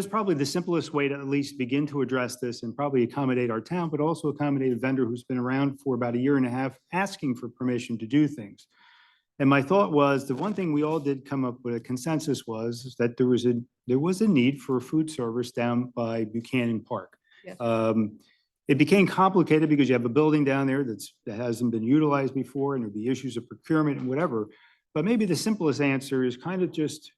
probably the simplest way to at least begin to address this and probably accommodate our town, but also accommodate a vendor who's been around for about a year and a half, asking for permission to do things. And my thought was, the one thing we all did come up with a consensus was that there was a need for a food service down by Buchanan Park. Yes. It became complicated because you have a building down there that hasn't been utilized before, and there'd be issues of procurement and whatever. But maybe the simplest answer is kind of just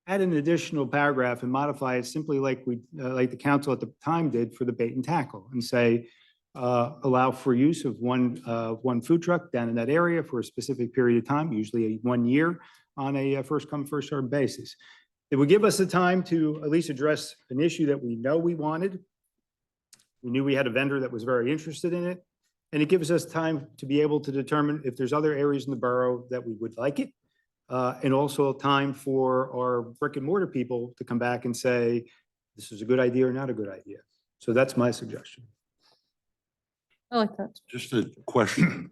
add an additional paragraph and modify it simply like like the council at the time did for the bait and tackle, and say, allow for use of one food truck down in that area for a specific period of time, usually 1 year, on a first come, first served basis. It would give us the time to at least address an issue that we know we wanted. We knew we had a vendor that was very interested in it. And it gives us time to be able to determine if there's other areas in the borough that we would like it. And also time for our brick and mortar people to come back and say, this is a good idea or not a good idea. So that's my suggestion. I like that. Just a question,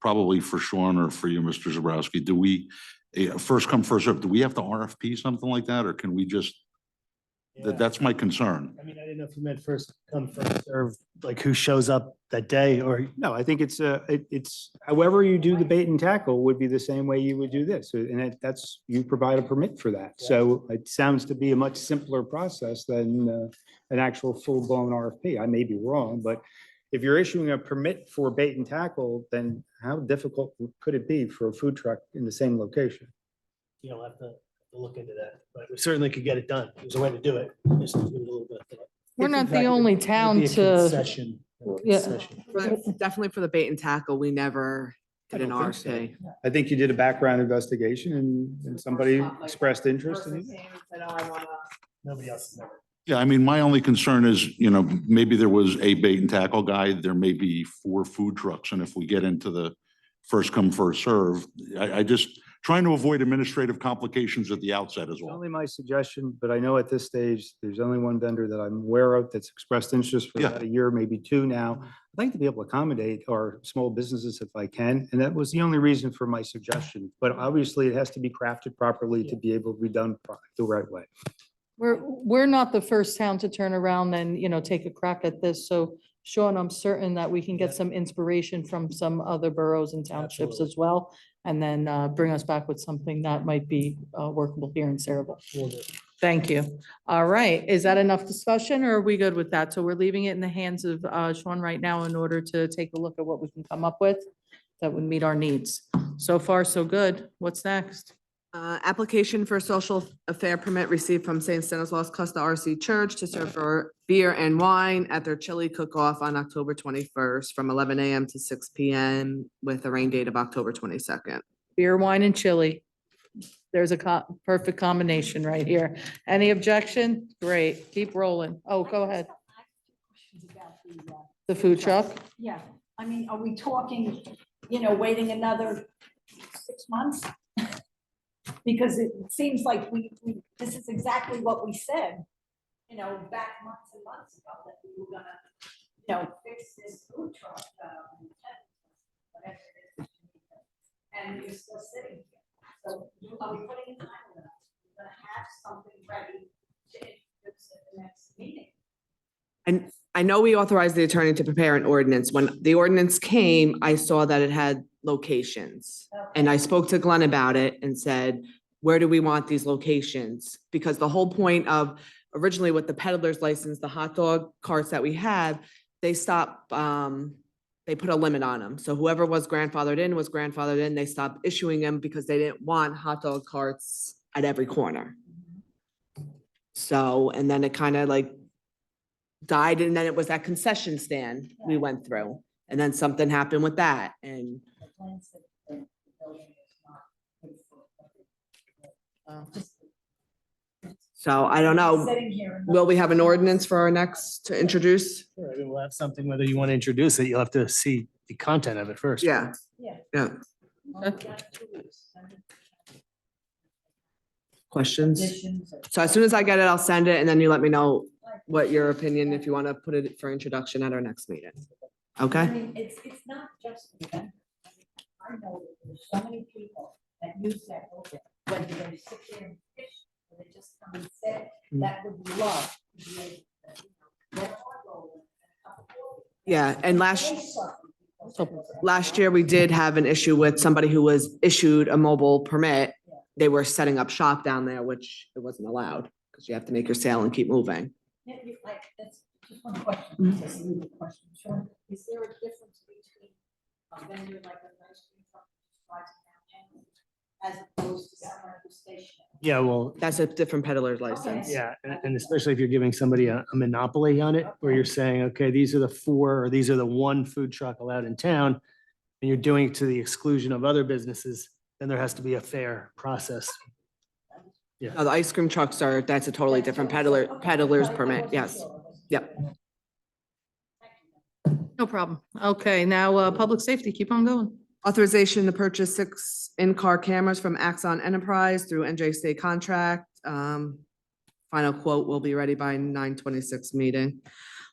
probably for Sean or for you, Mr. Zabrowski, do we, first come, first served, do we have to RFP something like that, or can we just, that's my concern. I mean, I didn't know if you meant first come, first serve, like who shows up that day, or No, I think it's however you do the bait and tackle would be the same way you would do this. And that's, you provide a permit for that. So it sounds to be a much simpler process than an actual full blown RFP. I may be wrong, but if you're issuing a permit for bait and tackle, then how difficult could it be for a food truck in the same location? you'll have to look into that, but we certainly could get it done. There's a way to do it. Just give it a little bit of thought. We're If not in the fact only it would town be a to, concession, Yeah. concession. Definitely for the bait and tackle, we never I did an don't think RFP. I think you did a background investigation and somebody expressed interest in it. Nobody else has ever. Yeah, I mean, my only concern is, maybe there was a bait and tackle guy, there may be 4 food trucks, and if we get into the first come, first serve, I just trying to avoid administrative complications at the outset as well. Only my suggestion, but I know at this stage, there's only one vendor that I'm aware of that's expressed interest for Yeah. about a year, maybe 2 now. I'd like to be able to accommodate our small businesses if I can, and that was the only reason for my suggestion. But obviously, it has to be crafted properly to be able to be done the right way. we're not the first town to turn around and, take a crack at this. So Sean, I'm certain that we can get some inspiration from some other boroughs and townships Absolutely. as well. and then bring us back with something that might be workable here in Saraville. Thank you. All right, is that enough discussion or are we good with that? So we're leaving it in the hands of Sean right now in order to take a look at what we can come up with that would meet our needs. So far, so good. What's next? Application for social affair permit received from St. Stanislaus Custer RC Church to serve for beer and wine at their chili cook-off on October 21st from 11 a.m. to 6 p.m. with a rain date of October 22nd. Beer, wine, and chili. There's a perfect combination right here. Any objection? Great, keep rolling. Oh, go ahead. The food truck? Yeah, I mean, are we talking, waiting another 6 months? Because it seems like this is exactly what we said, back months and months ago, that we were gonna, fix this food truck. Whatever it is. And you're still sitting here. So are we putting in time enough? We're gonna have something ready to introduce at the next meeting. And I know we authorized the attorney to prepare an ordinance. When the ordinance came, I saw that it had locations. And I spoke to Glenn about it and said, where do we want these locations? Because the whole point of originally with the peddler's license, the hot dog carts that we have, they stop, they put a limit on them. So whoever was grandfathered in was grandfathered in. They stopped issuing them because they didn't want hot dog carts at every corner. So, and then it kind of like died, and then it was that concession stand we went through. And then something happened with that, and so I don't know. Will we have an ordinance for our next to introduce? Sure, I mean, we'll have something, whether you want to introduce it, you'll have to see the content of it first. Yeah, Yeah. yeah. Questions? So as soon as I get it, I'll send it, and then you let me know what your opinion, if you want to put it for introduction at our next meeting. I Okay? mean, it's not just the vendors. I know that there's so many people that use that open, whether they sit there and fish, or they just come and sit, that would love to be able to, get a hot roll and a cup of coffee. Yeah, and They suffer because of that. last year we did have an issue with somebody who was issued a mobile permit. They were setting up shop down there, which it wasn't allowed, because you have to make your sale and keep moving. Yeah, that's just one question, just a legal question. Sean, is there a difference between a vendor like an ice cream truck that drives downtown as opposed to someone who's stationary? Yeah, well, That's a different peddler's license. yeah, and especially if you're giving somebody a monopoly on it, where you're saying, okay, these are the 4, or these are the 1 food truck allowed in town, and you're doing it to the exclusion of other businesses, then there has to be a fair process. No, the ice cream trucks that's a totally different peddler's permit, yes. Yep. No problem. Okay, now, public safety, keep on going. Authorization to purchase 6 in-car cameras from Axon Enterprise through NJ State contract. Final quote will be ready by 9/26 meeting.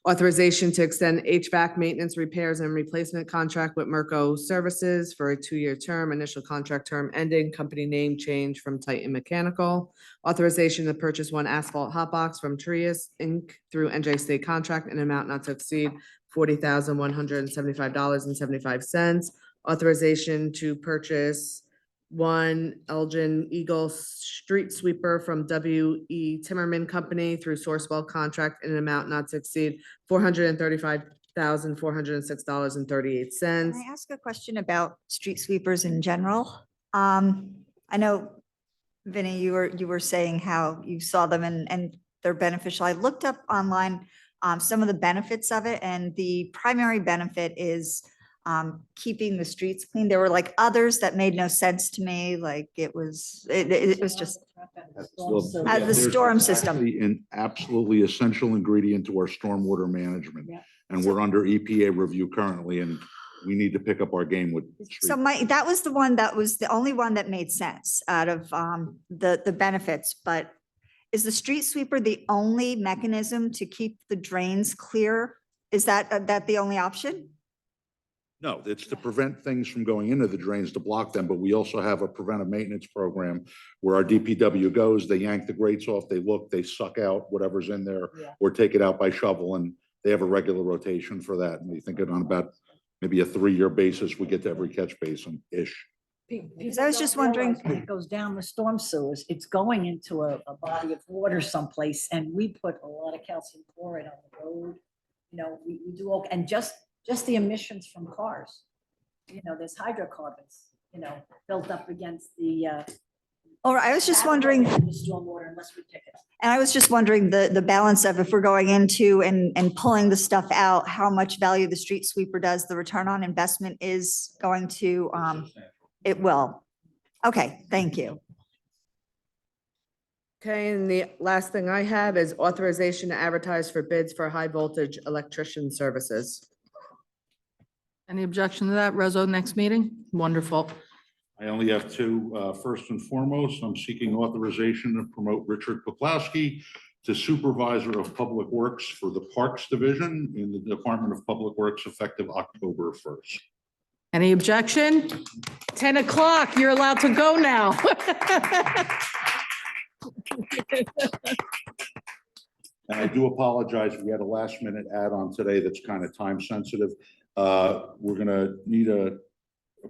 Authorization to extend HVAC maintenance, repairs, and replacement contract with Merco Services for a 2-year term, initial contract term ending, company name change from Titan Mechanical. Authorization to purchase 1 asphalt hot box from Trius Inc. through NJ State contract in amount not to exceed $40,175.75. Authorization to purchase 1 Elgin Eagle street sweeper from W.E. Timmerman Company through Sourcewell contract in an amount not to exceed $435,406.38. Can I ask a question about street sweepers in general? I know, Vinnie, you were saying how you saw them and they're beneficial. I looked up online some of the benefits of it, and the primary benefit is keeping the streets clean. There were like others that made no sense to me, like it was just as the storm system. An absolutely essential ingredient to our stormwater management. Yeah. And we're under EPA review currently, and we need to pick up our game with. So that was the only one that made sense out of the benefits, but is the street sweeper the only mechanism to keep the drains clear? Is that the only option? No, it's to prevent things from going into the drains, to block them, but we also have a preventive maintenance program where our DPW goes, they yank the grates off, they look, they suck out whatever's in there, or take it out by shovel, and they have a regular rotation for that. And we think it on about maybe a 3-year basis, we get to every catch basin-ish. I was just wondering- When it goes down the storm sewers, it's going into a body of water someplace, and we put a lot of calcium chloride on the road. We do, and just the emissions from cars. There's hydrocarbons, built up against the. Or I was just wondering, The stormwater unless we pick it up. and I was just wondering the balance of if we're going into and pulling the stuff out, how much value the street sweeper does, the return on investment is going to, it will. Okay, thank you. Okay, and the last thing I have is authorization to advertise for bids for high voltage electrician services. Any objection to that? Rezo, next meeting? Wonderful. I only have two. First and foremost, I'm seeking authorization to promote Richard Poplawski to Supervisor of Public Works for the Parks Division in the Department of Public Works effective October 1st. Any objection? 10 o'clock, you're allowed to go now. And I do apologize, we had a last minute add-on today that's kind of time sensitive. We're gonna need a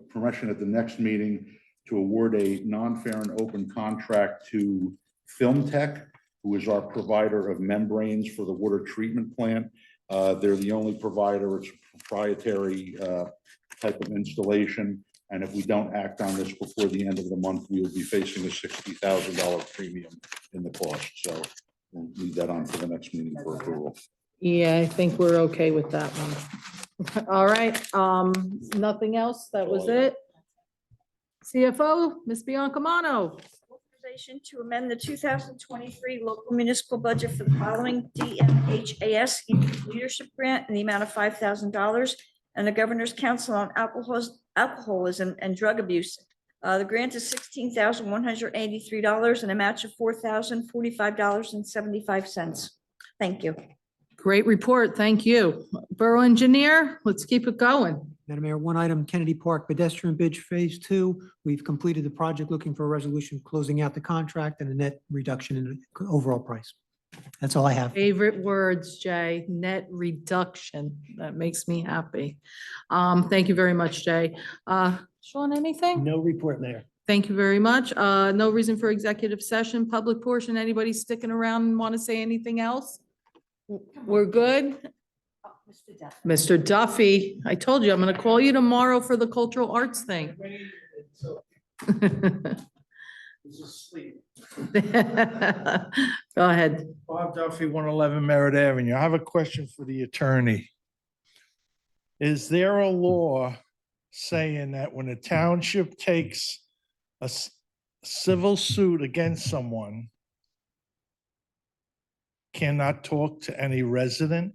permission at the next meeting to award a non-fair and open contract to Film Tech, who is our provider of membranes for the water treatment plant. They're the only provider, it's a proprietary type of installation. And if we don't act on this before the end of the month, we will be facing a $60,000 premium in the cost. So we'll leave that on for the next meeting for approval. Yeah, I think we're okay with that one. All right, nothing else? That was it? CFO, Ms. Biancamano. Authorization to amend the 2023 local municipal budget for the following DMHAS leadership grant in the amount of $5,000 and the Governor's Council on Alcoholism and Drug Abuse. The grant is $16,183 and a match of $4,045.75. Thank you. Great report, thank you. Borough Engineer, let's keep it going. Madam Mayor, one item, Kennedy Park pedestrian bridge phase 2. We've completed the project, looking for a resolution closing out the contract and a net reduction in the overall price. That's all I have. Favorite words, Jay, net reduction. That makes me happy. Thank you very much, Jay. Sean, anything? No report, Mayor. Thank you very much. No reason for executive session, public portion. Anybody sticking around and want to say anything else? We're good? Mr. Duffy, I told you, I'm going to call you tomorrow for the cultural arts thing. Go ahead. Bob Duffy, 111 Merritt Avenue. I have a question for the attorney. Is there a law saying that when a township takes a civil suit against someone, cannot talk to any resident?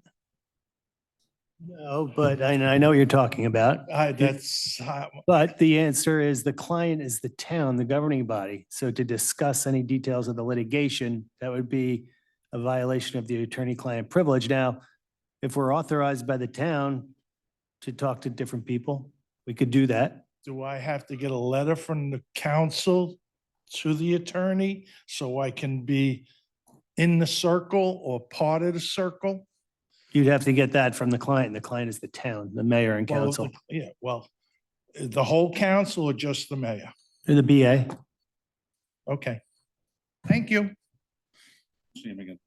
No, but I know what you're talking about. That's, But the answer is the client is the town, the governing body. So to discuss any details of the litigation, that would be a violation of the attorney-client privilege. Now, if we're authorized by the town to talk to different people, we could do that. do I have to get a letter from the council to the attorney so I can be in the circle or part of the circle? You'd have to get that from the client. The client is the town, the mayor and Well, council, Yeah, well, the whole council or just the mayor? or the BA. Okay. Thank you. See him again.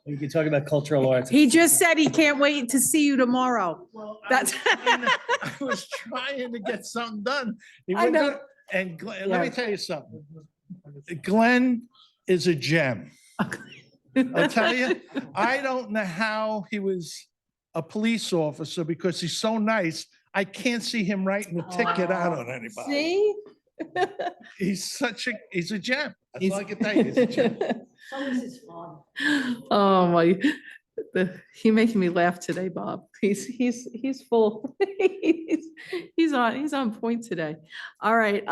We can talk about cultural arts. He just said he can't wait to see you tomorrow. That's. I was trying to get something done. He I wouldn't know. do it. And Glenn, let me tell you something. Glenn is a gem. I'll tell you, I don't know how he was a police officer because he's so nice. I can't see him writing a ticket out on anybody. See? He's a gem. That's all I can tell you. He's a gem. So is his father. Oh my, he making me laugh today, Bob. He's full. He's on point today. All right,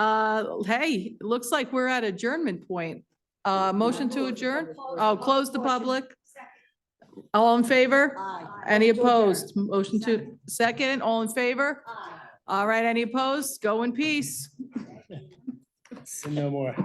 hey, looks like we're at adjournment point. Motion to adjourn? Oh, close the public. All in favor? Any opposed? Motion to second, all in favor? All right, any opposed? Go in peace. No more.